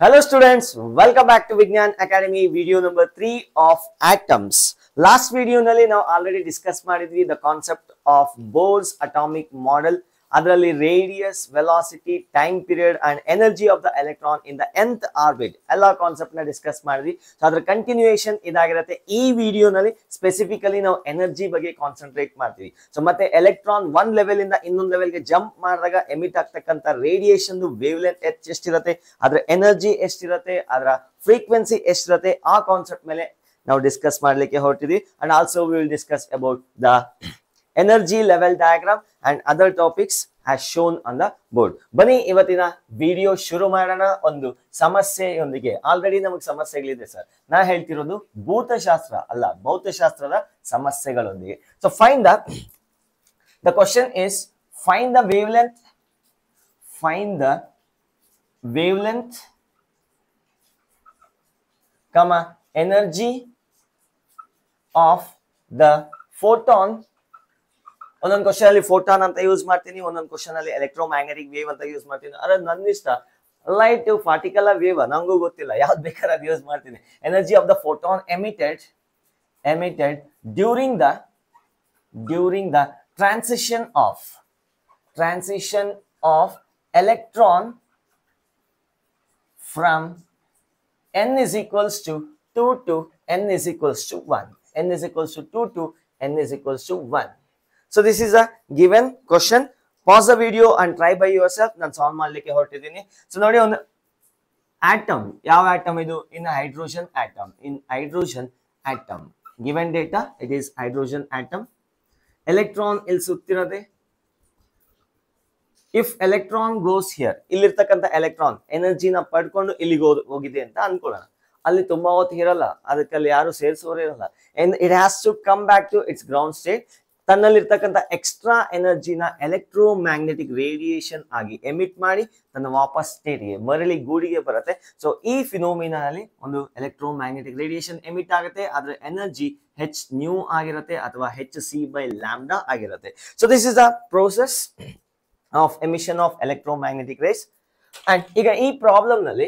Hello students, welcome back to Vignan Academy video number 3 of atoms. Last video nalli now already discuss madidvi the concept of Bohr's atomic model. Adralli radius, velocity, time period and energy of the electron in the nth orbit. Ella concept na discuss madidvi. So adra continuation idagirutte. Ee video nalli specifically now energy ಬಗ್ಗೆ concentrate ಮಾಡ್ತೀವಿ. So ಮತ್ತೆ electron one level ಇಂದ ಇನ್ನೊಂದು level ಗೆ jump ಮಾಡಿದಾಗ emit ಆಗ್ತಕ್ಕಂತ radiation wavelength ಎಷ್ಟಿರುತ್ತೆ, ಅದರ energy ಎಷ್ಟಿರುತ್ತೆ, ಅದರ frequency ಎಷ್ಟಿರುತ್ತೆ, ಆ ಕಾನ್ಸೆಪ್ಟ್ ಮೇಲೆ ನಾವು ಡಿಸ್ಕಸ್ ಮಾಡ್ಲಿಕ್ಕೆ ಹೊರಟಿದ್ವಿ. And also we will discuss about the energy level diagram and other topics as shown on the board. ಬನ್ನಿ ಇವತ್ತಿನ ವಿಡಿಯೋ ಶುರು ಮಾಡೋಣ ಒಂದು ಸಮಸ್ಯೆಯೊಂದಿಗೆ. ಆಲ್ರೆಡಿ ನಮಗೆ ಸಮಸ್ಯೆಗಳಿದೆ ಸರ್, ನಾ ಹೇಳ್ತಿರೋದು ಭೂತಶಾಸ್ತ್ರ ಅಲ್ಲ, ಭೌತಶಾಸ್ತ್ರದ ಸಮಸ್ಯೆಗಳೊಂದಿಗೆ. So find the question is find the wavelength comma energy of the photon. ಒಂದೊಂದು ಕ್ವಶನ್ ಅಲ್ಲಿ ಫೋಟಾನ್ ಅಂತ ಯೂಸ್ ಮಾಡ್ತೀನಿ, ಒಂದೊಂದು ಕ್ವಶನ್ ಅಲ್ಲಿ ಎಲೆಕ್ಟ್ರೋಮ್ಯಾಗ್ನೆಟಿಕ್ ವೇವ್ ಅಂತ ಯೂಸ್ ಮಾಡ್ತೀನಿ. ಅದ್ರ ನನ್ನ ಇಷ್ಟ, ಲೈಟ್ ಪಾರ್ಟಿಕಲ್ ವೇವ್ ನಂಗೂ ಗೊತ್ತಿಲ್ಲ, ಯಾವ್ದು ಬೇಕಾದ್ರೆ ಅದು ಯೂಸ್ ಮಾಡ್ತೀನಿ. Energy of the photon emitted during the transition of electron from n is equals to 2 to n is equals to 1. n is equals to 2 to n is equals to 1. So this is a given question. Pause the video and try by yourself. ನಾನು solve ಮಾಡ್ಲಿಕ್ಕೆ ಹೊರಟಿದ್ದೀನಿ. So ನೋಡಿ, ಒಂದು atom, ಯಾವ atom ಇದು? In hydrogen atom. Given data, it is hydrogen atom. Electron ಇಲ್ಲಿ ಸುತ್ತಿರೋದೆ. If electron goes here, ಇಲ್ಲಿರ್ತಕ್ಕಂಥ ಎಲೆಕ್ಟ್ರಾನ್ ಎನರ್ಜಿನ ಪಡ್ಕೊಂಡು ಇಲ್ಲಿಗೆ ಹೋಗಿದೆ ಅಂತ ಅನ್ಕೊಳ್ಳೋಣ. ಅಲ್ಲಿ ತುಂಬಾ ಹೊತ್ತು ಇರಲ್ಲ, ಅದಕ್ಕೆ ಅಲ್ಲಿ ಯಾರು ಸೇರಿಸೋರೇ ಇರಲ್ಲ. It has to come back to its ground state. ತನ್ನಲ್ಲಿರ್ತಕ್ಕಂಥ ಎಕ್ಸ್ಟ್ರಾ ಎನರ್ಜಿನ ಎಲೆಕ್ಟ್ರೋಮ್ಯಾಗ್ನೆಟಿಕ್ ರೇಡಿಯೇಷನ್ ಆಗಿ ಎಮಿಟ್ ಮಾಡಿ ತನ್ನ ವಾಪಸ್ ಸ್ಟೇಟ್ಗೆ ಮರಳಿ ಗೂಡಿಗೆ ಬರುತ್ತೆ. ಸೊ ಈ ಫಿನೋಮಿನಲ್ಲಿ ಒಂದು ಎಲೆಕ್ಟ್ರೋಮ್ಯಾಗ್ನೆಟಿಕ್ ರೇಡಿಯೇಷನ್ ಎಮಿಟ್ ಆಗುತ್ತೆ, ಅದರ ಎನರ್ಜಿ ಹೆಚ್ ನ್ಯೂ ಆಗಿರುತ್ತೆ ಅಥವಾ hc/λ ಆಗಿರುತ್ತೆ. So this is the process of emission of electromagnetic rays. And ಈಗ ಈ ಪ್ರಾಬ್ಲಮ್ ನಲ್ಲಿ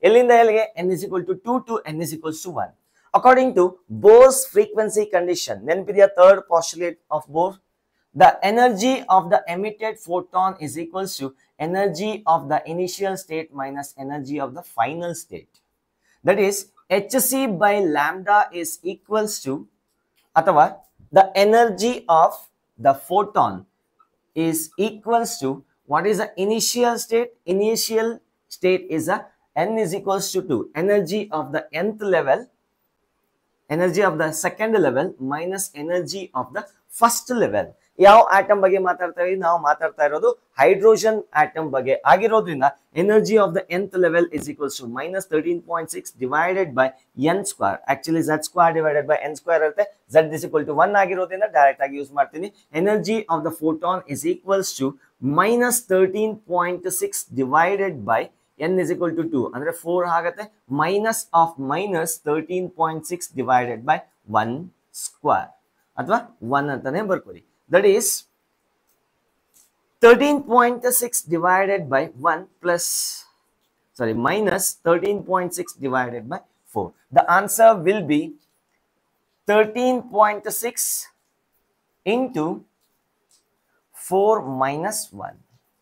ಎಲ್ಲಿಂದ ಎಲ್ಲಿಗೆ n is equal to 2 to n is equals to 1. According to Bohr's frequency condition, ನೆನಪಿದೆಯಾ third postulate of Bohr? The energy of the emitted photon is equals to energy of the initial state minus energy of the final state. That is, hc/λ is equals to, ಅಥವಾ the energy of the photon is equals to, what is the initial state? Initial state is a n is equals to 2. Energy of the nth level, energy of the second level minus energy of the first level. ಯಾವ atom ಬಗ್ಗೆ ಮಾತಾಡ್ತಾ ಇದ್ದೀವಿ? ನಾವು ಮಾತಾಡ್ತಾ ಇರೋದು hydrogen atom ಬಗ್ಗೆ ಆಗಿರೋದ್ರಿಂದ energy of the nth level is equals to minus 13.6 divided by n square. Actually z square divided by n square ಇರುತ್ತೆ. z is equal to 1 ಆಗಿರೋದ್ರಿಂದ ಡೈರೆಕ್ಟ್ ಆಗಿ ಯೂಸ್ ಮಾಡ್ತೀನಿ. Energy of the photon is equals to minus 13.6 divided by n is equal to 2 ಅಂದ್ರೆ 4 ಆಗುತ್ತೆ. Minus of minus 13.6 divided by 1 square ಅಥವಾ 1 ಅಂತಾನೆ ಬರ್ಕೊಳ್ಳಿ. That is 13.6 divided by 1 plus, sorry, minus 13.6 divided by 4. The answer will be 13.6 into 4 minus 1.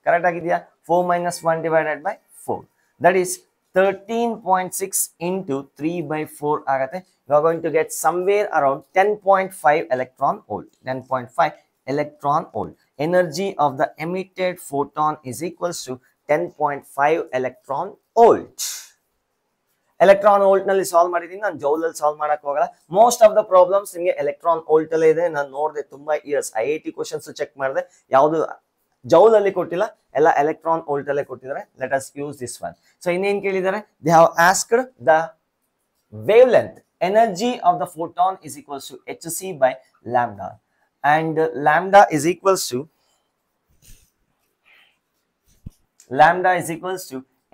Correct ಆಗಿದೆಯಾ? 4 minus 1 divided by 4. That is 13.6 into 3 by 4 agate. You are going to get somewhere around 10.5 electron volt. 10.5 electron volt. Energy of the emitted photon is equals to 10.5 electron volt. Electron volt ನಲ್ಲಿ solve ಮಾಡಿದೀನಿ, ನಾನು joule ಅಲ್ಲಿ solve ಮಾಡಕ್ ಹೋಗಲ್ಲ. Most of the problems ನಿಮಗೆ electron volt ಅಲ್ಲೇ ಇದೆ. ನಾನು ನೋಡಿದೆ ತುಂಬಾ ಇಯರ್ಸ್ IIT ಕ್ವಶನ್ಸ್ ಚೆಕ್ ಮಾಡಿದೆ, ಯಾವುದು ಜೌಲ್ ಅಲ್ಲಿ ಕೊಟ್ಟಿಲ್ಲ, ಎಲ್ಲ ಎಲೆಕ್ಟ್ರಾನ್ ವೋಲ್ಟ್ ಅಲ್ಲೇ ಕೊಟ್ಟಿದ್ದಾರೆ. Let us use this one. So ಇನ್ನೇನ್ ಕೇಳಿದ್ದಾರೆ? They have asked the wavelength energy of the photon is equals to hc/λ, and lambda is equals to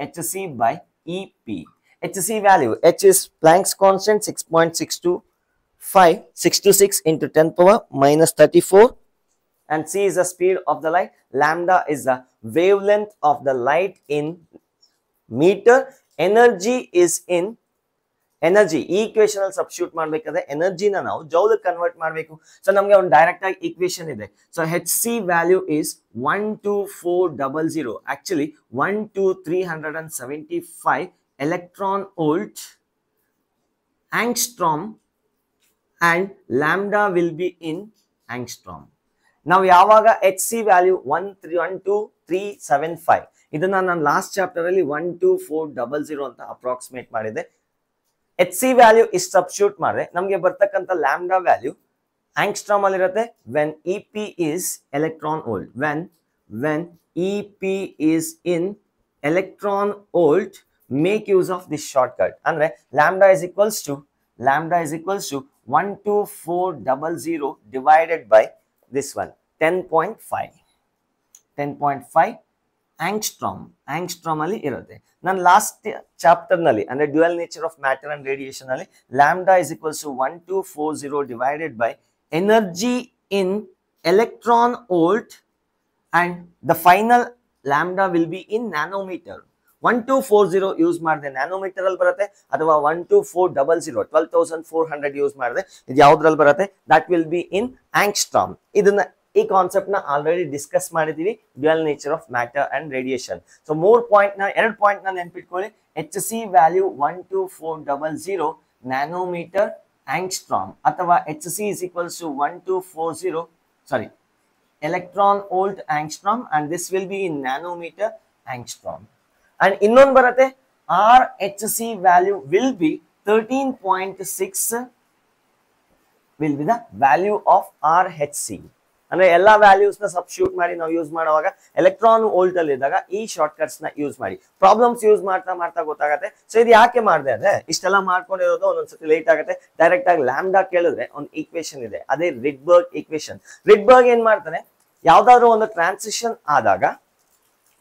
hc/EP. hc value, h is Planck's constant 6.626 into 10 power minus 34, and c is the speed of the light. Lambda is the wavelength of the light in meter. Energy is in energy ಈ equation ಅಲ್ಲಿ substitute ಮಾಡ್ಬೇಕಾದ್ರೆ ಎನರ್ಜಿನ ನಾವು joule convert ಮಾಡಬೇಕು. So ನಮಗೆ ಒಂದು direct ಆಗಿ equation ಇದೆ. So HC value is 12400 actually 12375 electron volt angstrom and lambda will be in angstrom. ನಾವು ಯಾವಾಗ HC ವ್ಯಾಲ್ಯೂ 12375 ಇದನ್ನ ನಾನು ಲಾಸ್ಟ್ ಚಾಪ್ಟರ್ ಅಲ್ಲಿ 12400 ಅಂತ ಅಪ್ರಾಕ್ಸಿಮೇಟ್ ಮಾಡಿದೆ. HC ವ್ಯಾಲ್ಯೂ ಇಷ್ಟು ಸಬ್ಸ್ಟಿಟ್ಯೂಟ್ ಮಾಡಿದ್ರೆ ನಮಗೆ ಬರ್ತಕ್ಕಂಥ ಲ್ಯಾಂಬ್ಡಾ ವ್ಯಾಲ್ಯೂ ಆಂಗ್ಸ್ಟ್ರಾಮ್ ಅಲ್ಲಿ ಇರುತ್ತೆ. when EP is electron volt, when EP is in electron volt, make use of this shortcut. ಅಂದ್ರೆ lambda is equals to 12400 divided by this one 10.5 angstrom ಅಲ್ಲಿ ಇರುತ್ತೆ. ನಾನು ಲಾಸ್ಟ್ ಚಾಪ್ಟರ್ ನಲ್ಲಿ ಅಂದ್ರೆ dual nature of matter and radiation ಅಲ್ಲಿ lambda is equals to 1240 divided by energy in electron volt and the final lambda will be in nanometer. 1240 use ಮಾಡಿದೆ nanometre ಅಲ್ಲಿ ಬರುತ್ತೆ, ಅಥವಾ 12400 12400 ಯೂಸ್ ಮಾಡಿದೆ ಇದು ಯಾವ್ದ್ರಲ್ಲಿ ಬರುತ್ತೆ, that will be in angstrom. ಇದನ್ನ ಈ ಕಾನ್ಸೆಪ್ಟ್ ನ ಆಲ್ರೆಡಿ ಡಿಸ್ಕಸ್ ಮಾಡಿದೀವಿ, dual nature of matter and radiation. So ಎರಡು ಪಾಯಿಂಟ್ ನ ನೆನ್ಪಿಟ್ಕೊಳ್ಳಿ. HC ವ್ಯಾಲ್ಯೂ 12400 ನ್ಯಾನೋಮೀಟರ್ ಆಂಗ್ಸ್ಟ್ರಾಮ್, ಅಥವಾ HC is equals to 1240 electron volt angstrom, and this will be in nanometer angstrom. And ಇನ್ನೊಂದು ಬರುತ್ತೆ RHC value will be 13.6 will be the value of RHC. ಅಂದ್ರೆ ಎಲ್ಲಾ values ನ substitute ಮಾಡಿ ನಾವು use ಮಾಡುವಾಗ electron volt ಅಲ್ಲಿ ಇದ್ದಾಗ ಈ ಶಾರ್ಟ್ ಕಟ್ಸ್ ನ ಯೂಸ್ ಮಾಡಿ ಪ್ರಾಬ್ಲಮ್ಸ್ ಯೂಸ್ ಮಾಡ್ತಾ ಗೊತ್ತಾಗತ್ತೆ. ಸೊ ಇದು ಯಾಕೆ ಮಾಡಿದೆ ಅಂದ್ರೆ ಇಷ್ಟೆಲ್ಲ ಮಾಡ್ಕೊಂಡಿರೋದು ಒಂದೊಂದ್ಸತಿ ಲೇಟ್ ಆಗುತ್ತೆ. ಡೈರೆಕ್ಟ್ ಆಗಿ ಲ್ಯಾಂಬ್ಡಾ ಕೇಳಿದ್ರೆ ಒಂದು ಈಕ್ವೇಶನ್ ಇದೆ, ಅದೇ ರಿಡ್ಬರ್ಗ್ ಈಕ್ವೇಶನ್. ರಿಡ್ಬರ್ಗ್ ಏನ್ ಮಾಡ್ತಾನೆ, ಯಾವ್ದಾದ್ರು ಒಂದು ಟ್ರಾನ್ಸಿಷನ್ ಆದಾಗ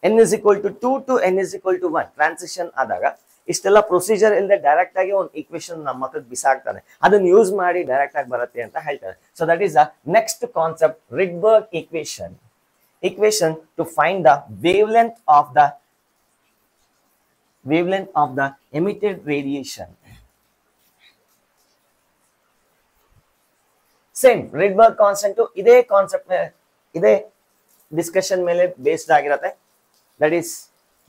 n is equal to 2 to n is equal to 1 transition ಆದಾಗ ಇಷ್ಟೆಲ್ಲ ಪ್ರೊಸೀಜರ್ ಇಲ್ಲದೆ ಡೈರೆಕ್ಟ್ ಆಗಿ ಒಂದು ಈಕ್ವೇಶನ್ ನಮ್ಮ ಹತ್ರ ಬಿಸಾಕ್ತಾನೆ, ಅದನ್ನ ಯೂಸ್ ಮಾಡಿ ಡೈರೆಕ್ಟ್ ಆಗಿ ಬರುತ್ತೆ ಅಂತ ಹೇಳ್ತಾರೆ. So that is the next concept, Rydberg equation to find the wavelength of the emitted radiation. Same Rydberg concept ಇದೇ ಕಾನ್ಸೆಪ್ಟ್ ಇದೇ ಡಿಸ್ಕಷನ್ ಮೇಲೆ ಬೇಸ್ಡ್ ಆಗಿರುತ್ತೆ. That is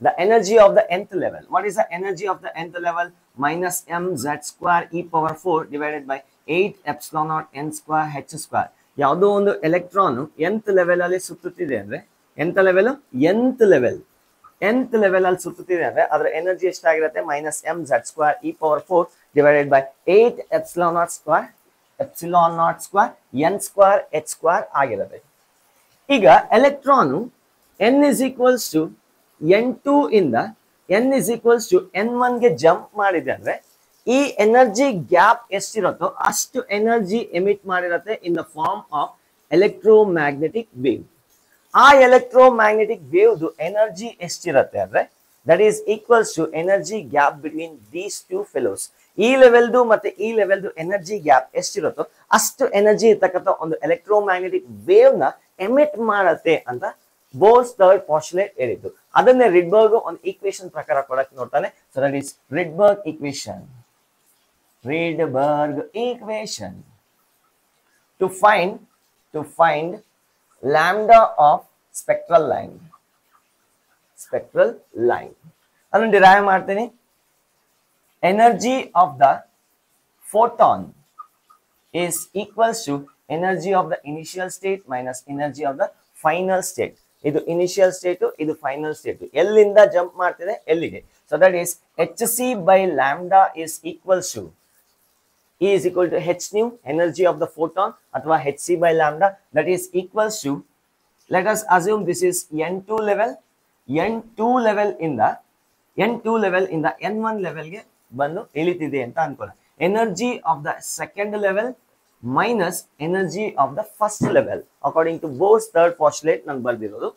the energy of the nth level. What is the energy of the nth level? Minus mz square e power 4 divided by 8 epsilon naught n square h square. ಯಾವುದೋ ಒಂದು electron nth level ಅಲ್ಲಿ ಸುತ್ತುತ್ತಿದೆ ಅಂದ್ರೆ nth level ಅಲ್ಲಿ ಸುತ್ತುತ್ತಿದೆ ಅಂದ್ರೆ ಅದರ energy ಎಷ್ಟಾಗಿರುತ್ತೆ, minus mz square e power 4 divided by 8 epsilon naught square n square h square ಆಗಿರುತ್ತೆ. ಈಗ electron n is equals to n2 ಇಂದ n is equals to n1 ಗೆ ಜಂಪ್ ಮಾಡಿದೆ ಅಂದ್ರೆ ಈ ಎನರ್ಜಿ ಗ್ಯಾಪ್ ಎಷ್ಟಿರುತ್ತೋ ಅಷ್ಟು ಎನರ್ಜಿ ಎಮಿಟ್ ಮಾಡಿರುತ್ತೆ in the form of electromagnetic wave. ಆ ಎಲೆಕ್ಟ್ರೋಮ್ಯಾಗ್ನೆಟಿಕ್ ವೇವ್ ಎನರ್ಜಿ ಎಷ್ಟಿರುತ್ತೆ ಅಂದ್ರೆ that is equals to energy gap between these two fellows. ಈ ಲೆವೆಲ್ದು ಮತ್ತೆ ಈ ಲೆವೆಲ್ದು ಎನರ್ಜಿ ಗ್ಯಾಪ್ ಎಷ್ಟಿರುತ್ತೋ ಅಷ್ಟು ಎನರ್ಜಿ ಇರ್ತಕ್ಕಂಥ ಒಂದು ಎಲೆಕ್ಟ್ರೋಮ್ಯಾಗ್ನೆಟಿಕ್ ವೇವ್ ನ ಎಮಿಟ್ ಮಾಡುತ್ತೆ ಅಂತ ಬೋರ್ಸ್ ಥರ್ಡ್ ಪಾಸ್ಟುಲೇಟ್ ಹೇಳಿದ್ದು. ಅದನ್ನೇ ರಿಡ್ಬರ್ಗ್ ಒಂದು ಈಕ್ವೇಶನ್ ಪ್ರಕಾರ ಕೊಡಕ್ಕೆ ನೋಡ್ತಾನೆ. So that is Rydberg equation to find lambda of spectral line. ಅದನ್ನು ಡಿರೈವ್ ಮಾಡ್ತೀನಿ. Energy of the photon is equals to energy of the initial state minus energy of the final state. ಇದು initial state, ಇದು final state. ಎಲ್ಲಿಂದ jump ಮಾಡ್ತಿದೆ ಎಲ್ಲಿಗೆ. So that is HC by lambda is equals to E is equal to h nu, energy of the photon, ಅಥವಾ HC by lambda, that is equals to, let us assume this is n2 level ಇಂದ n1 ಲೆವೆಲ್ಗೆ ಬಂದು ಇಳಿತಿದೆ ಅಂತ ಅನ್ಕೊಳ್ಳ. Energy of the second level minus energy of the first level according to Bohr's third postulate ನಾನು ಬರ್ದಿರೋದು.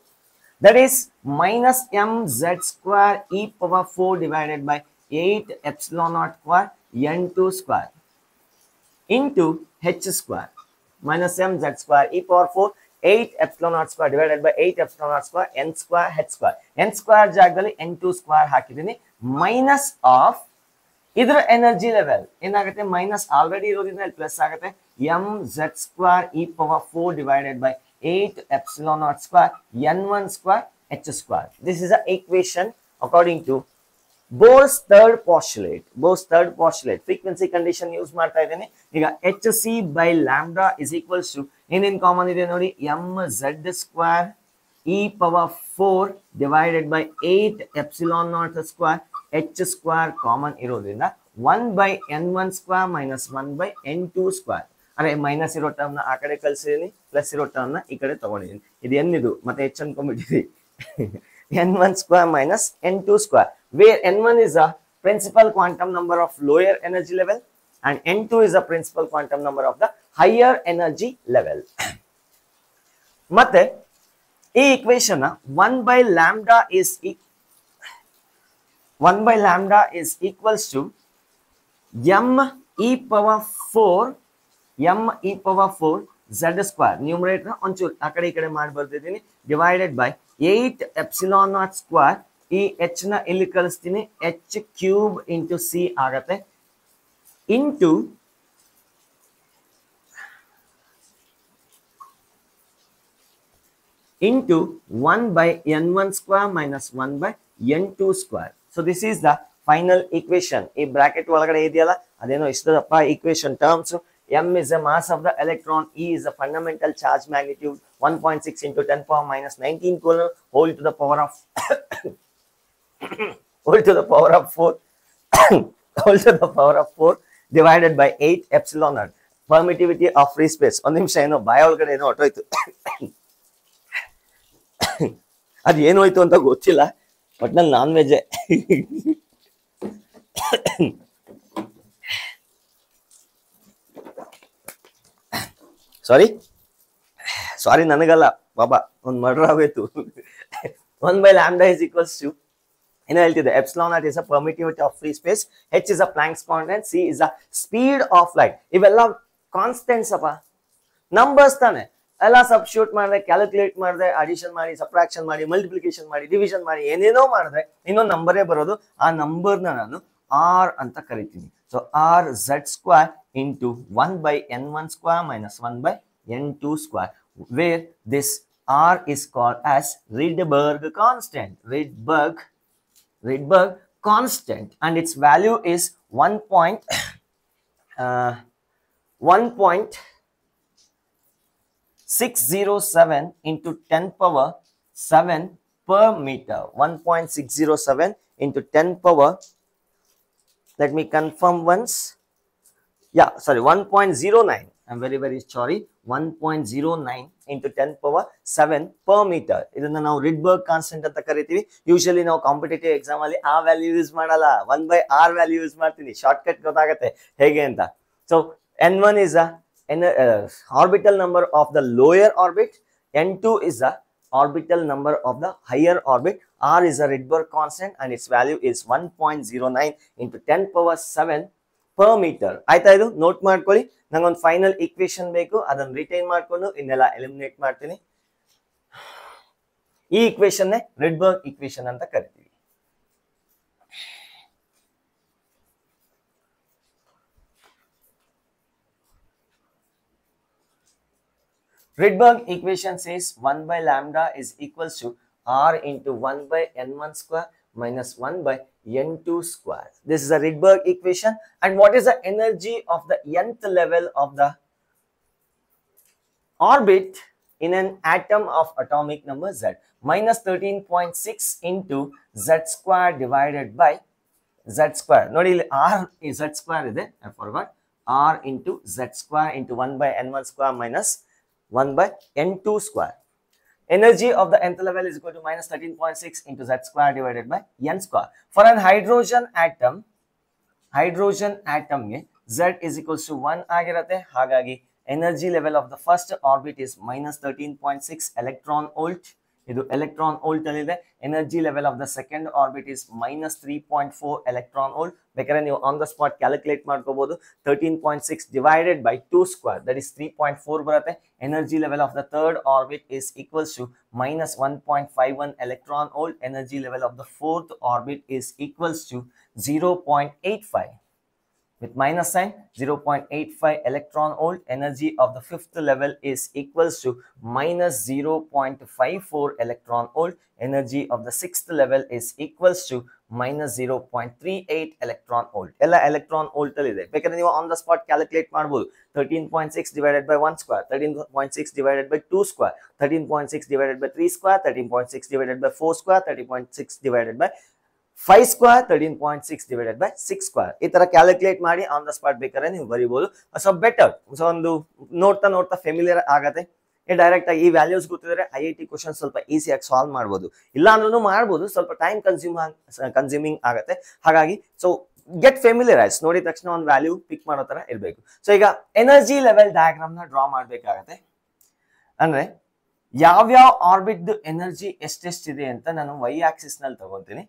That is minus mz square e power 4 divided by 8 epsilon naught square n2 square into h square minus mz square e power 4 8 epsilon naught square divided by 8 epsilon naught square n square h square. n square ಜಾಗದಲ್ಲಿ n2 square ಹಾಕಿದ್ದೀನಿ. Minus of ಇದರ energy level ಏನಾಗುತ್ತೆ, minus already ಇರೋದ್ರಿಂದ plus ಆಗುತ್ತೆ, M Z square E power 4 divided by 8 epsilon naught square n1 square h square. This is the equation according to Bohr's third postulate. Bohr's third postulate frequency condition use ಮಾಡ್ತಾ ಇದ್ದೇನೆ ಈಗ. hc by lambda is equals to ಏನೇನ್ common ಇದೆ ನೋಡಿ, mz square e power 4 divided by 8 epsilon naught square h square common ಇರೋದ್ರಿಂದ 1 by n1 square minus 1 by n2 square. ಅರೆ minus ಇರೋ term ನ ಆ ಕಡೆ ಕಳ್ಸಿದೀನಿ, ಪ್ಲಸ್ ಇರೋ ಟರ್ಮ್ ನ ಈ ಕಡೆ ತಗೊಂಡಿದ್ದೀನಿ. ಇದು ಎನ್ ಇದು ಮತ್ತೆ H ಅನ್ಕೊಂಡ್ಬಿಟ್ಟಿದ್ವಿ. n1 square minus n2 square, where n1 is a principal quantum number of lower energy level and n2 is a principal quantum number of the higher energy level. ಮತ್ತೆ ಈ equation 1 by lambda is equals to m e power 4 z square, numerator ಒಂಚೂರು ಆ ಕಡೆ ಈ ಕಡೆ ಮಾಡಿ ಬರ್ತಿದ್ದೀನಿ, divided by 8 epsilon naught square, ಈ h ನ ಇಲ್ಲಿ ಕಳಿಸ್ತೀನಿ, h ಕ್ಯೂಬ್ ಇಂಟು c ಆಗತ್ತೆ, into into 1 by n1 square minus 1 by n2 square. So this is the final equation. ಈ ಬ್ರಾಕೆಟ್ ಒಳಗಡೆ ಇದೆಯಲ್ಲ ಅದೇನೋ ಇಷ್ಟದಪ್ಪ equation terms. M is the mass of the electron, E is the fundamental charge magnitude, 1.6 into 10 power minus 19 coulomb whole to the power of 4 divided by 8 epsilon naught. Permittivity of free space. ಒಂದು ನಿಮಿಷ ಏನೋ ಬಾಯ ಒಳಗಡೆ ಏನೋ ಹೊಟ್ಟೋಯ್ತು, ಅದು ಏನು ಹೋಯ್ತು ಅಂತ ಗೊತ್ತಿಲ್ಲ, ಒಟ್ನಲ್ಲಿ ನಾನ್ ವೆಜ್. ಸಾರಿ ನನಗಲ್ಲ ಬಾಬಾ, ಒಂದು ಮರ್ಡರ್ ಆಗೋಯ್ತು. 1 by lambda is equals to ಏನು ಹೇಳ್ತಿದ್ದೆ, epsilon naught is a permittivity of free space, h is a Planck's constant, c is a speed of light. ಇವೆಲ್ಲ ಕಾನ್ಸ್ಟೆಂಟ್ಸ್ ಅಪ್ಪ, ನಂಬರ್ಸ್ ತಾನೆ. ಎಲ್ಲ ಸಬ್ಸ್ಟಿಟ್ಯೂಟ್ ಮಾಡಿದ್ರೆ, ಕ್ಯಾಲ್ಕುಲೇಟ್ ಮಾಡಿದ್ರೆ, ಅಡಿಷನ್ ಮಾಡಿ, ಸಬ್ಟ್ರಾಕ್ಷನ್ ಮಾಡಿ, ಮಲ್ಟಿಪ್ಲಿಕೇಶನ್ ಮಾಡಿ, ಡಿವಿಷನ್ ಮಾಡಿ, ಏನೇನೋ ಮಾಡಿದ್ರೆ ಇನ್ನೊಂದು ನಂಬರೇ ಬರೋದು. ಆ ನಂಬರ್ನ ನಾನು ಆರ್ ಅಂತ ಕರಿತೀನಿ. So R Z square into 1 by n1 square minus 1 by n2 square, where this r is called as Rydberg constant. Rydberg constant, and its value is 1.607 into 10 power 7 per meter. 1.607 into 10 power, let me confirm once. Yeah, sorry, 1.09. I'm very sorry. 1.09 into 10 power 7 per meter. ಇದನ್ನ ನಾವು Rydberg constant ಅಂತ ಕರಿತೀವಿ. Usually ನಾವು competitive exam ಅಲ್ಲಿ ಆ value use ಮಾಡಲ್ಲ, 1 by r value use ಮಾಡ್ತೀನಿ, short cut ಗೊತ್ತಾಗತ್ತೆ ಹೇಗೆ ಅಂತ. So n1 is a orbital number of the lower orbit, n2 is the orbital number of the higher orbit. R is a Rydberg constant and its value is 1.09 into 10 power 7 per meter. ಆಯ್ತಾ, ಇದು note ಮಾಡ್ಕೊಳ್ಳಿ. ನಂಗೊಂದು final equation ಬೇಕು, ಅದನ್ನ retain ಮಾಡ್ಕೊಂಡು ಇನ್ನೆಲ್ಲ eliminate ಮಾಡ್ತೀನಿ. ಈ ಈಕ್ವೇಶನ್ Rydberg ಈಕ್ವೇಶನ್ ಅಂತ ಕರಿತೀವಿ. Rydberg equation says 1 by lambda is equals to r into 1 by n1 square minus 1 by n2 square. This is a Rydberg equation. And what is the energy of the nth level of the orbit in an atom of atomic number z? Minus 13.6 into z square divided by z square. Nodi r is z square ide, I forgot. R into z square into 1 by n1 square minus 1 by n2 square. Energy of the nth level is equal to minus 13.6 into z square divided by n square. For an hydrogen atom ಗೆ z is equals to 1 ಆಗಿರುತ್ತೆ. ಹಾಗಾಗಿ energy level of the first orbit is minus 13.6 electron volt ಇದು electron volt ಅಲ್ಲಿ ಇದೆ. Energy level of the second orbit is -3.4 electron volt. ಬೇಕಾದ್ರೆ ನೀವು on the spot calculate ಮಾಡ್ಕೋಬಹುದು. 13.6 divided by 2 square, that is 3.4 ಬರುತ್ತೆ. Energy level of the third orbit is equals to -1.51 electron volt. Energy level of the fourth orbit is equals to 0.85. With minus sign, 0.85 electron volt. Energy of the fifth level is equals to -0.54 electron volt. Energy of the sixth level is equals to -0.38 electron volt. ಎಲ್ಲ electron volt ಅಲ್ಲಿ ಇದೆ. ಬೇಕಾದ್ರೆ ನೀವು on the spot calculate ಮಾಡಬಹುದು. 13.6 divided by 1 square, 13.6 divided by 2 square, 13.6 divided by 3 square, 13.6 divided by 4 square, 13.6 divided by 5 square, 13.6 divided by 6 square. ಈ ತರ calculate ಮಾಡಿ on the spot ಬೇಕಾದ್ರೆ ನೀವು ಬರೀಬಹುದು. ಸೊ ಬೆಟರ್, ಸೊ ಒಂದು ನೋಡ್ತಾ ನೋಡ್ತಾ ಫೆಮಿಲಿಯರ್ ಆಗತ್ತೆ. ಡೈರೆಕ್ಟ್ ಆಗಿ ಈ ವ್ಯಾಲ್ಯೂಸ್ ಗೊತ್ತಿದ್ರೆ IIT ಕ್ವಶನ್ ಸ್ವಲ್ಪ ಈಸಿಯಾಗಿ ಸಾಲ್ವ್ ಮಾಡಬಹುದು. ಇಲ್ಲ ಅಂದ್ರೂ ಮಾಡಬಹುದು, ಸ್ವಲ್ಪ ಟೈಮ್ ಕನ್ಸ್ಯೂಮಿಂಗ್ ಆಗತ್ತೆ. ಹಾಗಾಗಿ ಸೊ ಗೆಟ್ ಫೆಮಿಲಿಯರೈಸ್, ನೋಡಿದ ತಕ್ಷಣ ಒಂದು ವ್ಯಾಲ್ಯೂ ಪಿಕ್ ಮಾಡೋ ತರ ಇರಬೇಕು. ಸೊ ಈಗ ಎನರ್ಜಿ ಲೆವೆಲ್ ಡಯಾಗ್ರಾಮ್ ನ ಡ್ರಾ ಮಾಡ್ಬೇಕಾಗತ್ತೆ. ಅಂದ್ರೆ ಯಾವ್ಯಾವ ಆರ್ಬಿಟ್ ಎನರ್ಜಿ ಎಷ್ಟೆಷ್ಟಿದೆ ಅಂತ ನಾನು y ಆಕ್ಸಿಸ್ ನಲ್ಲಿ ತಗೊಂತೀನಿ.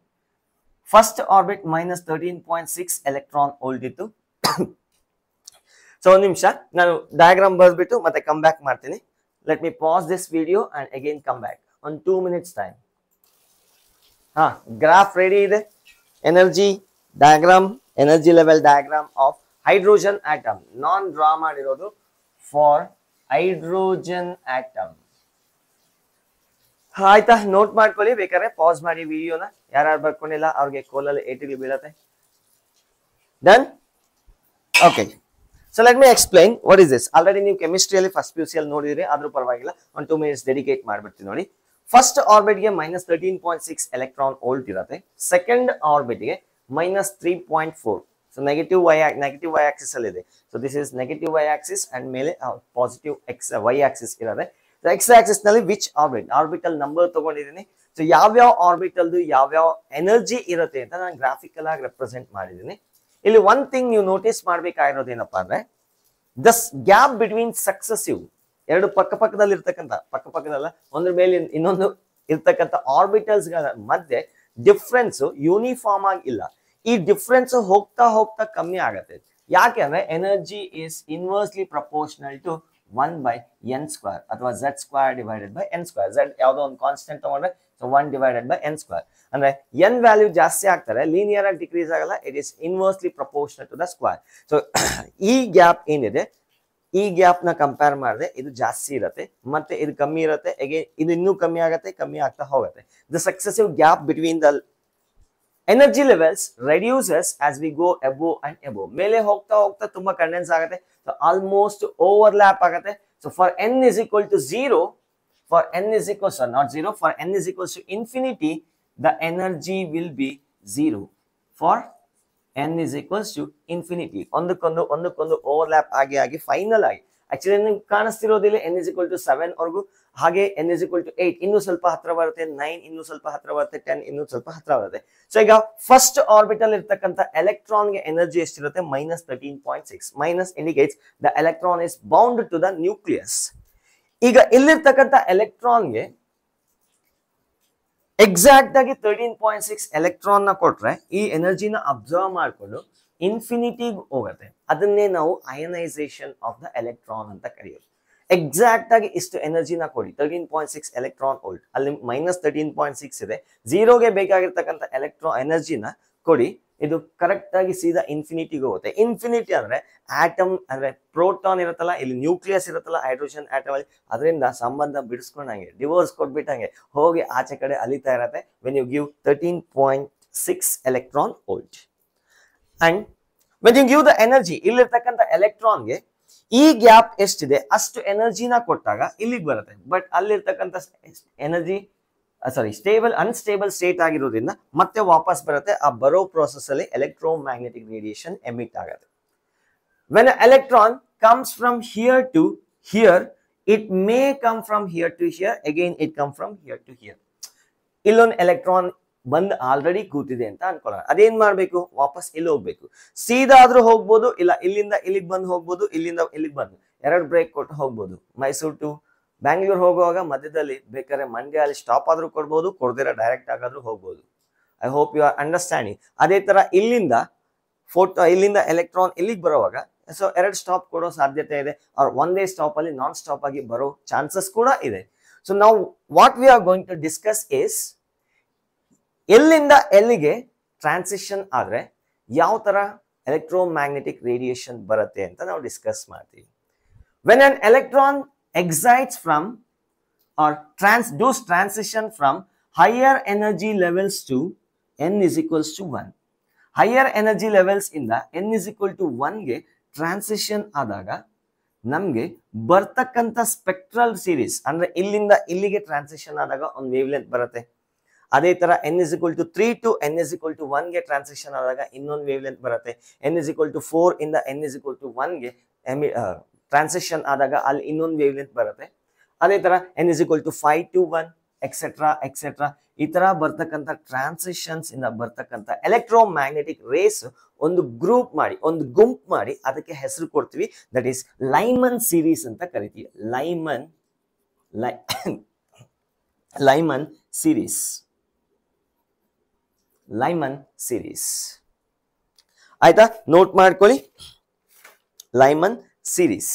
ಫಸ್ಟ್ ಆರ್ಬಿಟ್ -13.6 ಎಲೆಕ್ಟ್ರಾನ್ ವೋಲ್ಟ್ ಇತ್ತು. ಸೊ ಒಂದು ನಿಮಿಷ ನಾನು ಡಯಾಗ್ರಾಮ್ ಬರ್ಬಿಟ್ಟು ಮತ್ತೆ ಕಮ್ ಬ್ಯಾಕ್ ಮಾಡ್ತೀನಿ. Let me pause this video and again come back one 2 minutes time. Graph ready ಇದೆ. Energy diagram, energy level diagram of hydrogen atom. ನಾನ್ ಡ್ರಾ ಮಾಡಿರೋದು ಫಾರ್ ಹೈಡ್ರೋಜನ್ ಆಟಮ್. ಆಯ್ತಾ, ನೋಟ್ ಮಾಡ್ಕೊಳ್ಳಿ. ಬೇಕಾದ್ರೆ ಪಾಸ್ ಮಾಡಿ ವಿಡಿಯೋನ. ಯಾರು ಬರ್ಕೊಂಡಿಲ್ಲ ಅವ್ರಿಗೆ ಕೋಲಲ್ಲಿ ಏಟಿಗೆ ಬೀಳತ್ತೆ. Done. Okay, so let me explain what is this. Already ನೀವು ಕೆಮಿಸ್ಟ್ರಿಯಲ್ಲಿ ಫಸ್ಟ್ PUC ಅಲ್ಲಿ ನೋಡಿದ್ರಿ, ಆದ್ರೂ ಪರವಾಗಿಲ್ಲ, ಒಂದು 2 minutes ಡೆಡಿಕೇಟ್ ಮಾಡ್ಬಿಡ್ತೀನಿ ನೋಡಿ. ಫಸ್ಟ್ ಆರ್ಬಿಟ್ ಗೆ -13.6 ಎಲೆಕ್ಟ್ರಾನ್ ವೋಲ್ಟ್ ಇರುತ್ತೆ. ಸೆಕೆಂಡ್ ಆರ್ಬಿಟ್ ಗೆ -3.4. ಸೊ ನೆಗೆಟಿವ್ y ಆಕ್ಸಿಸ್ ಅಲ್ಲಿ ಇದೆ. So this is negative y Axis and ಮೇಲೆ ಪಾಸಿಟಿವ್ y ಆಕ್ಸಿಸ್ ಇರುತ್ತೆ. ಎಕ್ಸ್ ಆಕ್ಸಿಸ್ ನಲ್ಲಿ ವಿಚ್ ಆರ್ಬಿಟಲ್ ನಂಬರ್ ತಗೊಂಡಿದ್ದೀನಿ. ಸೊ ಯಾವ್ಯಾವ ಆರ್ಬಿಟಲ್ ಯಾವ್ಯಾವ ಎನರ್ಜಿ ಇರುತ್ತೆ ಅಂತ ನಾನು ಗ್ರಾಫಿಕಲ್ ಆಗಿ ರೆಪ್ರೆಸೆಂಟ್ ಮಾಡಿದ್ದೀನಿ. ಇಲ್ಲಿ ಒನ್ ಥಿಂಗ್ ನೀವು ನೋಟಿಸ್ ಮಾಡ್ಬೇಕಾಗಿರೋದು ಏನಪ್ಪಾ ಅಂದ್ರೆ, ದಸ್ ಗ್ಯಾಪ್ ಬಿಟ್ವೀನ್ ಸಕ್ಸೆಸಿವ್, ಎರಡು ಪಕ್ಕದಲ್ಲಿ ಇರ್ತಕ್ಕಂಥ, ಪಕ್ಕದಲ್ಲ ಒಂದ್ರ ಮೇಲೆ ಇನ್ನೊಂದು ಇರ್ತಕ್ಕಂಥ ಆರ್ಬಿಟಲ್ಸ್ ಗಳ ಮಧ್ಯೆ ಡಿಫ್ರೆನ್ಸ್ ಯೂನಿಫಾರ್ಮ್ ಆಗಿ ಇಲ್ಲ. ಈ ಡಿಫ್ರೆನ್ಸ್ ಹೋಗ್ತಾ ಹೋಗ್ತಾ ಕಮ್ಮಿ ಆಗತ್ತೆ. ಯಾಕೆ ಅಂದ್ರೆ energy is inversely proportional to 1/n² ಅಥವಾ z² divided by n². z ಯಾವುದೋ ಒಂದು ಕಾನ್ಸ್ಟೆಂಟ್ ತಗೊಂಡ್ರೆ ಸೊ 1 divided by n². ಅಂದ್ರೆ n ವ್ಯಾಲ್ಯೂ ಜಾಸ್ತಿ ಆಗ್ತಾರೆ, ಲೀನಿಯರ್ ಆಗಿ ಡಿಕ್ರೀಸ್ ಆಗಲ್ಲ. It is inversely proportional to the square. So ಈ ಗ್ಯಾಪ್ ಏನಿದೆ, ಈ ಗ್ಯಾಪ್ ನ ಕಂಪೇರ್ ಮಾಡಿದ್ರೆ ಇದು ಜಾಸ್ತಿ ಇರುತ್ತೆ, ಮತ್ತೆ ಇದು ಕಮ್ಮಿ ಇರುತ್ತೆ. ಇದು ಇನ್ನೂ ಕಮ್ಮಿ ಆಗತ್ತೆ, ಕಮ್ಮಿ ಆಗ್ತಾ ಹೋಗುತ್ತೆ. The successive gap between the energy levels reduces as we go above and above. ಮೇಲೆ ಹೋಗ್ತಾ ಹೋಗ್ತಾ ತುಂಬಾ ಕಂಡೆನ್ಸ್ ಆಗುತ್ತೆ. ಸೊ ಆಲ್ಮೋಸ್ಟ್ ಓವರ್ಲ್ಯಾಪ್ ಆಗುತ್ತೆ. So for n is equal to 0, for n is equal to not 0, for n is equals to infinity, the energy will be 0. For n is equals to infinity, ಒಂದಕ್ಕೊಂದು overlap ಆಗಿ final ಆಗಿ actually ನಿಮ್ಗೆ ಕಾಣಿಸ್ತಿರೋದಿಲ್ಲ n is equal to 7 ವರ್ಗು. ಹಾಗೆ n is equal to 8 ಇನ್ನೂ ಸ್ವಲ್ಪ ಹತ್ರ ಬರುತ್ತೆ, 9 ಇನ್ನೂ ಸ್ವಲ್ಪ ಹತ್ರ ಬರುತ್ತೆ, 10 ಇನ್ನೂ ಸ್ವಲ್ಪ ಹತ್ರ ಬರುತ್ತೆ. ಸೊ ಈಗ ಫಸ್ಟ್ ಆರ್ಬಿಟಲ್ ಇರ್ತಕ್ಕಂಥ ಎಲೆಕ್ಟ್ರಾನ್ ಗೆ ಎನರ್ಜಿ ಎಷ್ಟಿರುತ್ತೆ? -13.6. Minus indicates the electron is bound to the nucleus. ಈಗ ಇಲ್ಲಿರ್ತಕ್ಕಂಥ ಎಲೆಕ್ಟ್ರಾನ್ ಗೆ ಎಕ್ಸಾಕ್ಟ್ ಆಗಿ 13.6 ಎಲೆಕ್ಟ್ರಾನ್ ನ ಕೊಟ್ರೆ ಈ ಎನರ್ಜಿನ ಅಬ್ಸರ್ವ್ ಮಾಡ್ಕೊಂಡು ಇನ್ಫಿನಿಟಿಗೆ ಹೋಗುತ್ತೆ. ಅದನ್ನೇ ನಾವು ಅಯನೈಸೇಷನ್ ಆಫ್ ದ ಎಲೆಕ್ಟ್ರಾನ್ ಅಂತ ಕರೆಯೋದು. ಎಕ್ಸಾಕ್ಟ್ ಆಗಿ ಇಷ್ಟು ಎನರ್ಜಿನ ಕೊಡಿ, 13.6 ಎಲೆಕ್ಟ್ರಾನ್ ವೋಲ್ಟ್, ಅಲ್ಲಿ -13.6 ಇದೆ. 0ಗೆ ಬೇಕಾಗಿರ್ತಕ್ಕಂಥ ಎನರ್ಜಿನ ಕೊಡಿ, ಇದು ಕರೆಕ್ಟ್ ಆಗಿ ಸೀದಾ ಇನ್ಫಿನಿಟಿಗೆ ಹೋಗುತ್ತೆ. ಇನ್ಫಿನಿಟಿ ಅಂದ್ರೆ ಆಟಮ್ ಅಂದ್ರೆ ಪ್ರೋಟಾನ್ ಇರುತ್ತಲ್ಲ, ಇಲ್ಲಿ ನ್ಯೂಕ್ಲಿಯಸ್ ಇರುತ್ತಲ್ಲ ಹೈಡ್ರೋಜನ್ ಆಟಮ್ ಅಲ್ಲಿ, ಅದರಿಂದ ಸಂಬಂಧ ಬಿಡಿಸ್ಕೊಂಡಂಗೆ ಡಿವೋರ್ಸ್ ಕೊಟ್ಬಿಟ್ಟಂಗೆ ಹೋಗಿ ಆಚೆ ಕಡೆ ಅಲಿತಾ ಇರತ್ತೆ. When you give 13.6 electron volt and when you give the energy, ಇಲ್ಲಿರ್ತಕ್ಕಂಥ ಎಲೆಕ್ಟ್ರಾನ್ಗೆ ಈ ಗ್ಯಾಪ್ ಎಷ್ಟಿದೆ ಅಷ್ಟು ಎನರ್ಜಿನ ಕೊಟ್ಟಾಗ ಇಲ್ಲಿಗೆ ಬರುತ್ತೆ. ಬಟ್ ಅಲ್ಲಿರ್ತಕ್ಕಂಥ ಎನರ್ಜಿ ಅನ್ಸ್ಟೇಬಲ್ ಸ್ಟೇಟ್ ಆಗಿರೋದ್ರಿಂದ ಮತ್ತೆ ವಾಪಸ್ ಬರುತ್ತೆ. ಆ ಬರೋ ಪ್ರೋಸೆಸ್ ಅಲ್ಲಿ ಎಲೆಕ್ಟ್ರೋಮ್ಯಾಗ್ನೆಟಿಕ್ ರೇಡಿಯೇಷನ್ ಎಮಿಟ್ ಆಗುತ್ತೆ. When electron comes from here to here, it may come from here to here, again it come from here to here. ಇಲ್ಲೊಂದು ಎಲೆಕ್ಟ್ರಾನ್ ಬಂದ್ ಆಲ್ರೆಡಿ ಕೂತಿದೆ ಅಂತ ಅನ್ಕೊಳ್ಳೋಣ. ಅದೇನ್ ಮಾಡ್ಬೇಕು? ವಾಪಸ್ ಇಲ್ಲಿ ಹೋಗ್ಬೇಕು. ಸೀದಾ ಆದ್ರೂ ಹೋಗ್ಬೋದು, ಇಲ್ಲ ಇಲ್ಲಿಂದ ಇಲ್ಲಿಗೆ ಬಂದು ಹೋಗ್ಬೋದು, ಇಲ್ಲಿಂದ ಇಲ್ಲಿಗೆ ಬಂದು 2 ಬ್ರೇಕ್ ಕೊಟ್ಟು ಹೋಗ್ಬೋದು. ಮೈಸೂರು ಟು ಬ್ಯಾಂಗ್ಳೂರ್ ಹೋಗುವಾಗ ಮಧ್ಯದಲ್ಲಿ ಬೇಕಾದ್ರೆ ಮಂಡ್ಯ ಅಲ್ಲಿ ಸ್ಟಾಪ್ ಆದ್ರೂ ಕೊಡ್ಬೋದು, ಕೊಡ್ದಿರ ಡೈರೆಕ್ಟ್ ಆಗಾದ್ರೂ ಹೋಗ್ಬೋದು. I hope you are understanding. ಅದೇ ತರ ಇಲ್ಲಿಂದ ಎಲೆಕ್ಟ್ರಾನ್ ಇಲ್ಲಿಗೆ ಬರುವಾಗ ಸೊ 2 ಸ್ಟಾಪ್ ಕೊಡೋ ಸಾಧ್ಯತೆ ಇದೆ, ಅವ್ರ ಒಂದೇ ಸ್ಟಾಪ್ ಅಲ್ಲಿ ನಾನ್ ಸ್ಟಾಪ್ ಆಗಿ ಬರೋ ಚಾನ್ಸಸ್ ಕೂಡ ಇದೆ. ಸೊ ನಾವು what we are going to discuss is ಎಲ್ಲಿಂದ ಎಲ್ಲಿಗೆ ಟ್ರಾನ್ಸಿಷನ್ ಆದ್ರೆ ಯಾವ ತರ ಎಲೆಕ್ಟ್ರೋಮ್ಯಾಗ್ನೆಟಿಕ್ ರೇಡಿಯೇಷನ್ ಬರುತ್ತೆ ಅಂತ ನಾವು ಡಿಸ್ಕಸ್ ಮಾಡ್ತೀವಿ. When an electron excites from or does transition from higher energy levels to n is equals to 1. Higher energy levels ಇಂದ n is equal to 1 ಗೆ ಟ್ರಾನ್ಸಿಷನ್ ಆದಾಗ ನಮ್ಗೆ ಬರ್ತಕ್ಕಂಥ ಸ್ಪೆಕ್ಟ್ರಲ್ ಸೀರೀಸ್ ಅಂದ್ರೆ ಇಲ್ಲಿಂದ ಇಲ್ಲಿಗೆ ಟ್ರಾನ್ಸಿಷನ್ ಆದಾಗ ಒಂದು ವೇವ್ ಲೆಂತ್ ಬರುತ್ತೆ. ಅದೇ ತರ n is equal to 3 to n is equal to 1 ಗೆ ಟ್ರಾನ್ಸಿಷನ್ ಆದಾಗ ಇನ್ನೊಂದು ವೇವ್ ಲೆಂತ್ ಬರುತ್ತೆ. n is equal to 4 ಇಂದ n is equal to 1 ಗೆ ಟ್ರಾನ್ಸಿಷನ್ ಆದಾಗ ಅಲ್ಲಿ ಇನ್ನೊಂದು ವೇವ್ ಲೆಂತ್ ಬರುತ್ತೆ. ಅದೇ ತರ n is equal to 5 to 1 etcetera etcetera ಈ ತರ ಬರ್ತಕ್ಕಂಥ ಟ್ರಾನ್ಸಿಷನ್ಸ್ ಇಂದ ಬರ್ತಕ್ಕಂಥ ಎಲೆಕ್ಟ್ರೋಮ್ಯಾಗ್ನೆಟಿಕ್ ರೇಸ್ ಒಂದು ಗ್ರೂಪ್ ಮಾಡಿ ಒಂದು ಗುಂಪು ಮಾಡಿ ಅದಕ್ಕೆ ಹೆಸರು ಕೊಡ್ತೀವಿ, ದಟ್ ಈಸ್ ಲೈಮನ್ ಸೀರೀಸ್ ಅಂತ ಕರಿತೀವಿ. ಲೈಮನ್ ಸೀರೀಸ್ ಆಯ್ತಾ, ನೋಟ್ ಮಾಡ್ಕೊಳ್ಳಿ. Lyman series.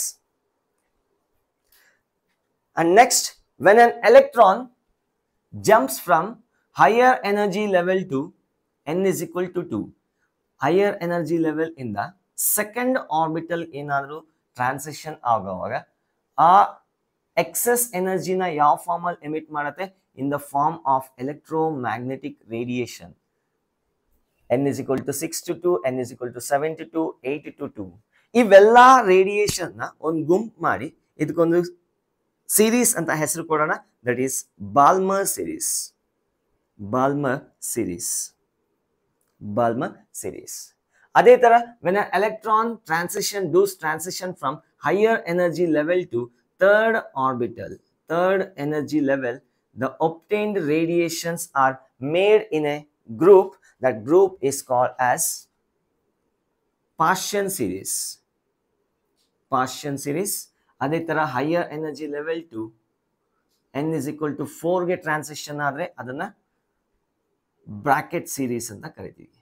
And next, when an electron jumps from higher energy level to n is equal to 2, higher energy level in the second orbital ಏನಾದರೂ transition ಆಗುವಾಗ ಆ excess ಎನರ್ಜಿನ ಯಾವ form ಅಲ್ಲಿ ಎಮಿಟ್ ಮಾಡುತ್ತೆ? In the form of electromagnetic radiation. n is equal to 6 to 2, n is equal to 7 to 2, 8 to 2. ಇವೆಲ್ಲ radiation ನ ಒಂದು ಗುಂಪು ಮಾಡಿ ಇದಕ್ಕೊಂದು ಸೀರೀಸ್ ಅಂತ ಹೆಸರು ಕೊಡೋಣ, ದಟ್ ಈಸ್ ಬಾಲ್ಮರ್ ಸೀರೀಸ್. ಅದೇ ತರ when an electron transition from higher energy level to third energy level, the obtained radiations are made in a group. That group is called as Paschen series. ಅದೇ ತರ higher energy level to n is equal to 4 ಗೆ transition ಆದ್ರೆ ಅದನ್ನ bracket series ಅಂತ ಕರಿತೀವಿ.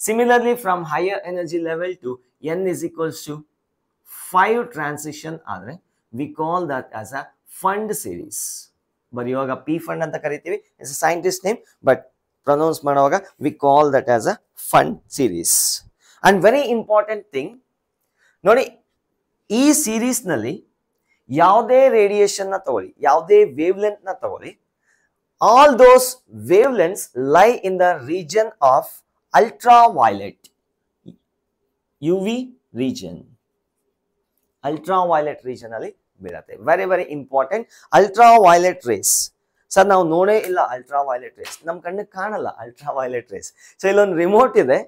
Similarly from higher energy level to n is equals to 5 transition ಆದ್ರೆ we call that as a Pfund series. ಬರೆಯುವಾಗ P fund ಅಂತ ಕರಿತೀವಿ, it's a scientist name, but pronounce ಮಾಡುವಾಗ we call that as a Pfund series. And very important thing ನೋಡಿ, ಈ series ನಲ್ಲಿ ಯಾವುದೇ radiation ನ ತಗೊಳ್ಳಿ, ಯಾವುದೇ ವೇವ್ ಲೆಂತ್ ನ ತಗೊಳ್ಳಿ, all those wave lengths lie in the region of ultraviolet UV region. Ultraviolet region ಅಲ್ಲಿ ಬೀಳತ್ತೆ. Very very important. Ultraviolet rays sir ನಾವು ನೋಡೇ ಇಲ್ಲ, ಅಲ್ಟ್ರಾವೈಲೆಟ್ ರೇಸ್ ನಮ್ಮ ಕಣ್ಣಿಗೆ ಕಾಣಲ್ಲ. ಅಲ್ಟ್ರಾವೈಲೆಟ್ ರೇಸ್, ಸೊ ಇಲ್ಲೊಂದು ರಿಮೋಟ್ ಇದೆ,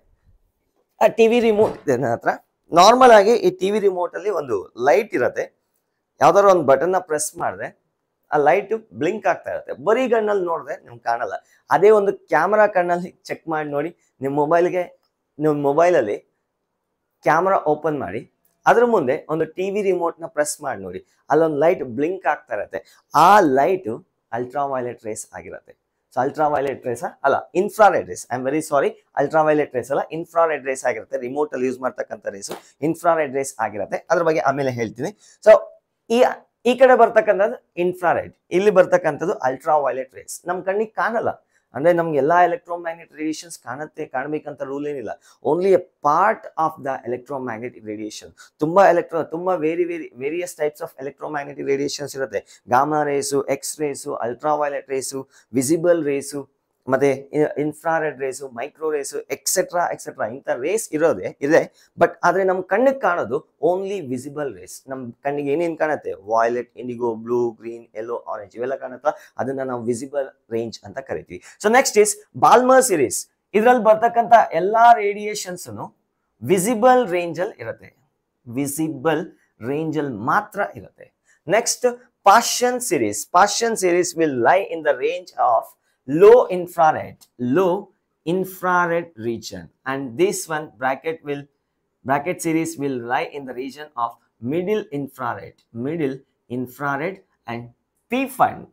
ಆ ಟಿವಿ ರಿಮೋಟ್ ಇದೆ ನನ್ನ ಹತ್ರ. ನಾರ್ಮಲ್ ಆಗಿ ಈ ಟಿವಿ ರಿಮೋಟ್ ಅಲ್ಲಿ ಒಂದು ಲೈಟ್ ಇರುತ್ತೆ, ಯಾವ್ದಾದ್ರು ಒಂದು ಬಟನ್ ನ ಪ್ರೆಸ್ ಮಾಡಿದ್ರೆ ಆ ಲೈಟ್ ಬ್ಲಿಂಕ್ ಆಗ್ತಾ ಇರುತ್ತೆ. ಬರೀ ಕಣ್ಣಲ್ಲಿ ನೋಡಿದ್ರೆ ನಿಮ್ಗೆ ಕಾಣಲ್ಲ. ಅದೇ ಒಂದು ಕ್ಯಾಮರಾ ಕಣ್ಣಲ್ಲಿ ಚೆಕ್ ಮಾಡಿ ನೋಡಿ, ನಿಮ್ಮ ಮೊಬೈಲಲ್ಲಿ ಕ್ಯಾಮರಾ ಓಪನ್ ಮಾಡಿ ಅದ್ರ ಮುಂದೆ ಒಂದು ಟಿವಿ ರಿಮೋಟ್ ನ ಪ್ರೆಸ್ ಮಾಡಿ ನೋಡಿ, ಅಲ್ಲೊಂದು ಲೈಟ್ ಬ್ಲಿಂಕ್ ಆಗ್ತಾ ಇರುತ್ತೆ. ಆ ಲೈಟ್ ಅಲ್ಟ್ರಾವೈಲೆಟ್ ರೇಸ್ ಆಗಿರುತ್ತೆ. ಸೊ ಅಲ್ಟ್ರಾವೈಲೆಟ್ ರೇಸ್ ಅಲ್ಲ, infrared race. I am very sorry, ultraviolet race ಅಲ್ಲ, ಇನ್ಫ್ರಾರೆಡ್ ರೇಸ್ ಆಗಿರುತ್ತೆ. ರಿಮೋಟ್ ಅಲ್ಲಿ ಯೂಸ್ ಮಾಡ್ತಕ್ಕಂಥ ರೇಸ್ ಇನ್ಫ್ರಾರೆಡ್ ರೇಸ್ ಆಗಿರುತ್ತೆ. ಅದ್ರ ಬಗ್ಗೆ ಆಮೇಲೆ ಹೇಳ್ತೀನಿ. ಸೊ ಈ ಕಡೆ ಬರ್ತಕ್ಕಂಥದ್ದು ಇನ್ಫ್ರಾರೆಡ್, ಇಲ್ಲಿ ಬರ್ತಕ್ಕಂಥದ್ದು ಅಲ್ಟ್ರಾವೈಲೆಟ್ ರೇಸ್. ನಮ್ ಕಣ್ಣಿಗೆ ಕಾಣಲ್ಲ, ಅಂದ್ರೆ ನಮ್ಗೆ ಎಲ್ಲಾ ಎಲೆಕ್ಟ್ರೋಮ್ಯಾಗ್ನೆಟಿಕ್ ರೇಡಿಯೇಷನ್ಸ್ ಕಾಣಬೇಕಂತ ರೂಲ್ ಏನಿಲ್ಲ. Only a part of the electromagnetic radiation. ತುಂಬಾ various types of electromagnetic radiations ಇರುತ್ತೆ. Gamma rays, X rays, ultraviolet rays, visible rays, ಮತ್ತೆ infrared rays, micro rays, etcetera ಇಂಥ ರೇಸ್ ಇದೆ. ಬಟ್ ಆದ್ರೆ ನಮ್ ಕಣ್ಣಿಗೆ ಕಾಣೋದು ಓನ್ಲಿ ವಿಸಿಬಲ್ ರೇಸ್. ನಮ್ ಕಣ್ಣಿಗೆ ಏನೇನ್ ಕಾಣುತ್ತೆ? Violet, indigo, blue, green, yellow, orange ಇವೆಲ್ಲ ಕಾಣುತ್ತಾ, ಅದನ್ನ ನಾವು ವಿಸಿಬಲ್ ರೇಂಜ್ ಅಂತ ಕರಿತೀವಿ. So next is Balmer series. ಇದ್ರಲ್ಲಿ ಬರ್ತಕ್ಕಂಥ ಎಲ್ಲಾ ರೇಡಿಯೇಷನ್ಸ್ ವಿಸಿಬಲ್ ರೇಂಜ್ ಅಲ್ಲಿ ಇರುತ್ತೆ, ಮಾತ್ರ ಇರುತ್ತೆ. Next ಪಾಷನ್ series will lie in the range of low infrared region, and this one bracket series will lie in the region of middle infrared, and P5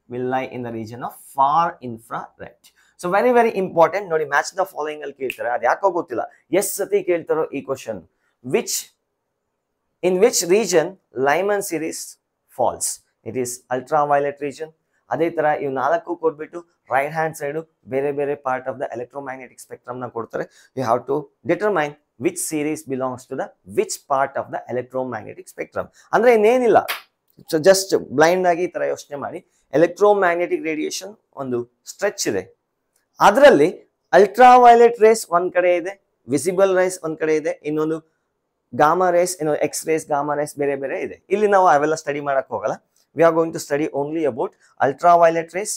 will lie in the region of far infrared. So very important. Nodi match the following al keltare adu yako gottilla. Yes sati keltaro ee question. In which region Lyman series falls? It is ultraviolet region. ಅದೇ ತರ ಇವು ನಾಲ್ಕು ಕೊಟ್ಬಿಟ್ಟು right hand side ಬೇರೆ part of the electromagnetic spectrum na ಕೊಡ್ತಾರೆ. You have to determine which series belongs to the which part of the electromagnetic spectrum. ಅಂದ್ರೆ ಇನ್ನೇನಿಲ್ಲ, just blind ಆಗಿ ಈ ತರ ಯೋಚನೆ ಮಾಡಿ. ಎಲೆಕ್ಟ್ರೋಮ್ಯಾಗ್ನೆಟಿಕ್ ರೇಡಿಯೇಷನ್ ಒಂದು ಸ್ಟ್ರೆಚ್ ಇದೆ, ಅದರಲ್ಲಿ ಅಲ್ಟ್ರಾವೈಲೆಟ್ ರೇಸ್ ಒಂದ್ ಕಡೆ ಇದೆ, ವಿಸಿಬಲ್ ರೇಸ್ ಒಂದ್ ಕಡೆ ಇದೆ, ಇನ್ನೊಂದು ಗಾಮಾ ರೇಸ್, ಇನ್ನೊಂದು ಎಕ್ಸ್ ರೇಸ್, ಗಾಮಾ ರೇಸ್ ಬೇರೆ ಇದೆ. ಇಲ್ಲಿ ನಾವು ಅವೆಲ್ಲ ಸ್ಟಡಿ ಮಾಡಕ್ ಹೋಗಲ್ಲ. We are going to study only about ultraviolet rays,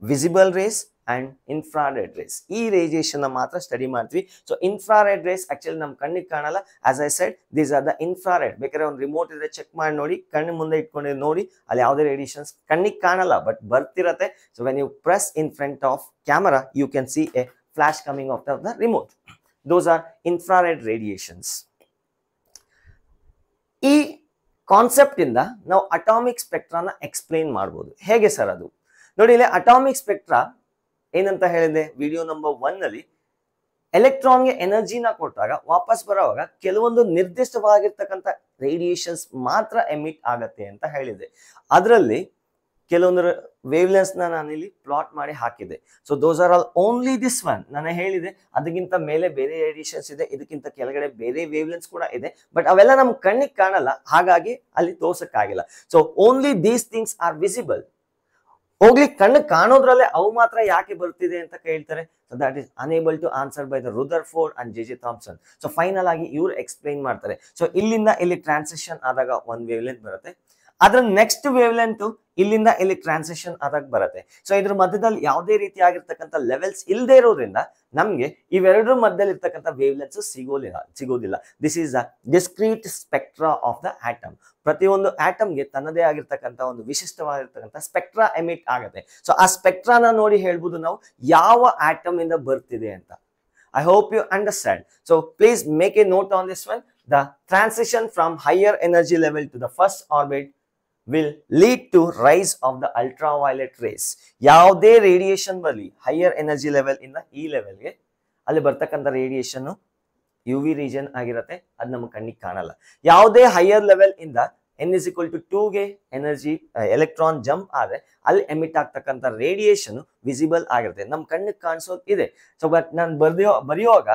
visible rays and infrared rays. ಈ ರೇಡಿಯೇಷನ್ ಮಾತ್ರ ಸ್ಟಡಿ ಮಾಡ್ತೀವಿ. ಸೊ ಇನ್ಫ್ರಾರೆಡ್ ರೇಸ್ ಆಕ್ಚುಲಿ ನಮ್ ಕಣ್ಣಿಗೆ ಕಾಣಲ್ಲ. As I said, these are the infrared. ಬೇಕಾದ್ರೆ ಒಂದು ರಿಮೋಟ್ ಇದ್ರೆ ಚೆಕ್ ಮಾಡಿ ನೋಡಿ, ಕಣ್ಣು ಮುಂದೆ ಇಟ್ಕೊಂಡು ನೋಡಿ, ಅಲ್ಲಿ ಯಾವುದೇ ರೇಡಿಯೇಷನ್ಸ್ ಕಣ್ಣಿಗೆ ಕಾಣಲ್ಲ ಬಟ್ ಬರ್ತಿರತ್ತೆ. So when you press in front of camera you can see a flash coming of the remote. Those are infrared radiations. ಈ ಕಾನ್ಸೆಪ್ಟ್ ಇಂದ ನಾವು ಅಟಾಮಿಕ್ ಸ್ಪೆಕ್ಟ್ರಾನ ಎಕ್ಸ್ಪ್ಲೈನ್ ಮಾಡಬಹುದು. ಹೇಗೆ ಸರ್ ಅದು? ನೋಡಿ, ಇಲ್ಲಿ ಅಟಾಮಿಕ್ ಸ್ಪೆಕ್ಟ್ರಾ ಏನಂತ ಹೇಳಿದೆ ವಿಡಿಯೋ ನಂಬರ್ 1 ನಲ್ಲಿ, ಎಲೆಕ್ಟ್ರಾನ್ಗೆ ಎನರ್ಜಿನ ಕೊಟ್ಟಾಗ ವಾಪಸ್ ಬರೋವಾಗ ಕೆಲವೊಂದು ನಿರ್ದಿಷ್ಟವಾಗಿರ್ತಕ್ಕಂಥ ರೇಡಿಯೇಷನ್ಸ್ ಮಾತ್ರ ಎಮಿಟ್ ಆಗತ್ತೆ ಅಂತ ಹೇಳಿದೆ. ಅದರಲ್ಲಿ ಕೆಲವೊಂದು ವೇವ್ಲೆನ್ಸ್ ನಾನು ಇಲ್ಲಿ ಪ್ಲಾಟ್ ಮಾಡಿ ಹಾಕಿದೆ. So those are all only this one. ನಾನು ಹೇಳಿದೆ ಅದಕ್ಕಿಂತ ಮೇಲೆ ಬೇರೆ ರೇಡಿಯೇಷನ್ಸ್ ಇದೆ, ಇದಕ್ಕಿಂತ ಕೆಳಗಡೆ ಬೇರೆ ವೇವ್ಲೆನ್ಸ್ ಕೂಡ ಇದೆ, ಬಟ್ ಅವೆಲ್ಲ ನಮ್ ಕಣ್ಣಿಗೆ ಕಾಣಲ್ಲ, ಹಾಗಾಗಿ ಅಲ್ಲಿ ತೋರ್ಸಕ್ಕಾಗಿಲ್ಲ. So only these things are visible. ಹೋಗ್ಲಿ ಕಣ್ಣು ಕಾಣೋದ್ರಲ್ಲೇ ಅವು ಮಾತ್ರ ಯಾಕೆ ಬರ್ತಿದೆ ಅಂತ ಕೇಳ್ತಾರೆ. So that is unable to answer by the Rutherford and J Thomson. So final ಆಗಿ ಇವ್ರು ಎಕ್ಸ್ಪ್ಲೈನ್ ಮಾಡ್ತಾರೆ. ಸೊ ಇಲ್ಲಿಂದ ಇಲ್ಲಿ ಟ್ರಾನ್ಸಿಷನ್ ಆದಾಗ ಒಂದ್ ವೇವ್ಲೆಂತ್ ಬರುತ್ತೆ, ಅದ್ರ ನೆಕ್ಸ್ಟ್ ವೇವ್ಲೆಂತ್ ಇಲ್ಲಿಂದ ಇಲ್ಲಿ ಟ್ರಾನ್ಸಿಷನ್ ಆದಾಗ ಬರುತ್ತೆ. ಸೊ ಇದ್ರ ಮಧ್ಯದಲ್ಲಿ ಯಾವುದೇ ರೀತಿ ಆಗಿರ್ತಕ್ಕಂಥ ಲೆವೆಲ್ಸ್ ಇಲ್ಲದೆ ಇರೋದ್ರಿಂದ ನಮ್ಗೆ ಇವೆರಡರ ಮಧ್ಯದಲ್ಲಿ ಇರ್ತಕ್ಕಂಥ ವೇವ್ಲೆನ್ಸ್ ಸಿಗೋದಿಲ್ಲ. This is the discrete spectra of the atom. ಪ್ರತಿಯೊಂದು ಆಟಮ್ಗೆ ತನ್ನದೇ ಆಗಿರ್ತಕ್ಕಂಥ ಒಂದು ವಿಶಿಷ್ಟವಾಗಿರ್ತಕ್ಕಂಥ ಸ್ಪೆಕ್ಟ್ರಾ ಎಮಿಟ್ ಆಗುತ್ತೆ. ಸೊ ಆ ಸ್ಪೆಕ್ಟ್ರಾನ ನೋಡಿ ಹೇಳ್ಬೋದು ನಾವು ಯಾವ ಆಟಮ್ ಇಂದ ಬರ್ತಿದೆ ಅಂತ. I hope you understand. So please make a note on this one. The transition from higher energy level to the first orbit will lead to rise of the ultraviolet rays. ಯಾವುದೇ radiation ಬರಲಿ higher energy level ಇಂದ ಈ ಲೆವೆಲ್ಗೆ, ಅಲ್ಲಿ ಬರ್ತಕ್ಕಂಥ radiation you V region ಆಗಿರುತ್ತೆ, ಅದು ನಮ್ಮ ಕಣ್ಣಿಗೆ ಕಾಣಲ್ಲ. ಯಾವುದೇ ಹೈಯರ್ ಲೆವೆಲ್ ಇಂದ n=2 ಗೆ ಎನರ್ಜಿ ಎಲೆಕ್ಟ್ರಾನ್ ಜಂಪ್ ಆದ್ರೆ ಅಲ್ಲಿ ಎಮಿಟ್ ಆಗ್ತಕ್ಕಂಥ ರೇಡಿಯೇಷನ್ ವಿಸಿಬಲ್ ಆಗಿರುತ್ತೆ, ನಮ್ ಕಣ್ಣಿಗೆ ಕಾಣಿಸೋದು ಇದೆ. ಸೊ ಬಟ್ ನಾನು ಬರೆಯುವಾಗ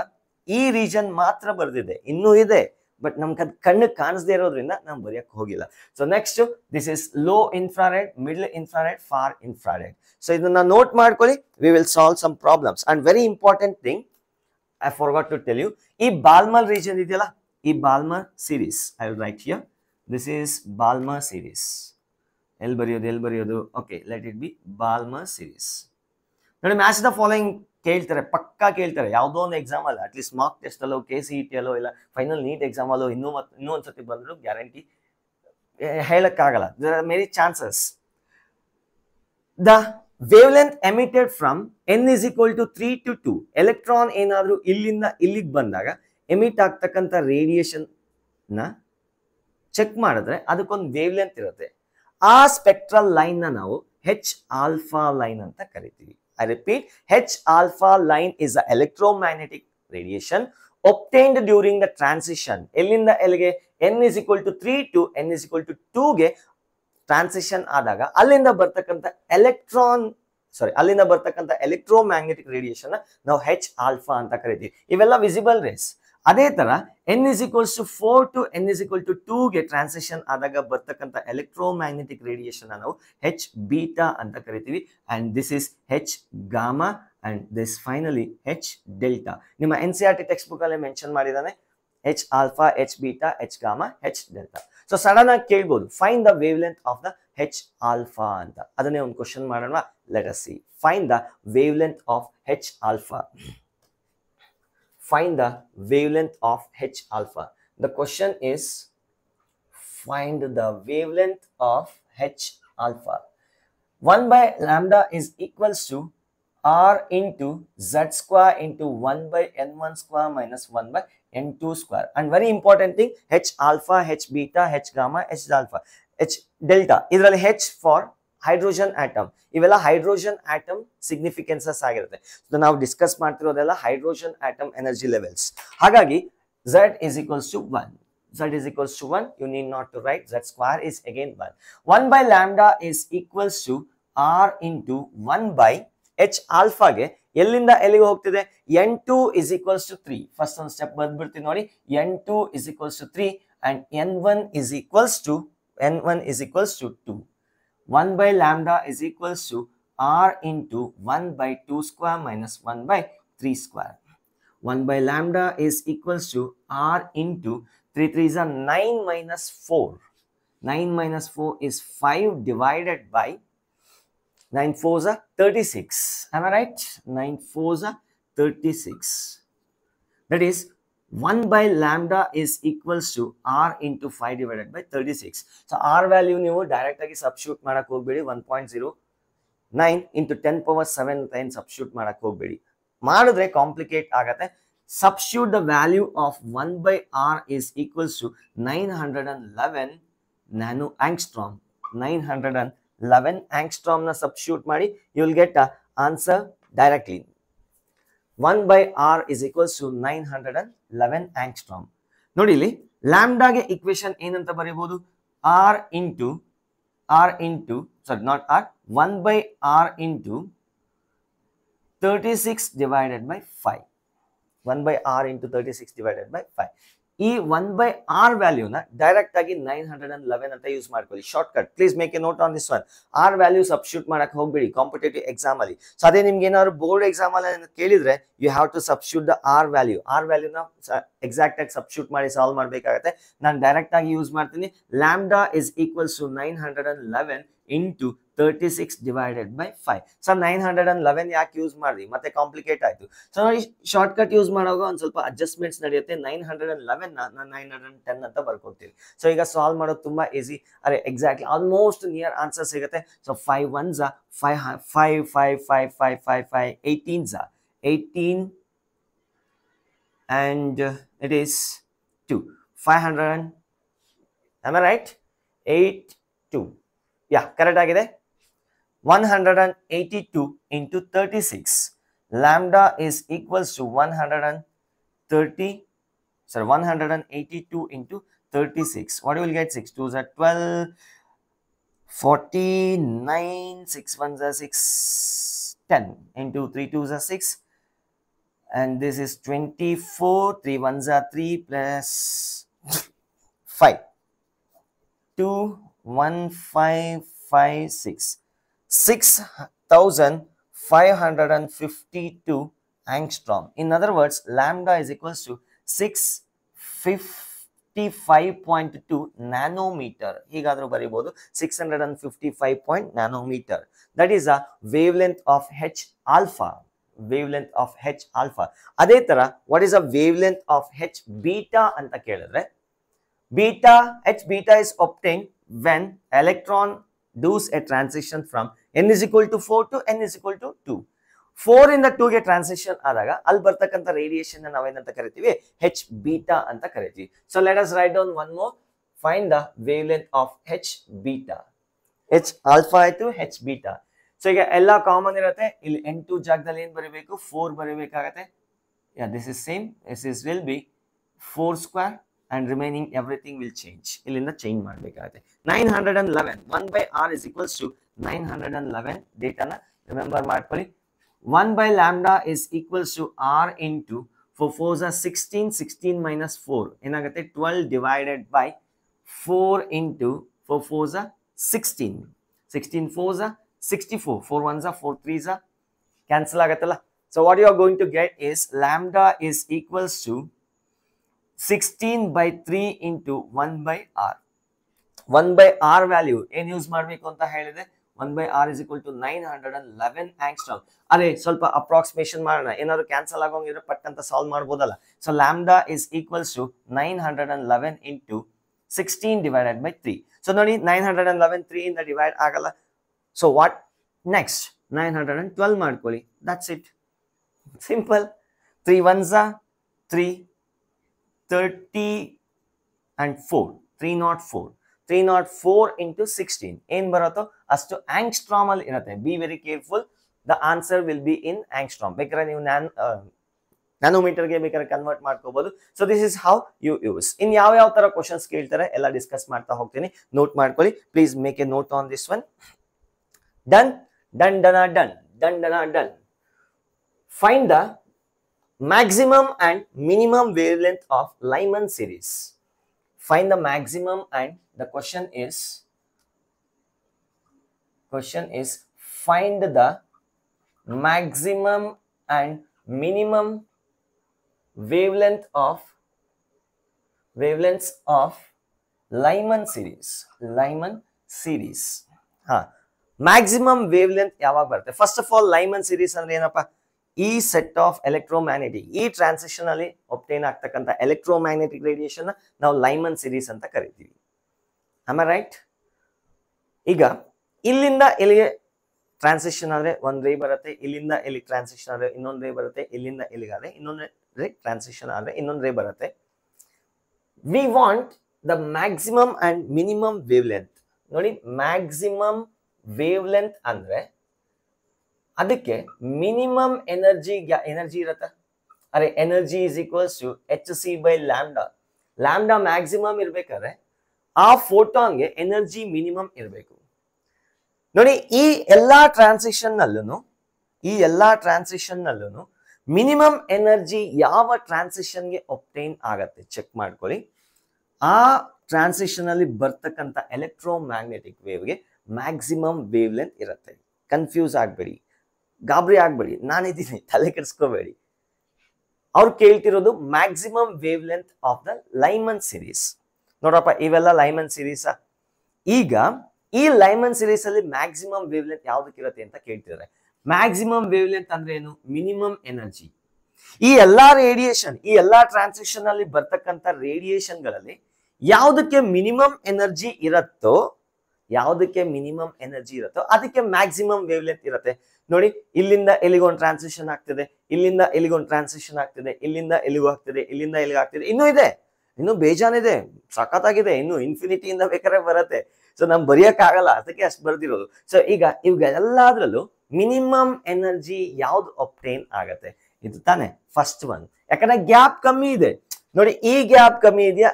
ಈ ರೀಜನ್ ಮಾತ್ರ ಬರ್ದಿದೆ, ಇನ್ನೂ ಇದೆ ಬಟ್ ನಮ್ಗೆ ಅದು ಕಣ್ಣಿಗೆ ಕಾಣಿಸದೇ ಇರೋದ್ರಿಂದ ನಾವು ಬರೆಯಕ್ ಹೋಗಿಲ್ಲ. So next, this is low infrared, middle infrared, far infrared. So ಇದನ್ನ ನೋಟ್ ಮಾಡ್ಕೊಳ್ಳಿ. We will solve some problems. And very important thing I forgot to tell you, ಈ ಬಾಲ್ಮರ್ ರೀಜನ್ ಇದೆಯಲ್ಲ, ಈ Balmer series I will write here. This is Balmer series. ಎಲ್ಲಿ ಬರೆಯೋದು? Okay, let it be Balmer series. ನೋಡಿ, match the following ಕೇಳ್ತಾರೆ, ಪಕ್ಕಾ ಕೇಳ್ತಾರೆ. ಯಾವುದೋ ಒಂದು ಎಕ್ಸಾಮ್ ಅಲ್ಲ, ಅಟ್ಲೀಸ್ಟ್ ಮಾರ್ಕ್ ಟೆಸ್ಟ್ ಅಲ್ಲೋ, KCET ಅಲ್ಲೋ, ಇಲ್ಲ ಫೈನಲ್ ನೀಟ್ ಎಕ್ಸಾಮ್ ಅಲ್ಲೋ ಇನ್ನೂ ಒಂದ್ಸತಿ ಬಂದ್ರು ಗ್ಯಾರಂಟಿ ಹೇಳಕ್ಕಾಗಲ್ಲ. There are many chances. The wavelength emitted from n=3 to 2. ಎಲೆಕ್ಟ್ರಾನ್ ಏನಾದ್ರೂ ಇಲ್ಲಿಂದ ಇಲ್ಲಿಗೆ ಬಂದಾಗ ಎಮಿಟ್ ಆಗ್ತಕ್ಕಂಥ ರೇಡಿಯೇಷನ್ ನ ಚೆಕ್ ಮಾಡಿದ್ರೆ ಅದಕ್ಕೊಂದು ವೇವ್ಲೆಂತ್ ಇರುತ್ತೆ. ಆ ಸ್ಪೆಕ್ಟ್ರಲ್ ಲೈನ್ ನ ನಾವು H alpha line ಅಂತ ಕರಿತೀವಿ. I repeat, H alpha line is the electromagnetic radiation obtained during the transition. ಎಲ್ಲಿಂದ ಎಲ್ಲಿಗೆ? n=3 to n=2 ಗೆ ಟ್ರಾನ್ಸಿಷನ್ ಆದಾಗ ಅಲ್ಲಿಂದ ಬರ್ತಕ್ಕಂಥ ಎಲೆಕ್ಟ್ರೋಮ್ಯಾಗ್ನೆಟಿಕ್ ರೇಡಿಯೇಷನ್ ನಾವು H alpha ಅಂತ ಕರಿತೀವಿ. ಇವೆಲ್ಲ ವಿಸಿಬಲ್ ರೇಸ್. ಅದೇ ತರ n=4 to n=2 ಗೆ ಟ್ರಾನ್ಸಿಷನ್ ಆದಾಗ ಬರ್ತಕ್ಕಂಥ ಎಲೆಕ್ಟ್ರೋಮ್ಯಾಗ್ನೆಟಿಕ್ ರೇಡಿಯೇಷನ್ ನಾವು H beta ಅಂತ ಕರಿತೀವಿ. And this is H gamma and this finally H delta. ನಿಮ್ಮ NCERT ಟೆಕ್ಸ್ಟ್ ಬುಕ್ ಅಲ್ಲಿ ಮೆನ್ಷನ್ ಮಾಡಿದಾನೆ H alpha, H beta, H gamma, H delta. So sudden ಆಗಿ ಕೇಳ್ಬೋದು, find the wave length of the H alpha ಅಂತ. ಅದನ್ನೇ ಒಂದು question ಮಾಡೋಣ. Let us see. Find the wave length of H alpha. Find the wavelength of H alpha. The question is, find the wavelength of H alpha. 1 by lambda is equals to R into Z square into 1 by N1 square minus 1 by N2 square. And very important thing, H alpha, H beta, H gamma, H alpha. H delta. ಇದರಲ್ಲಿ H for hydrogen atom. ಇವೆಲ್ಲ hydrogen atom significances ಆಗಿರುತ್ತೆ. So ನಾವು discuss ಮಾಡ್ತಿರೋದೆಲ್ಲ hydrogen atom energy levels. ಹಾಗಾಗಿ Z is equals to 1. Z is equals to 1. You need not to write. Z square is again 1. 1 by lambda is equals to R into 1 by H alpha ಗೆ ಎಲ್ಲಿಂದ ಎಲ್ಲಿಗೆ ಹೋಗ್ತಿದೆ n2 is equals to 3. First ಒಂದು step ಬಂದ್ಬಿಡ್ತೀನಿ ನೋಡಿ. n2 is equals to 3 and n1 is equals to 2. 1 by lambda is equals to R into 1 by 2 square minus 1 by 3 square. 1 by lambda is equals to R into 3 3s are 9 minus 4. 9 minus 4 is 5 divided by 9 4s are 36. Am I right? 9 4s are 36. That is 1 by lambda is equals to R into 5 divided by 36. So R value ನೀವು direct ಆಗಿ substitute ಮಾಡಕ್ ಹೋಗ್ಬೇಡಿ. 1.09 into 10 power 7 ಅಂತ ಏನು substitute ಮಾಡಕ್ ಹೋಗ್ಬೇಡಿ. ಮಾಡಿದ್ರೆ complicate ಆಗತ್ತೆ. Substitute the value of 1 by R is equals to 911 nano angstrom. 911 angstrom na substitute ಮಾಡಿ, you will get a answer directly. 1 by R is equals to 911 angstrom. ನೋಡಿ ಇಲ್ಲಿ lambda ಗೆ equation ಏನಂತ ಬರೀಬಹುದು? R into sorry not R, 1 by R into 36 divided by 5. 1 by R into 36 divided by 5. ಈ 1 by R value na direct ಆಗಿ 911 ಅಂತ use ಮಾಡ್ಕೊಳ್ಳಿ. Shortcut. Please make a note on this one. R value substitute ಮಾಡಕ್ಕೆ ಹೋಗ್ಬೇಡಿ competitive exam ಅಲ್ಲಿ. So ಅದೇ ನಿಮ್ಗೆ ಏನಾದ್ರು ಬೋರ್ಡ್ ಎಕ್ಸಾಮ್ ಅಲ್ಲಿ ಕೇಳಿದ್ರೆ you have to substitute the R value. R ವ್ಯಾಲ್ಯೂನ ಎಕ್ಸಾಕ್ಟ್ ಆಗಿ ಸಬ್ಸ್ಟಿಟ್ಯೂಟ್ ಮಾಡಿ ಸಾಲ್ವ್ ಮಾಡಬೇಕಾಗುತ್ತೆ. ನಾನು ಡೈರೆಕ್ಟ್ ಆಗಿ ಯೂಸ್ ಮಾಡ್ತೀನಿ. Lambda is equals to 911 into 36 divided by 5. So 911 ಯಾಕೆ ಯೂಸ್ ಮಾಡಿ ಮತ್ತೆ ಕಾಂಪ್ಲಿಕೇಟ್ ಆಯ್ತು. ಸೊ ನೋಡಿ ಶಾರ್ಟ್ ಕಟ್ ಯೂಸ್ ಮಾಡುವಾಗ ಒಂದು ಸ್ವಲ್ಪ ಅಡ್ಜಸ್ಟ್ಮೆಂಟ್ಸ್ ನಡೆಯುತ್ತೆ. 911 ನಾನು 910 ಅಂತ ಬರ್ಕೊತೀನಿ. ಸೊ ಈಗ ಸಾಲ್ವ್ ಮಾಡೋದು ತುಂಬಾ ಈಸಿ. ಅರೆ ಎಕ್ಸಾಕ್ಟ್ಲಿ ಆಲ್ಮೋಸ್ಟ್ ನಿಯರ್ ಆನ್ಸರ್ ಸಿಗುತ್ತೆ. So 5 1s 5 5 5 5 5 5 5 18s 18 and it is 2 500. am I right? 8 2. Yeah, correct ಆಗಿದೆ. 182 into 36. Lambda is equals to 182 into 36. What you will get? 6 2s are 12, 49, 6 1s are 6, 10 into 3 2s are 6. And this is 24, 3 1s are 3 plus 5. 2 1 5 5 6. 6,552 angstrom. In other words, lambda is equals to 655.2 nanometer. ಹೀಗಾದರೂ ಬರೀಬಹುದು 655 nanometer. That is a wavelength of H alpha. Wavelength of H alpha. ಅದೇ ತರ what is a wavelength of H beta ಅಂತ ಕೇಳಿದ್ರೆ H beta is obtained when electron does a transition from n is equal to 4 to n is equal to 2. 4 ಇಂದ 2 ಗೆ transition ಆದಾಗ ಅಲ್ಲಿ ಬರ್ತಕ್ಕಂಥ radiation ನಾವೇನಂತ ಕರಿತೀವಿ? H beta ಅಂತ ಕರಿತೀವಿ. So let us write down one more. Find the wavelength of H beta. H alpha ಆಯ್ತು, H beta. ಸೊ ಈಗ ಎಲ್ಲ ಕಾಮನ್ ಇರುತ್ತೆ. ಇಲ್ಲಿ n2 ಜಾಗದಲ್ಲಿ ಏನ್ ಬರೀಬೇಕು? 4 ಬರೀಬೇಕಾಗತ್ತೆ. Yeah, this is same. This will be 4 square. And remaining everything will change. ಇಲ್ಲಿಂದ change ಮಾಡಬೇಕಾಗುತ್ತೆ. 911 1 by R is equals to 911 ಡೇಟಾನ ರಿಮೆಂಬರ್ ಮಾಡ್ಕೊಳ್ಳಿ. 1 by lambda is equals to R into 4 4s are 16, 16 minus 4 ಏನಾಗುತ್ತೆ? 12 divided by 4 into 4 4s are 16, 16 4s are 64, 4 1s are 4 3s are cancel ಆಗುತ್ತಲ್ಲ. So what you are going to get is lambda is equals to 16 by 3 into 1 by R. 1 by R value ಏನು use ಮಾಡಬೇಕು ಅಂತ ಹೇಳಿದೆ? 1 by R is equal to 911 angstrom. ಅರೆ ಸ್ವಲ್ಪ approximation ಮಾಡೋಣ. ಏನಾದ್ರು cancel ಆಗೋಂಗಿದ್ರೆ ಪಟ್ ಅಂತ ಸಾಲ್ವ್ ಮಾಡ್ಬೋದಲ್ಲ. So lambda is equals to 911 into 16 divided by 3. So ನೋಡಿ 911 3 ಇಂದ ಡಿವೈಡ್ ಆಗಲ್ಲ. So what next? 912 ಮಾಡ್ಕೊಳ್ಳಿ. That's it. Simple. 3 1s are 3, 30 and 4, 304. 304 into 16 ಏನ್ ಬರುತ್ತೋ ಅಷ್ಟು ಆಂಗ್ಸ್ಟ್ರಾಮ್ ಅಲ್ಲಿ ಇರುತ್ತೆ. Be very careful, the answer will be in angstrom. ಬೇಕಾದ್ರೆ ನೀವು ನ್ಯಾನೋಮೀಟರ್ಗೆ ಬೇಕಾದ್ರೆ ಕನ್ವರ್ಟ್ ಮಾಡ್ಕೋಬಹುದು. So this is how you use. In ಯಾವ ತರ ಕ್ವಶನ್ಸ್ ಕೇಳ್ತಾರೆ ಎಲ್ಲ ಡಿಸ್ಕಸ್ ಮಾಡ್ತಾ ಹೋಗ್ತೀನಿ, ನೋಟ್ ಮಾಡ್ಕೊಳ್ಳಿ. Please make a note on this one. Done done done done done done done. Find the maximum and minimum wavelength of Lyman series. Find the maximum and the question is find the maximum and minimum wavelengths of Lyman series. Maximum wavelength ಯಾವಾಗ ಬರುತ್ತೆ? First of all Lyman series ಅಂದ್ರೆ ಏನಪ್ಪಾ? ಈ set of electromagnetic, ಈ transition ಅಲ್ಲಿ obtain ಆಗ್ತಕ್ಕಂಥ electromagnetic radiation ನಾವು Lyman series ಅಂತ ಕರಿತೀವಿ. Am I right? ಈಗ ಇಲ್ಲಿಂದ ಇಲ್ಲಿಗೆ ಟ್ರಾನ್ಸಿಷನ್ ಆದ್ರೆ ಒಂದ್ ರೇ ಬರುತ್ತೆ, ಇಲ್ಲಿಂದ ಇಲ್ಲಿ ಟ್ರಾನ್ಸಿಷನ್ ಆದ್ರೆ ಇನ್ನೊಂದ್ ರೇ ಬರುತ್ತೆ, ಇಲ್ಲಿಂದ ಇಲ್ಲಿಗಾದ್ರೆ ಇನ್ನೊಂದ್ ರೇ ಟ್ರಾನ್ಸಿಷನ್ ಆದ್ರೆ ಇನ್ನೊಂದ್ ರೇ ಬರುತ್ತೆ. We want the maximum and minimum wave length. ನೋಡಿ, ಮ್ಯಾಕ್ಸಿಮಮ್ ವೇವ್ ಲೆಂತ್ ಅಂದ್ರೆ ಅದಕ್ಕೆ ಮಿನಿಮಮ್ ಎನರ್ಜಿ ಇರುತ್ತೆ. ಅರೆ energy is equals to hc/λ. Lambda maximum ಇರ್ಬೇಕಾದ್ರೆ ಆ ಫೋಟಾನ್ಗೆ ಎನರ್ಜಿ ಮಿನಿಮಮ್ ಇರಬೇಕು. ನೋಡಿ, ಈ ಎಲ್ಲಾ ಟ್ರಾನ್ಸಿಷನ್ ನಲ್ಲೂ ಮಿನಿಮಮ್ ಎನರ್ಜಿ ಯಾವ ಟ್ರಾನ್ಸಿಷನ್ಗೆ ಒಬ್ಟೈನ್ ಆಗತ್ತೆ ಚೆಕ್ ಮಾಡ್ಕೊಳ್ಳಿ. ಆ ಟ್ರಾನ್ಸಿಷನ್ ಅಲ್ಲಿ ಬರ್ತಕ್ಕಂಥ ಎಲೆಕ್ಟ್ರೋಮ್ಯಾಗ್ನೆಟಿಕ್ ವೇವ್ಗೆ ಮ್ಯಾಕ್ಸಿಮಮ್ ವೇವ್ ಲೆಂತ್ ಇರುತ್ತೆ. ಕನ್ಫ್ಯೂಸ್ ಆಗಬೇಡಿ, ಗಾಬರಿ ಆಗ್ಬೇಡಿ, ನಾನಿದ್ದೀನಿ, ತಲೆ ಕೆಡಿಸ್ಕೋಬೇಡಿ. ಅವ್ರು ಕೇಳ್ತಿರೋದು maximum wave length of the Lyman series. ನೋಡಪ್ಪ, ಇವೆಲ್ಲ ಲೈಮನ್ ಸೀರೀಸ್. ಈಗ ಈ ಲೈಮನ್ ಸೀರೀಸ್ ಅಲ್ಲಿ ಮ್ಯಾಕ್ಸಿಮಮ್ ವೇವ್ ಲೆಂತ್ ಯಾವ್ದಕ್ಕಿರುತ್ತೆ ಅಂತ ಕೇಳ್ತಿದ್ದಾರೆ. ಮ್ಯಾಕ್ಸಿಮಮ್ ವೇವ್ ಲೆಂತ್ ಅಂದ್ರೆ ಏನು? Minimum energy. ಈ ಎಲ್ಲಾ ರೇಡಿಯೇಷನ್, ಈ ಎಲ್ಲಾ ಟ್ರಾನ್ಸಿಷನ್ ಅಲ್ಲಿ ಬರ್ತಕ್ಕಂಥ ರೇಡಿಯೇಷನ್ಗಳಲ್ಲಿ ಯಾವುದಕ್ಕೆ ಮಿನಿಮಮ್ ಎನರ್ಜಿ ಇರುತ್ತೋ ಅದಕ್ಕೆ ಮ್ಯಾಕ್ಸಿಮಮ್ ವೇವ್ ಲೆಂತ್ ಇರುತ್ತೆ. ನೋಡಿ, ಇಲ್ಲಿಂದ ಎಲ್ಲಿಗೊಂದು ಟ್ರಾನ್ಸಿಷನ್ ಆಗ್ತಿದೆ, ಇಲ್ಲಿಂದ ಎಲ್ಲಿಗೊಂದು ಟ್ರಾನ್ಸಿಷನ್ ಆಗ್ತಿದೆ, ಇಲ್ಲಿಂದ ಎಲ್ಲಿಗೂ ಆಗ್ತಿದೆ, ಇಲ್ಲಿಂದ ಎಲ್ಲಿಗೂ ಆಗ್ತಿದೆ, ಇನ್ನೂ ಇದೆ, ಇನ್ನೂ ಬೇಜಾನಿದೆ, ಸಖತ್ತಾಗಿದೆ, ಇನ್ನು ಇನ್ಫಿನಿಟಿಯಿಂದ ಬೇಕಾದ್ರೆ ಬರುತ್ತೆ. ಸೊ ನಮ್ ಬರೆಯಕ್ಕಾಗಲ್ಲ, ಅದಕ್ಕೆ ಅಷ್ಟು ಬರ್ದಿರೋದು. ಸೊ ಈಗ ಇವೆಲ್ಲದ್ರಲ್ಲೂ ಮಿನಿಮಮ್ ಎನರ್ಜಿ ಯಾವ್ದು ಒಬ್ಟೈನ್ ಆಗತ್ತೆ? ಇದು ತಾನೆ ಫಸ್ಟ್ ಒನ್. ಯಾಕಂದ್ರೆ ಗ್ಯಾಪ್ ಕಮ್ಮಿ ಇದೆ. ನೋಡಿ, ಈ ಗ್ಯಾಪ್ ಕಮ್ಮಿ ಇದೆಯಾ?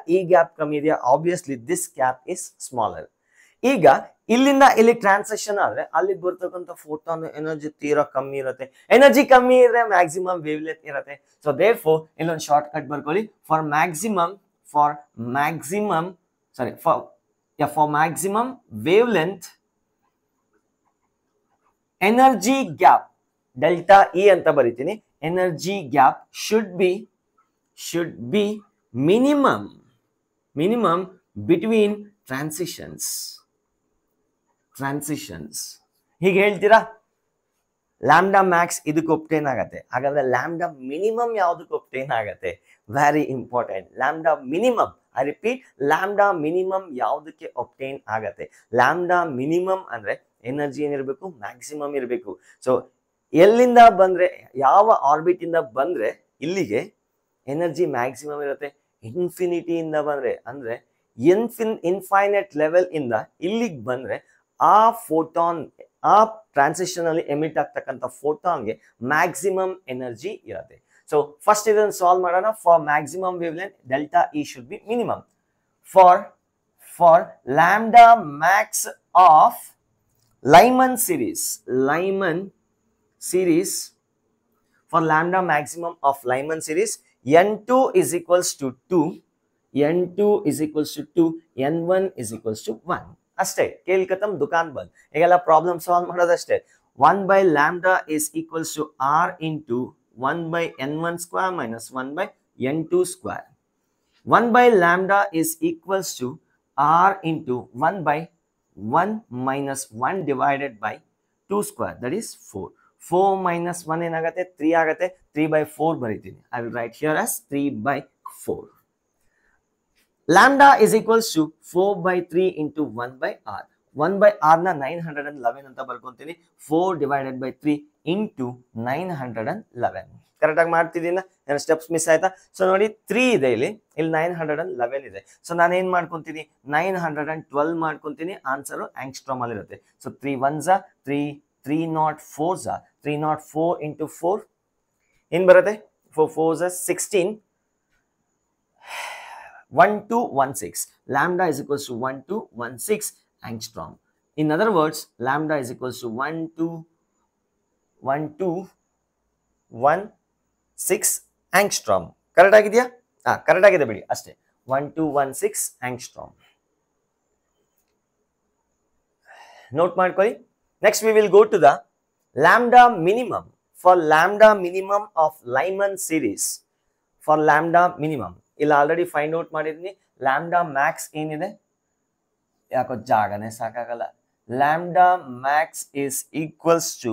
Obviously this gap is smaller. ಈಗ ಇಲ್ಲಿಂದ ಇಲ್ಲಿ ಟ್ರಾನ್ಸಾಕ್ಷನ್ ಆದ್ರೆ ಅಲ್ಲಿಗೆ ಬರ್ತಕ್ಕಂಥ ಫೋಟಾನ್ ಎನರ್ಜಿ ತೀರಾ ಕಮ್ಮಿ ಇರುತ್ತೆ. ಎನರ್ಜಿ ಕಮ್ಮಿ ಇದ್ರೆ ಮ್ಯಾಕ್ಸಿಮಮ್ ವೇವ್ ಲೆಂತ್ ಇರುತ್ತೆ. ಸೊ ದೇರ್ಫೋರ್ ಇಲ್ಲೊಂದು ಶಾರ್ಟ್ ಕಟ್ ಬರ್ಕೊಳ್ಳಿ. For maximum wave length energy gap delta E ಅಂತ ಬರೀತೀನಿ. Energy gap should be minimum between transitions. ಹೀಗೆ ಹೇಳ್ತೀರಾ? ಲ್ಯಾಂಬ್ಡಾ ಮ್ಯಾಕ್ಸ್ ಇದಕ್ಕೆ ಒಬ್ಟೈನ್ ಆಗತ್ತೆ. ಹಾಗಾದ್ರೆ ಲ್ಯಾಂಬ್ಡಾ ಮಿನಿಮಮ್ ಯಾವ್ದಕ್ಕೆ ಒಬ್ಟೈನ್ ಆಗತ್ತೆ? Very important. Lambda minimum, I repeat, lambda minimum ಯಾವ್ದಕ್ಕೆ ಒಬ್ಟೈನ್ ಆಗತ್ತೆ? ಲ್ಯಾಂಬ್ಡಾ ಮಿನಿಮಮ್ ಅಂದ್ರೆ ಎನರ್ಜಿ ಏನಿರ್ಬೇಕು? ಮ್ಯಾಕ್ಸಿಮಮ್ ಇರಬೇಕು. ಸೊ ಎಲ್ಲಿಂದ ಬಂದ್ರೆ, ಯಾವ ಆರ್ಬಿಟ್ ಇಂದ ಬಂದ್ರೆ ಇಲ್ಲಿಗೆ ಎನರ್ಜಿ ಮ್ಯಾಕ್ಸಿಮಮ್ ಇರುತ್ತೆ? ಇನ್ಫಿನಿಟಿಯಿಂದ ಬಂದ್ರೆ, ಅಂದ್ರೆ ಇನ್ಫೈನೈಟ್ ಲೆವೆಲ್ ಇಂದ ಇಲ್ಲಿಗೆ ಬಂದ್ರೆ ಆ ಫೋಟಾನ್, ಆ ಟ್ರಾನ್ಸಿಷನ್ ಅಲ್ಲಿ ಎಮಿಟ್ ಆಗ್ತಕ್ಕಂಥ ಫೋಟಾನ್ಗೆ ಮ್ಯಾಕ್ಸಿಮಮ್ ಎನರ್ಜಿ ಇರುತ್ತೆ. ಸೊ ಫಸ್ಟ್ ಇದನ್ನು ಸಾಲ್ವ್ ಮಾಡೋಣ. For maximum wave length delta E should be minimum. For lambda Max of Lyman series, for lambda maximum of Lyman series, n2 is equals to 2, n1 is equals to 1. ಅಷ್ಟೇ, ಕೇಳಿ ಖತಮ್, ದುಕಾನ್ ಬಂದ್. ಈಗೆಲ್ಲ problem solve ಮಾಡೋದಷ್ಟೇ. 1 by lambda is equals to r into 1 by n1 square minus 1 by n2 square. 1 by lambda is equals to r into 1 by 1 minus 1 divided by 2 square, that is 4. 4 minus 1 ಏನಾಗುತ್ತೆ? 3 ಆಗುತ್ತೆ. 3 by 4 ಬರೀತೀನಿ. I will write here as 3 by 4. Lambda is equals to 4 by 3 into 1 by r. 1/r ನ 911 ಅಂತ ಬರ್ಕೊಂತೀನಿ. 4 divided by 3 into 911. Correct ಆಗಿ ಮಾಡ್ತಿದ್ದೀನ? ಏನೋ steps miss ಆಯ್ತಾ? So ನೋಡಿ 3 ಇದೆ ಇಲ್ಲಿ 911 ಇದೆ. ಸೊ ನಾನು ಏನ್ ಮಾಡ್ಕೊಂತೀನಿ, 912 ಮಾಡ್ಕೊಂತೀನಿ. ಆನ್ಸರ್ ಆಂಗ್ಸ್ಟ್ರಾಮ್ ಅಲ್ಲಿ ಇರುತ್ತೆ. ಸೊ 3 1s 3, 304s 304 ಇಂಟು 4 ಏನ್ ಬರುತ್ತೆ? 4 4s 16, 1216. Lambda is equals to 1216 angstrom. In other words, lambda is equals to 1216 angstrom. Correct ಆಗಿದೆಯಾ? ಕರೆಕ್ಟ್ ಆಗಿದೆ ಬಿಡಿ ಅಷ್ಟೇ. 1216 angstrom. Note ಮಾಡ್ಕೊಳ್ಳಿ. Next we will go to the lambda minimum. For lambda minimum of Lyman series, for lambda minimum ಇಲ್ಲಿ already find out ಮಾಡಿದೀನಿ. Lambda max ಏನಿದೆ, ಯಾಕೋ ಜಾಗನೇ ಸಾಕಾಗಲ್ಲ. Lambda max is equals to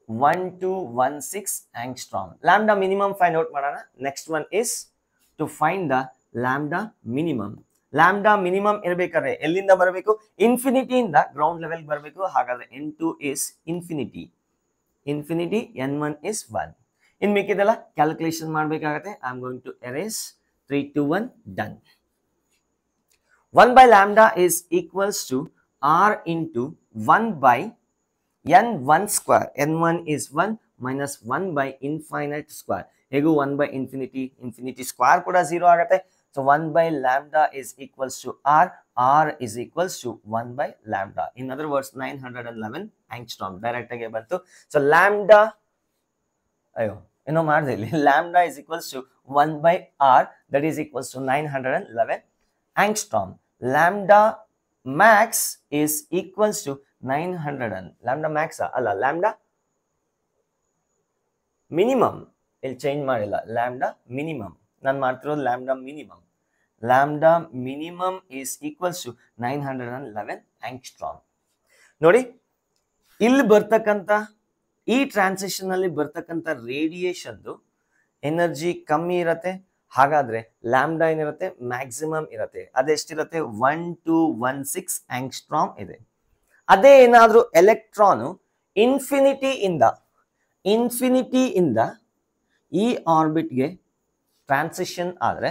1216 angstrom. Lambda minimum find out ಮಾಡೋಣ. Next one is to find the lambda minimum. Lambda minimum ಇರಬೇಕಾದ್ರೆ ಎಲ್ಲಿಂದ ಬರಬೇಕು? ಇನ್ಫಿನಿಟಿಯಿಂದ ಗ್ರೌಂಡ್ ಲೆವೆಲ್ ಬರಬೇಕು. ಹಾಗಾದ್ರೆ n2 is infinity, infinity n1 is 1. ಇನ್ ಮಿಕ್ಕಿದೆಲ್ಲ ಕ್ಯಾಲ್ಕುಲೇಷನ್ ಮಾಡಬೇಕಾಗತ್ತೆ. I am going to erase. 3 2 1 done. 1 by lambda is equals to r into 1 by n1 square. n1 is 1 minus 1 by infinite square. ಹೇಗೂ 1 by infinity, infinity square ಕೂಡ 0 ಆಗುತ್ತೆ. So 1 by lambda is equals to r. r is equals to 1 by lambda. In other words, 911 angstrom. Direct ಆಗಿ ಬಂತು. So lambda, ಅಯ್ಯೋ ಏನೋ ಮಾಡಿದೆ ಇಲ್ಲಿ. lambda is equals to 1 by r, that is equals to 911 angstrom. Lambda max is equals to 900. Lambda max ಅಲ್ಲ, lambda minimum ಇಲ್ಲಿ change ಮಾಡಿಲ್ಲ. lambda minimum ನಾನು ಮಾಡ್ತಿರೋದು lambda minimum. lambda minimum is equals to 911 angstrom. ನೋಡಿ ಇಲ್ಲಿ ಬರ್ತಕ್ಕಂಥ ಈ transition ಅಲ್ಲಿ ಬರ್ತಕ್ಕಂಥ ರೇಡಿಯೇಷನ್ ಎನರ್ಜಿ ಕಮ್ಮಿ ಇರತ್ತೆ. ಹಾಗಾದ್ರೆ ಲ್ಯಾಂಬ್ಡಾ ಏನಿರುತ್ತೆ, ಮ್ಯಾಕ್ಸಿಮಮ್ ಇರುತ್ತೆ. ಅದೆಷ್ಟಿರುತ್ತೆ? 1216 ಆಂಗ್ಸ್ಟ್ರಾಮ್ ಇದೆ. ಅದೇ ಏನಾದ್ರೂ ಎಲೆಕ್ಟ್ರಾನ್ ಇನ್ಫಿನಿಟಿಯಿಂದ ಈ ಆರ್ಬಿಟ್ಗೆ ಟ್ರಾನ್ಸಿಷನ್ ಆದ್ರೆ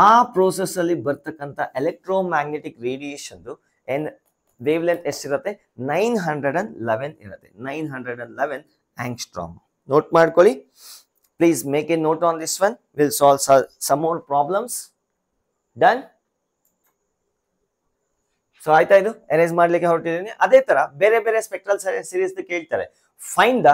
ಆ ಪ್ರೋಸೆಸ್ ಅಲ್ಲಿ ಬರ್ತಕ್ಕಂಥ ಎಲೆಕ್ಟ್ರೋಮ್ಯಾಗ್ನೆಟಿಕ್ ರೇಡಿಯೇಷನ್ ವೇವ್ ಲೆಂತ್ ಎಷ್ಟಿರುತ್ತೆ? 911 ಇರುತ್ತೆ. 911 ಆಂಗ್ಸ್ಟ್ರಾಮ್. ನೋಟ್ ಮಾಡ್ಕೊಳ್ಳಿ. Please make a note on this one. Will solve some more problems. Done. So ಆಯ್ತಾ? ಇದು ಎರೇಸ್ ಮಾಡ್ಲಿಕ್ಕೆ ಹೊರಟಿದ್ದೀನಿ. ಅದೇ ತರ ಬೇರೆ ಬೇರೆ ಸ್ಪೆಕ್ಟ್ರಲ್ ಸೀರೀಸ್ ಕೇಳ್ತಾರೆ. Find the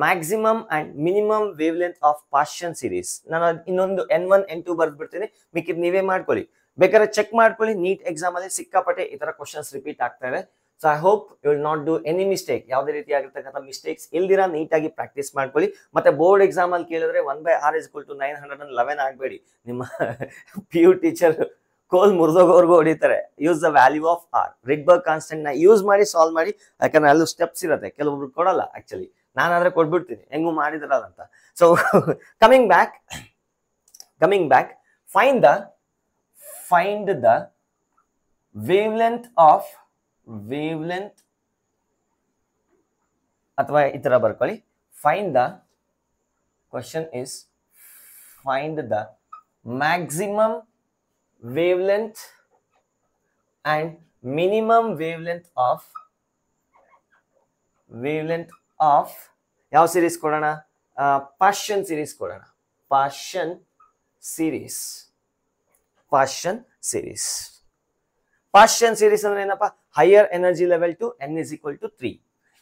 maximum and minimum wave length of Paschen series. ನಾನು ಇನ್ನೊಂದು n1 n2 ಬರ್ದ್ಬಿಡ್ತೀನಿ. ಮಿಕ್ಕಿದ್ ನೀವೇ ಮಾಡ್ಕೊಳ್ಳಿ. ಬೇಕಾದ್ರೆ ಚೆಕ್ ಮಾಡ್ಕೊಳ್ಳಿ. ನೀಟ್ ಎಕ್ಸಾಮ್ ಅಲ್ಲಿ ಸಿಕ್ಕಾಪಟ್ಟೆ ಈ ತರ ಕ್ವಶನ್ಸ್ ರಿಪೀಟ್ ಆಗ್ತಾ ಇದೆ. So I hope you will not do any mistake. ಯಾವುದೇ ರೀತಿಯಾಗಿರ್ತಕ್ಕಂಥ ಮಿಸ್ಟೇಕ್ಸ್ ಇಲ್ದಿರಾ ನೀಟಾಗಿ ಪ್ರಾಕ್ಟೀಸ್ ಮಾಡ್ಕೊಳ್ಳಿ. ಮತ್ತೆ ಬೋರ್ಡ್ ಎಕ್ಸಾಮ್ ಅಲ್ಲಿ ಕೇಳಿದ್ರೆ 1/r is equal to 911 ಆಗಬೇಡಿ. ನಿಮ್ಮ PU ಟೀಚರ್ ಕೋಲ್ ಮುರಿದೋಗೋರ್ಗೂ ಹೊಡಿತಾರೆ. Use the value of r. Rydberg constant ನ ಯೂಸ್ ಮಾಡಿ ಸಾಲ್ವ್ ಮಾಡಿ. ಯಾಕಂದ್ರೆ ಅಲ್ಲೂ ಸ್ಟೆಪ್ಸ್ ಇರುತ್ತೆ, ಕೆಲವೊಬ್ರು ಕೊಡಲ್ಲ. ಆಕ್ಚುಲಿ ನಾನಾದ್ರೆ ಕೊಟ್ಬಿಡ್ತೀನಿ, ಹೆಂಗೂ ಮಾಡಿದ್ರಲ್ಲ ಅಂತ. So coming back, find the wavelength ಅಥವಾ ಈ ತರ ಬರ್ಕೊಳ್ಳಿ. find the maximum wavelength and minimum wavelength of ಯಾವ ಸೀರೀಸ್ ಕೊಡೋಣ? ಪಾರ್ಷಿಯನ್ ಸೀರೀಸ್ ಕೊಡೋಣ. ಪಾರ್ಷಿಯನ್ ಸೀರೀಸ್ ಅಂದ್ರೆ ಏನಪ್ಪಾ? Higher energy level to n is equal to 3.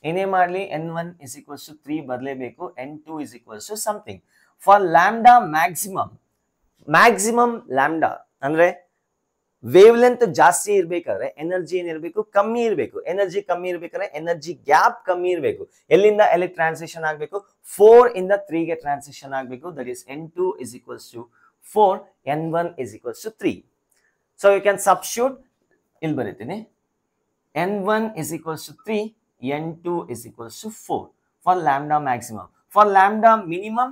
ಏನೇ ಮಾಡ್ಲಿ n1 is equals to 3 ಬದಲೇಬೇಕು. n2 is equals to something. For lambda maximum lambda ಅಂದ್ರೆ wave length ಜಾಸ್ತಿ ಇರ್ಬೇಕಾದ್ರೆ ಎನರ್ಜಿ ಏನಿರ್ಬೇಕು? ಕಮ್ಮಿ ಇರಬೇಕು. ಎನರ್ಜಿ ಕಮ್ಮಿ ಇರ್ಬೇಕಾದ್ರೆ ಎನರ್ಜಿ ಗ್ಯಾಪ್ ಕಮ್ಮಿ ಇರಬೇಕು. ಎಲ್ಲಿಂದ ಎಲ್ಲಿಗೆ ಟ್ರಾನ್ಸಿಷನ್ ಆಗಬೇಕು? 4 ಇಂದ 3 ಗೆ ಟ್ರಾನ್ಸಿಷನ್ ಆಗಬೇಕು. That is n2 is equals to 4, n1 is equals to 3. So you can substitute. ಇಲ್ಲಿ ಬರೀತೀನಿ. n1 is equals to 3, n2 is equals to 4 for lambda maximum. For lambda minimum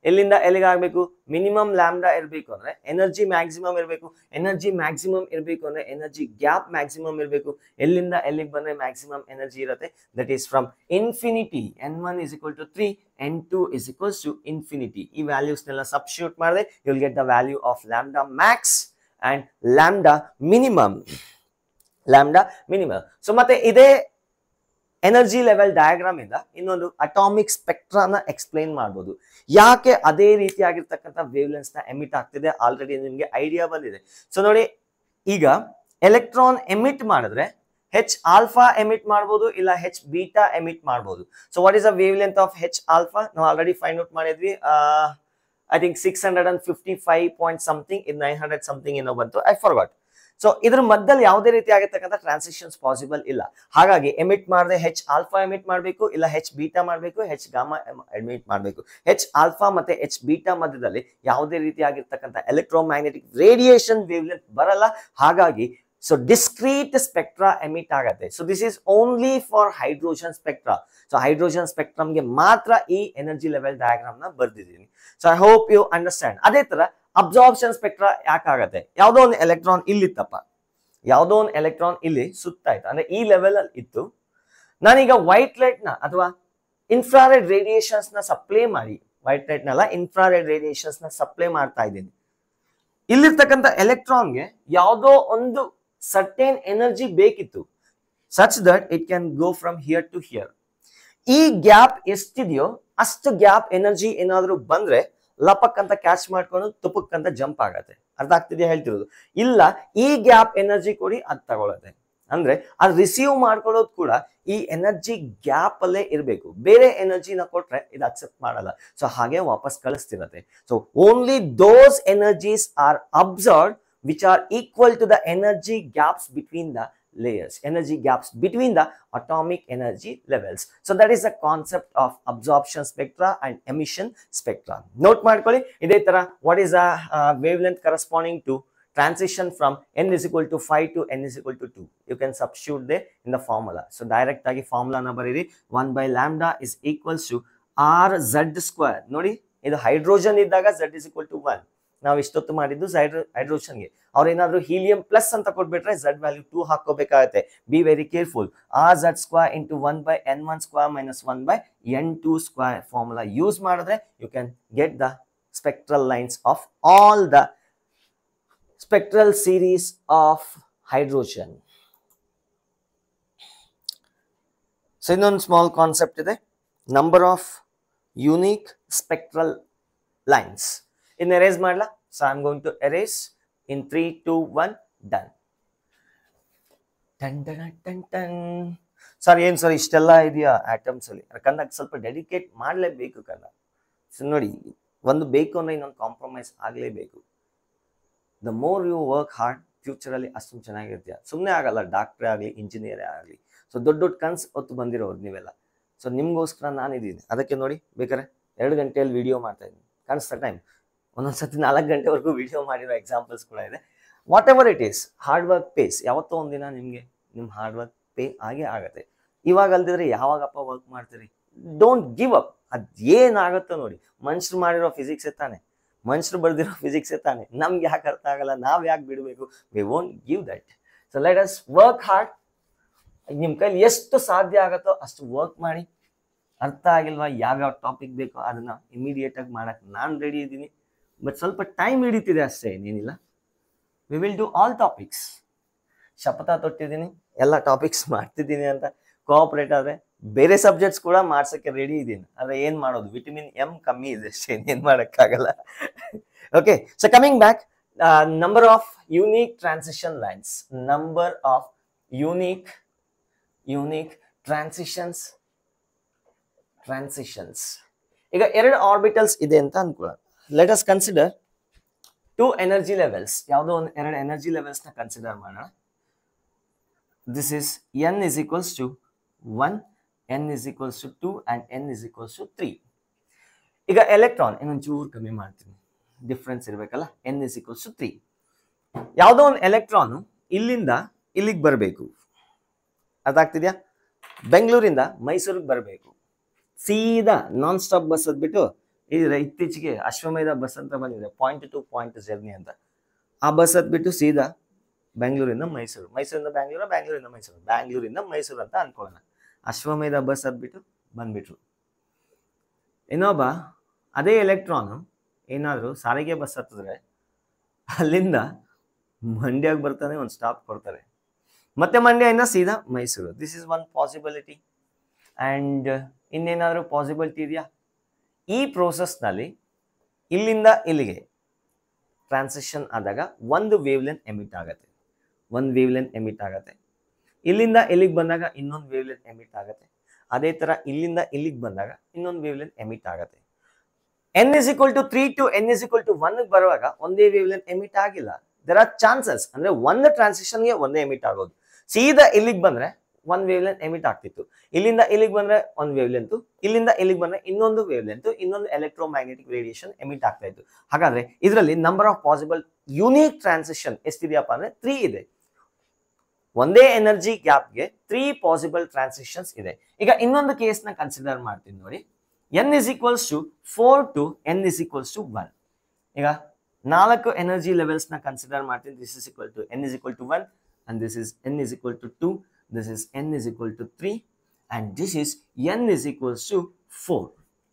ಎಲ್ಲಿಂದ ಎಲ್ಲಿಗೆ ಆಗಬೇಕು, ಮಿನಿಮಮ್ ಲ್ಯಾಂಬ್ಡಾ ಇರಬೇಕು ಅಂದ್ರೆ energy maximum ಇರಬೇಕು, energy maximum ಇರಬೇಕು ಅಂದ್ರೆ ಎನರ್ಜಿ ಗ್ಯಾಪ್ ಮ್ಯಾಕ್ಸಿಮಮ್ ಇರಬೇಕು. ಎಲ್ಲಿಂದ ಎಲ್ಲಿಗೆ ಬಂದ್ರೆ ಮ್ಯಾಕ್ಸಿಮಮ್ ಎನರ್ಜಿ ಇರುತ್ತೆ, that is from infinity n1 is equal to 3, n2 is equals to infinity. ಈ ವ್ಯಾಲ್ಯೂಸ್ನೆಲ್ಲ ಸಬ್ಸ್ಟಿಟ್ಯೂಟ್ ಮಾಡಿದ್ರೆ you will get the value of lambda max and lambda minimum. So ಮತ್ತೆ ಇದೇ ಎನರ್ಜಿ ಲೆವೆಲ್ ಡಯಾಗ್ರಾಮ್ ಇಂದ ಇನ್ನೊಂದು atomic ಸ್ಪೆಕ್ಟ್ರಾನ explain ಮಾಡ್ಬೋದು. ಯಾಕೆ ಅದೇ ರೀತಿಯಾಗಿರ್ತಕ್ಕಂಥ ವೇವ್ಲೆನ್ಸ್ ನ ಎಮಿಟ್ ಆಗ್ತಿದೆ, ಆಲ್ರೆಡಿ ನಿಮ್ಗೆ ಐಡಿಯಾ ಬಂದಿದೆ. ಸೊ ನೋಡಿ, ಈಗ ಎಲೆಕ್ಟ್ರಾನ್ ಎಮಿಟ್ ಮಾಡಿದ್ರೆ ಹೆಚ್ ಆಲ್ಫಾ ಎಮಿಟ್ ಮಾಡ್ಬೋದು, ಇಲ್ಲ ಹೆಚ್ ಬೀಟಾ ಎಮಿಟ್ ಮಾಡ್ಬೋದು. So what is the wave length of H alpha? ನಾವು ಆಲ್ರೆಡಿ ಫೈಂಡ್ ಔಟ್ ಮಾಡಿದ್ವಿ. ಐ ಥಿಂಕ್ 655 ಪಾಯಿಂಟ್ ಸಮಥಿಂಗ್, ಇದು 900 ಸಮಥಿಂಗ್ ಏನೋ ಬಂತು, ಐ ಫಾರ್ಗಾಟ್. ಸೊ ಇದ್ರ ಮಧ್ಯದಲ್ಲಿ ಯಾವುದೇ ರೀತಿ ಆಗಿರ್ತಕ್ಕಂಥ ಟ್ರಾನ್ಸಿಷನ್ಸ್ ಪಾಸಿಬಲ್ ಇಲ್ಲ. ಹಾಗಾಗಿ ಎಮಿಟ್ ಮಾಡದೆ ಹೆಚ್ ಆಲ್ಫಾ ಎಮಿಟ್ ಮಾಡಬೇಕು, ಇಲ್ಲ ಹೆಚ್ ಬೀಟಾ ಮಾಡಬೇಕು, ಹೆಚ್ ಗಾಮಾ ಎಮಿಟ್ ಮಾಡಬೇಕು. ಹೆಚ್ ಆಲ್ಫಾ ಮತ್ತೆ ಹೆಚ್ ಬೀಟಾ ಮಧ್ಯದಲ್ಲಿ ಯಾವುದೇ ರೀತಿ ಆಗಿರ್ತಕ್ಕಂಥ ಎಲೆಕ್ಟ್ರೋಮ್ಯಾಗ್ನೆಟಿಕ್ ರೇಡಿಯೇಷನ್ ವೇವ್ ಲೆಂತ್ ಬರಲ್ಲ. ಹಾಗಾಗಿ ಸೊ ಡಿಸ್ಕ್ರೀಟ್ ಸ್ಪೆಕ್ಟ್ರಾ ಎಮಿಟ್ ಆಗತ್ತೆ. So this is only for hydrogen spectra. So hydrogen ಸ್ಪೆಕ್ಟ್ರಮ್ಗೆ ಮಾತ್ರ ಈ ಎನರ್ಜಿ ಲೆವೆಲ್ ಡಯಾಗ್ರಾಮ್ ನ ಬರ್ದಿದ್ದೀನಿ. So I hope you understand. ಅದೇ ತರ ಅಬ್ಸಾರ್ಪ್ಷನ್ ಸ್ಪೆಕ್ಟ್ರಾ ಯಾಕಾಗತ್ತೆ? ಯಾವುದೋ ಒಂದು ಎಲೆಕ್ಟ್ರಾನ್ ಇಲ್ಲಿತ್ತಪ್ಪ, ಯಾವುದೋ ಒಂದು ಎಲೆಕ್ಟ್ರಾನ್ ಇಲ್ಲಿ ಸುತ್ತಾಯ್ತು ಅಂದ್ರೆ ಈ ಲೆವೆಲ್ ಅಲ್ಲಿ ಇತ್ತು. ನಾನೀಗ ವೈಟ್ ಲೈಟ್ ನ ಅಥವಾ ಇನ್ಫ್ರಾರೆಡ್ ರೇಡಿಯೇಷನ್ಸ್ ನ ಸಪ್ಲೈ ಮಾಡಿ, ವೈಟ್ ಲೈಟ್ ನಲ್ಲ ಇನ್ಫ್ರಾರೆಡ್ ರೇಡಿಯೇಷನ್ಸ್ ನ ಸಪ್ಲೈ ಮಾಡ್ತಾ ಇದ್ದೀನಿ. ಇಲ್ಲಿರ್ತಕ್ಕಂಥ ಎಲೆಕ್ಟ್ರಾನ್ಗೆ ಯಾವುದೋ ಒಂದು ಸರ್ಟೇನ್ ಎನರ್ಜಿ ಬೇಕಿತ್ತು, such that it can go from here to here. ಈ ಗ್ಯಾಪ್ ಎಷ್ಟಿದೆಯೋ ಅಷ್ಟು ಗ್ಯಾಪ್ ಎನರ್ಜಿ ಏನಾದ್ರೂ ಬಂದ್ರೆ ಲಪಕ್ ಅಂತ ಕ್ಯಾಚ್ ಮಾಡ್ಕೊಂಡು ತುಪಕ್ ಅಂತ ಜಂಪ್ ಆಗತ್ತೆ. ಅರ್ಥ ಆಗ್ತಿದೆಯಾ ಹೇಳ್ತಿರೋದು? ಇಲ್ಲ, ಈ ಗ್ಯಾಪ್ ಎನರ್ಜಿ ಕೊಡಿ ಅದ್ ತಗೊಳತ್ತೆ. ಅಂದ್ರೆ ಅದು ರಿಸೀವ್ ಮಾಡ್ಕೊಳ್ಳೋದು ಕೂಡ ಈ ಎನರ್ಜಿ ಗ್ಯಾಪ್ ಅಲ್ಲೇ ಇರಬೇಕು. ಬೇರೆ ಎನರ್ಜಿನ ಕೊಟ್ರೆ ಇದು ಅಕ್ಸೆಪ್ಟ್ ಮಾಡಲ್ಲ. ಸೊ ಹಾಗೆ ವಾಪಸ್ ಕಳಿಸ್ತಿರತ್ತೆ. So only those energies are observed which are equal to the energy gaps between the layers, energy gaps between the atomic energy levels. So that is the concept of absorption spectra and emission spectra. Note ಮಾಡ್ಕೊಳ್ಳಿ. ಇದೇ ತರ what is the wavelength corresponding to transition from n is equal to 5 to n is equal to 2. You can substitute there in the formula. So direct ಆಗಿ formula ನ ಬರೀರಿ. 1 by lambda is equals to r z square. ನೋಡಿ, ಇದು hydrogen ಇದ್ದಾಗ z is equal to 1. ನಾವು ಇಷ್ಟೊತ್ತು ಮಾಡಿದ್ದು ಹೈಡ್ರೋಜನ್ಗೆ. ಅವ್ರೇನಾದ್ರೂ helium plus ಅಂತ ಕೊಟ್ಬಿಟ್ರೆ ಝಡ್ ವ್ಯಾಲ್ಯೂ 2 ಹಾಕೋಬೇಕಾಗತ್ತೆ. Be very careful. R Z square into 1 by n1 square minus 1 by n2 square formula use ಮಾಡಿದ್ರೆ you can get the spectral lines of all the spectral series of hydrogen. So ಇನ್ನೊಂದು small concept ಇದೆ, number of unique spectral lines. ಇದನ್ನ erase ಮಾಡ್ಲಾ? So I am going to erase in 3, 2, 1, done. Sir ಏನ್ sir ಇಷ್ಟೆಲ್ಲ ಇದೆಯಾ atoms ಅಲ್ಲಿ? ಯಾಕಂದ್ರೆ ಸ್ವಲ್ಪ ಡೆಡಿಕೇಟ್ ಮಾಡಲೇಬೇಕು ಕಣ್ಣ. ಸೊ ನೋಡಿ, ಒಂದು ಬೇಕು ಅಂದ್ರೆ ಇನ್ನೊಂದು ಕಾಂಪ್ರಮೈಸ್ ಆಗಲೇಬೇಕು. The more you work hard, future ಅಲ್ಲಿ ಅಷ್ಟು ಚೆನ್ನಾಗಿರ್ತೀಯ. ಸುಮ್ಮನೆ ಆಗಲ್ಲ, ಡಾಕ್ಟ್ರೇ ಆಗಲಿ ಇಂಜಿನಿಯರೇ ಆಗಲಿ. ಸೊ ದೊಡ್ಡ ದೊಡ್ಡ ಕನ್ಸು ಹೊತ್ತು ಬಂದಿರೋರು ನೀವೆಲ್ಲ. ಸೊ ನಿಮ್ಗೋಸ್ಕರ ನಾನಿದ್ದೀನಿ. ಅದಕ್ಕೆ ನೋಡಿ, ಬೇಕಾದ್ರೆ 2 ಗಂಟೆಯಲ್ಲಿ ವಿಡಿಯೋ ಮಾಡ್ತಾ ಇದ್ದೀನಿ. ಕಾಣಿಸ್ತಾ ಟೈಮ್? ಒಂದೊಂದ್ಸತಿ 4 ಗಂಟೆವರೆಗೂ ವಿಡಿಯೋ ಮಾಡಿರೋ ಎಕ್ಸಾಂಪಲ್ಸ್ ಕೂಡ ಇದೆ. Whatever it is, hard work pays. ಯಾವತ್ತೋ ಒಂದಿನ ನಿಮಗೆ ನಿಮ್ಮ ಹಾರ್ಡ್ ವರ್ಕ್ ಪೇ ಆಗೇ ಆಗತ್ತೆ. ಇವಾಗ ಅಲ್ದಿದ್ರೆ ಯಾವಾಗಪ್ಪ ವರ್ಕ್ ಮಾಡ್ತೀರಿ? Don't give up. ಅದ್ ಏನಾಗುತ್ತೋ ನೋಡಿ. ಮನುಷ್ಯರು ಮಾಡಿರೋ ಫಿಸಿಕ್ಸ್ ತಾನೆ, ಮನುಷ್ಯರು ಬರ್ದಿರೋ ಫಿಸಿಕ್ಸ್ ತಾನೆ. ನಮ್ಗೆ ಯಾಕೆ ಅರ್ಥ ಆಗಲ್ಲ? ನಾವ್ ಯಾಕೆ ಬಿಡಬೇಕು? We won't give that. So let us work hard. ನಿಮ್ ಕೈಲಿ ಎಷ್ಟು ಸಾಧ್ಯ ಆಗತ್ತೋ ಅಷ್ಟು ವರ್ಕ್ ಮಾಡಿ. ಅರ್ಥ ಆಗಿಲ್ವಾ ಯಾವ್ಯಾವ ಟಾಪಿಕ್ ಬೇಕೋ ಅದನ್ನ ಇಮಿಡಿಯೇಟ್ ಆಗಿ ಮಾಡಕ್ ನಾನು ರೆಡಿ ಇದ್ದೀನಿ. ಬಟ್ ಸ್ವಲ್ಪ ಟೈಮ್ ಹಿಡಿತಿದೆ ಅಷ್ಟೇ, ಏನೇನಿಲ್ಲ. We will do all topics. ಶಪಥ ತೊಟ್ಟಿದ್ದೀನಿ, ಎಲ್ಲ ಟಾಪಿಕ್ಸ್ ಮಾಡ್ತಿದ್ದೀನಿ ಅಂತ. ಕೋಆಪರೇಟ್ ಆದ್ರೆ ಬೇರೆ ಸಬ್ಜೆಕ್ಟ್ಸ್ ಕೂಡ ಮಾಡ್ಸಕ್ಕೆ ರೆಡಿ ಇದ್ದೀನಿ. ಆದ್ರೆ ಏನ್ ಮಾಡೋದು, ವಿಟಮಿನ್ ಎಂ ಕಮ್ಮಿ ಇದೆ ಅಷ್ಟೇ, ಏನ್ ಮಾಡಕ್ಕಾಗಲ್ಲ. Okay, so coming back, number of unique transition lines, number of unique transitions. ಈಗ 2 ಆರ್ಬಿಟಲ್ಸ್ ಇದೆ ಅಂತ ಅನ್ಕೊಳ್ಳೋಣ. Let us consider 2 energy levels. ಯಾವುದೋ ಒಂದು 2 ಎನರ್ಜಿ ಲೆವೆಲ್ಸ್ ನ ಕನ್ಸಿಡರ್ ಮಾಡೋಣ. This is n is equals to 1, n is equals to 2 and n is equals to 3. ಈಗ electron ಇನ್ನೊಂದು ಚೂರು ಕಮ್ಮಿ ಮಾಡ್ತೀನಿ, ಡಿಫ್ರೆನ್ಸ್ ಇರಬೇಕಲ್ಲ. n is equals to 3. ಯಾವುದೋ ಒಂದು ಎಲೆಕ್ಟ್ರಾನ್ ಇಲ್ಲಿಂದ ಇಲ್ಲಿಗೆ ಬರಬೇಕು. ಅರ್ಥ ಆಗ್ತಿದ್ಯಾ? ಬೆಂಗಳೂರಿಂದ ಮೈಸೂರಿಗೆ ಬರಬೇಕು. ಸೀದಾ ನಾನ್ ಸ್ಟಾಪ್ ಬಸ್ ಹತ್ಬಿಟ್ಟು ಇದ್ರೆ ಇತ್ತೀಚೆಗೆ ಅಶ್ವಮೇಧ ಬಸ್ ಅಂತ ಬಂದಿದೆ, ಪಾಯಿಂಟ್ ಟು ಪಾಯಿಂಟ್ ಜರ್ನಿ ಅಂತ. ಆ ಬಸ್ ಹತ್ಬಿಟ್ಟು ಸೀದಾ ಬೆಂಗಳೂರಿಂದ ಮೈಸೂರು, ಮೈಸೂರಿಂದ ಬ್ಯಾಂಗ್ಳೂರು, ಬ್ಯಾಂಗ್ಳೂರಿಂದ ಮೈಸೂರು, ಬ್ಯಾಂಗ್ಳೂರಿಂದ ಮೈಸೂರು ಅಂತ ಅನ್ಕೊಳ್ಳೋಣ. ಅಶ್ವಮೇಧ ಬಸ್ ಹತ್ಬಿಟ್ಟು ಬಂದ್ಬಿಟ್ರು. ಇನ್ನೊಬ್ಬ ಅದೇ ಎಲೆಕ್ಟ್ರಾನು ಏನಾದರೂ ಸಾರಿಗೆ ಬಸ್ ಹತ್ತಿದ್ರೆ ಅಲ್ಲಿಂದ ಮಂಡ್ಯಕ್ಕೆ ಬರ್ತಾನೆ, ಒಂದು ಸ್ಟಾಪ್ ಕೊಡ್ತಾರೆ, ಮತ್ತೆ ಮಂಡ್ಯದಿಂದ ಸೀದಾ Mysuru. This is one possibility. And ಇನ್ನೇನಾದರೂ ಪಾಸಿಬಿಲಿಟಿ ಇದೆಯಾ? ಈ ಪ್ರೋಸೆಸ್ನಲ್ಲಿ ಇಲ್ಲಿಂದ ಇಲ್ಲಿಗೆ ಟ್ರಾನ್ಸಿಷನ್ ಆದಾಗ ಒಂದು ವೇವ್ ಲೆಂತ್ ಎಮಿಟ್ ಆಗುತ್ತೆ, ಒಂದು ವೇವ್ ಲೆಂತ್ ಎಮಿಟ್ ಆಗುತ್ತೆ. ಇಲ್ಲಿಂದ ಇಲ್ಲಿಗೆ ಬಂದಾಗ ಇನ್ನೊಂದು ವೇವ್ ಲೆಂತ್ ಎಮಿಟ್ ಆಗುತ್ತೆ. ಅದೇ ಥರ ಇಲ್ಲಿಂದ ಇಲ್ಲಿಗೆ ಬಂದಾಗ ಇನ್ನೊಂದು ವೇವ್ ಲೆಂತ್ ಎಮಿಟ್ ಆಗುತ್ತೆ. n is equal to 3 to n is equal to 1 ಬರುವಾಗ ಒಂದೇ ವೇವ್ ಲೆಂತ್ ಎಮಿಟ್ ಆಗಿಲ್ಲ. ದೇರ್ ಆರ್ ಚಾನ್ಸಸ್, ಅಂದ್ರೆ ಒಂದು ಟ್ರಾನ್ಸಿಷನ್ಗೆ ಒಂದೇ ಎಮಿಟ್ ಆಗೋದು. ಸೀದಾ ಇಲ್ಲಿಗೆ ಬಂದ್ರೆ ಒಂದು ವೇವ್ ಲೆಂತ್ ಎಮಿಟ್ ಆಗ್ತಿತ್ತು, ಇಲ್ಲಿಂದ ಇಲ್ಲಿಗೆ ಬಂದ್ರೆ ಒಂದು ವೇವ್ ಲೆಂತ್, ಇಲ್ಲಿಂದ ಇಲ್ಲಿಗೆ ಬಂದ್ರೆ ಇನ್ನೊಂದು ವೇವ್ ಲೆಂತ್, ಇನ್ನೊಂದು ಎಲೆಕ್ಟ್ರೋಮ್ಯಾಗ್ನೆಟಿಕ್ ರೇಡಿಯೇಷನ್ ಎಮಿಟ್ ಆಗ್ತಾ ಇತ್ತು. ಹಾಗಾದ್ರೆ ಇದರಲ್ಲಿ number of possible unique transition ಎಷ್ಟಿದೆಯಪ್ಪ ಅಂದ್ರೆ 3 ಇದೆ. ಒಂದೇ ಎನರ್ಜಿ ಗ್ಯಾಪ್ಗೆ 3 ಪಾಸಿಬಲ್ ಟ್ರಾನ್ಸಿಷನ್ಸ್ ಇದೆ. ಈಗ ಇನ್ನೊಂದು ಕೇಸ್ನ ಕನ್ಸಿಡರ್ ಮಾಡ್ತೀನಿ ನೋಡಿ. n is equals to 4 to n is equals to 1. ಈಗ 4 ಎನರ್ಜಿ ಲೆವೆಲ್ಸ್ ನ ಕನ್ಸಿಡರ್ ಮಾಡ್ತೀನಿ. This is equal to n is equal to 1 and this is n is equal to 2, this is n is equal to 3 and this is n is equals to 4.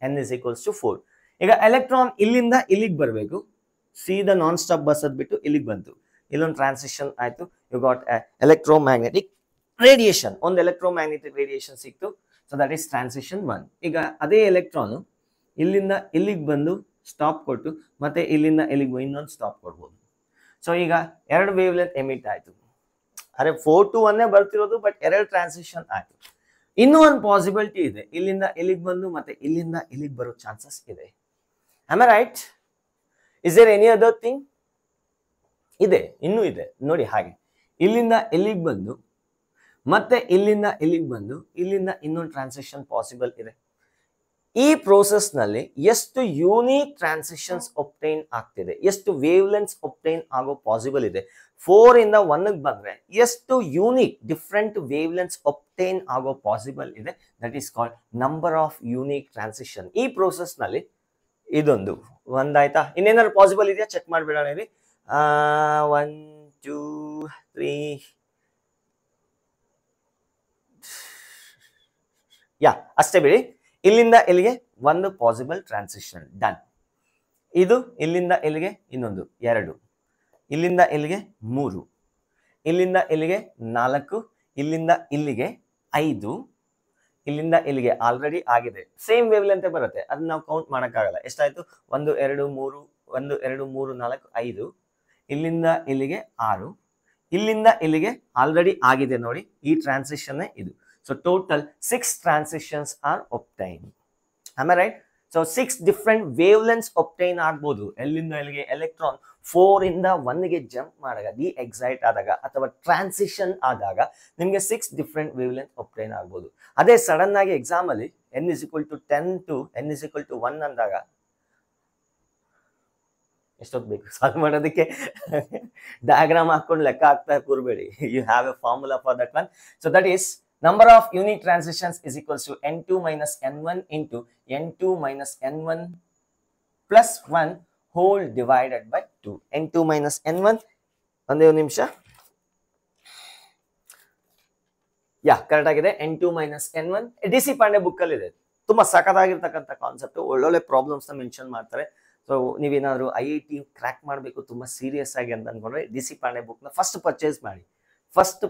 n is equals to 4. ಈಗ electron ಇಲ್ಲಿಂದ ಇಲ್ಲಿಗೆ ಬರಬೇಕು, ಸೀದಾ non stop bus ಹತ್ಬಿಟ್ಟು ಇಲ್ಲಿಗೆ ಬಂತು, ಇಲ್ಲೊಂದು transition ಆಯ್ತು. You got electromagnetic radiation, ಒಂದು ಎಲೆಕ್ಟ್ರೋಮ್ಯಾಗ್ನೆಟಿಕ್ ರೇಡಿಯೇಷನ್ ಸಿಕ್ತು. So that is transition 1. ಈಗ ಅದೇ ಎಲೆಕ್ಟ್ರಾನು ಇಲ್ಲಿಂದ ಇಲ್ಲಿಗೆ ಬಂದು ಸ್ಟಾಪ್ ಕೊಟ್ಟು ಮತ್ತೆ ಇಲ್ಲಿಂದ ಇಲ್ಲಿಗೆ ಇನ್ನೊಂದು ಸ್ಟಾಪ್ ಕೊಡ್ಬೋದು. ಸೊ ಈಗ ಎರಡು ವೇವ್ ಲೆಂತ್ ಎಮಿಟ್ ಆಯ್ತು. ಅರೆ 4 to 1 ಬರ್ತಿರೋದು, ಬಟ್ ಎರಡು ಟ್ರಾನ್ಸಿಷನ್ ಆಯ್ತು. ಇನ್ನೂ ಒಂದು ಪಾಸಿಬಿಲಿಟಿ ಇದೆ, ಇಲ್ಲಿಂದ ಇಲ್ಲಿಗೆ ಬಂದು ಮತ್ತೆ ಇಲ್ಲಿಂದ ಇಲ್ಲಿಗೆ ಬರೋ ಚಾನ್ಸಸ್ ಇದೆ. Am I right? Is there any other thing? ಇದೆ, ಇನ್ನೂ ಇದೆ ನೋಡಿ. ಹಾಗೆ ಇಲ್ಲಿಂದ ಇಲ್ಲಿಗೆ ಬಂದು ಮತ್ತೆ ಇಲ್ಲಿಂದ ಇಲ್ಲಿಗೆ ಬಂದು ಇಲ್ಲಿಂದ ಇನ್ನೊಂದು ಟ್ರಾನ್ಸಿಷನ್ ಪಾಸಿಬಲ್ ಇದೆ. ಈ ಪ್ರೋಸೆಸ್ ನಲ್ಲಿ ಎಷ್ಟು ಯೂನಿಕ್ ಟ್ರಾನ್ಸಿಷನ್ಸ್ ಒಬ್ಟೈನ್ ಆಗ್ತಿದೆ, ಎಷ್ಟು ವೇವ್ ಲೆಂತ್ಸ್ ಒಬ್ಟೈನ್ ಆಗೋ ಪಾಸಿಬಲ್ ಇದೆ. 4 ಇಂದ 1 ಬಂದ್ರೆ ಎಷ್ಟು unique different wave lengths obtain ಆಗೋ ಪಾಸಿಬಲ್ ಇದೆ. That is called number of unique transition. ಈ ಪ್ರೋಸೆಸ್ ನಲ್ಲಿ ಇದೊಂದು ಒಂದಾಯ್ತಾ? ಇನ್ನೇನಾದ್ರು ಪಾಸಿಬಲ್ ಇದೆಯಾ ಚೆಕ್ ಮಾಡ್ಬಿಡೋಣ. 1 2 3 ಯಾ, ಅಷ್ಟೇ ಬಿಡಿ. ಇಲ್ಲಿಂದ ಇಲ್ಲಿಗೆ ಒಂದು ಪಾಸಿಬಲ್ ಟ್ರಾನ್ಸಿಷನ್ ಡನ್. ಇದು ಇಲ್ಲಿಂದ ಇಲ್ಲಿಗೆ ಇನ್ನೊಂದು 2, ಇಲ್ಲಿಂದ ಇಲ್ಲಿಗೆ 3, ಇಲ್ಲಿಂದ ಇಲ್ಲಿಗೆ 4, ಇಲ್ಲಿಂದ ಇಲ್ಲಿಗೆ 5, ಇಲ್ಲಿಂದ ಇಲ್ಲಿಗೆ ಆಲ್ರೆಡಿ ಆಗಿದೆ. ಸೇಮ್ ವೇವ್ ಲೆಂತ್ ಬರುತ್ತೆ, ಅದನ್ನ ನಾವು ಕೌಂಟ್ ಮಾಡೋಕ್ಕಾಗಲ್ಲ. ಎಷ್ಟಾಯ್ತು? 1 2 3 1 2 3 4 5, ಇಲ್ಲಿಂದ ಇಲ್ಲಿಗೆ 6, ಇಲ್ಲಿಂದ ಇಲ್ಲಿಗೆ ಆಲ್ರೆಡಿ ಆಗಿದೆ ನೋಡಿ. ಈ ಟ್ರಾನ್ಸಿಷನ್ ಇದು. So total 6 transitions are obtained. Am I right? So 6 different wavelengths obtain ಆಗಬಹುದು. ಎಲ್ಲಿಂದ ಎಲ್ಲಿಗೆ ಎಲೆಕ್ಟ್ರಾನ್ 4 ಇಂದ 1 ಗೆ ಜಂಪ್ ಮಾಡಿದಾಗ, ಡಿ ಎಕ್ಸೈಟ್ ಆದಾಗ ಅಥವಾ ಟ್ರಾನ್ಸಿಷನ್ ಆದಾಗ ನಿಮಗೆ 6 ಡಿಫ್ರೆಂಟ್ ವೇವ್ಲೆಂತ್ obtain ಆಗಬಹುದು. ಅದೇ ಸಡನ್ ಆಗಿ ಎಕ್ಸಾಮ್ ಅಲ್ಲಿ n is equal to 10 to n is equal to 1 ಅಂದಾಗ ಎಷ್ಟೊತ್ತು ಬೇಕು ಸಾಲ್ವ್ ಮಾಡೋದಕ್ಕೆ? ಡಯಾಗ್ರಾಮ್ ಹಾಕೊಂಡು ಲೆಕ್ಕ ಹಾಕ್ತಾ ಕೂರಬೇಡಿ. You have a formula for that one. So that is number of unique transitions is equals to n2 minus n1 into n2 minus n1 plus 1 whole divided by 2. n2 minus n1 ಒಂದೇ ಒಂದು ನಿಮಿಷ. ಯಾ, correct ಆಗಿದೆ. n2 minus n1 DC Pandey book ಅಲ್ಲಿ ಇದೆ. ತುಂಬಾ ಸಖತ್ತಾಗಿರ್ತಕ್ಕಂಥ concept, ಒಳ್ಳೊಳ್ಳೆ problems ನ ಮೆನ್ಷನ್ ಮಾಡ್ತಾರೆ. ಸೊ ನೀವೇನಾದ್ರು IIT ಕ್ರ್ಯಾಕ್ ಮಾಡಬೇಕು ತುಂಬಾ ಸೀರಿಯಸ್ ಆಗಿ ಅಂತ ಅನ್ಕೊಂಡ್ರೆ DC ಪಾಂಡೆ ಬುಕ್ ನ ಫಸ್ಟ್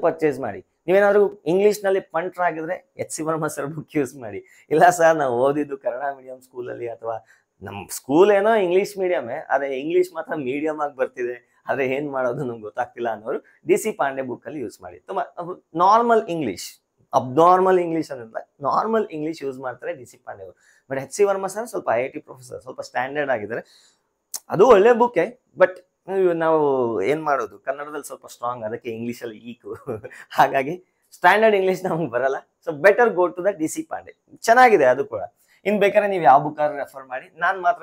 ಪರ್ಚೇಸ್ ಮಾಡಿ. ನೀವೇನಾದ್ರು ಇಂಗ್ಲಿಷ್ ನಲ್ಲಿ ಪಂಟ್ರ ಆಗಿದ್ರೆ HC Verma sir book use ಮಾಡಿ. ಇಲ್ಲ ಸರ್ ನಾವು ಓದಿದ್ದು ಕನ್ನಡ ಮೀಡಿಯಂ ಸ್ಕೂಲಲ್ಲಿ, ಅಥವಾ ನಮ್ಮ ಸ್ಕೂಲ್ ಏನೋ ಇಂಗ್ಲಿಷ್ ಮೀಡಿಯಮೇ, ಆದ್ರೆ ಇಂಗ್ಲಿಷ್ ಮಾತ್ರ ಮೀಡಿಯಂ ಆಗಿ ಬರ್ತಿದೆ, ಆದ್ರೆ ಏನ್ ಮಾಡೋದು ನಮ್ಗೆ ಗೊತ್ತಾಗ್ತಿಲ್ಲ ಅನ್ನೋರು DC ಪಾಂಡೆ ಬುಕ್ ಅಲ್ಲಿ ಯೂಸ್ ಮಾಡಿ. ತುಂಬಾ ನಾರ್ಮಲ್ ಇಂಗ್ಲಿಷ್, ಅಬ್ನಾರ್ಮಲ್ ಇಂಗ್ಲಿಷ್ ಅನ್ನೋಲ್ಲ, ನಾರ್ಮಲ್ ಇಂಗ್ಲಿಷ್ ಯೂಸ್ ಮಾಡ್ತಾರೆ DC Pande. But HC Verma sir ಸ್ವಲ್ಪ IIT ಪ್ರೊಫೆಸರ್, ಸ್ವಲ್ಪ ಸ್ಟ್ಯಾಂಡರ್ಡ್ ಆಗಿದ್ದಾರೆ. ಅದು ಒಳ್ಳೆ ಬುಕ್ಕೆ, ಬಟ್ ನಾವು ಏನ್ ಮಾಡೋದು, ಕನ್ನಡದಲ್ಲಿ ಸ್ವಲ್ಪ ಸ್ಟ್ರಾಂಗ್, ಅದಕ್ಕೆ ಇಂಗ್ಲಿಷಲ್ಲಿ ಈಕು. ಹಾಗಾಗಿ ಸ್ಟ್ಯಾಂಡರ್ಡ್ ಇಂಗ್ಲಿಷ್ ನಮ್ಗೆ ಬರಲ್ಲ. So better go to the DC Pandey, ಚೆನ್ನಾಗಿದೆ ಅದು ಕೂಡ. ಇನ್ ಬೇಕಾದ್ರೆ ನೀವು ಯಾವ ಬುಕ್ಕಾದ್ರೂ ರೆಫರ್ ಮಾಡಿ. ನಾನು ಮಾತ್ರ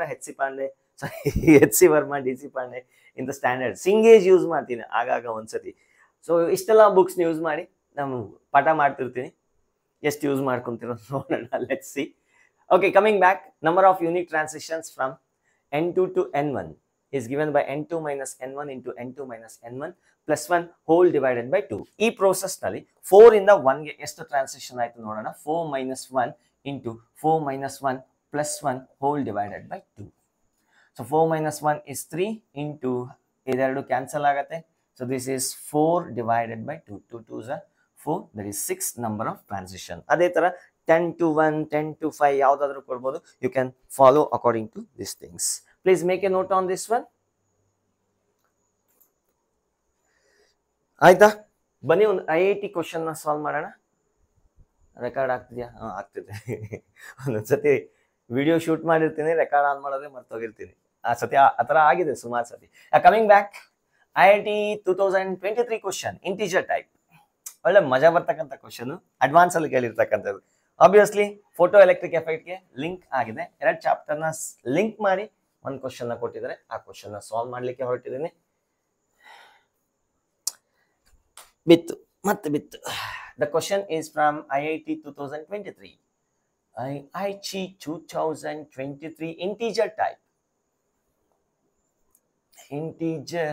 HC ವರ್ಮಾ DC ಪಾಂಡೆ ಇಂತ ಸ್ಟ್ಯಾಂಡರ್ಡ್ ಸಿಂಗೇಜ್ ಯೂಸ್ ಮಾಡ್ತೀನಿ ಆಗಾಗ ಒಂದ್ಸತಿ. ಸೊ ಇಷ್ಟೆಲ್ಲ ಬುಕ್ಸ್ ಯೂಸ್ ಮಾಡಿ ನಾನು ಪಾಠ ಮಾಡ್ತಿರ್ತೀನಿ. ಎಷ್ಟು ಯೂಸ್ ಮಾಡ್ಕೊಂತಿರೋ ನೋಡೋಣ, let's see. Okay, coming back, number of unique transitions from N2 to N1 is given by N2 minus N1 into N2 minus N1 plus 1 whole divided by 2. ಈ process ನಲ್ಲಿ 4 ಇಂದ 1 ಗೆ ಎಷ್ಟು ಟ್ರಾನ್ಸಿಷನ್ ಆಯ್ತು ನೋಡೋಣ. 4 minus 1 into 4 minus 1 plus 1 whole divided by 2. So 4 minus 1 is 3 into ಇದೆರಡು cancel ಆಗುತ್ತೆ. So this is 4 divided by 2. 2 2s are 4. That is 6 number of transition. ಅದೇ ತರ 10 to 1, 10 to 5 ಯಾವುದಾದರೂ ಕೊಡ್ಬೋದು. You can follow according to these things. Please make a note on this one. ಆಯ್ತಾ? ಬನ್ನಿ ಒಂದು IIT question ನ solve ಮಾಡೋಣ. Record ಆಗ್ತಿದ್ಯಾ? ಆಗ್ತಿದೆ. ಒಂದೊಂದ್ಸತಿ ವಿಡಿಯೋ ಶೂಟ್ ಮಾಡಿರ್ತೀನಿ, ರೆಕಾರ್ಡ್ ಆನ್ ಮಾಡೋದೇ ಮರ್ತೋಗಿರ್ತೀನಿ. ಆ ಸತಿ ಆ ಥರ ಆಗಿದೆ ಸುಮಾರು ಸತಿ. Coming back, IIT 2023 question, integer type. ಒಳ್ಳೆ ಮಜಾ ಬರ್ತಕ್ಕಂಥ ಕ್ವಶನ್, ಅಡ್ವಾನ್ಸ್ ಅಲ್ಲಿ ಕೇಳಿರ್ತಕ್ಕಂಥದ್ದು. ಆಬ್ವಿಯಸ್ಲಿ ಫೋಟೋ ಎಲೆಕ್ಟ್ರಿಕ್ ಎಫೆಕ್ಟ್ಗೆ ಲಿಂಕ್ ಆಗಿದೆ. 2 ಚಾಪ್ಟರ್ನ ಲಿಂಕ್ ಮಾಡಿ ಒಂದು ಕ್ವಶನ್ ಕೊಟ್ಟಿದ್ದಾರೆ. ಆ ಕ್ವಶನ್ ಸಾಲ್ವ್ ಮಾಡ್ಲಿಕ್ಕೆ ಹೊರಟಿದ್ದೀನಿ. ಬಿತ್ತು ಮತ್ತೆ ಬಿತ್ತು. The question is from IIT 2023. IIT 2023 integer type. Integer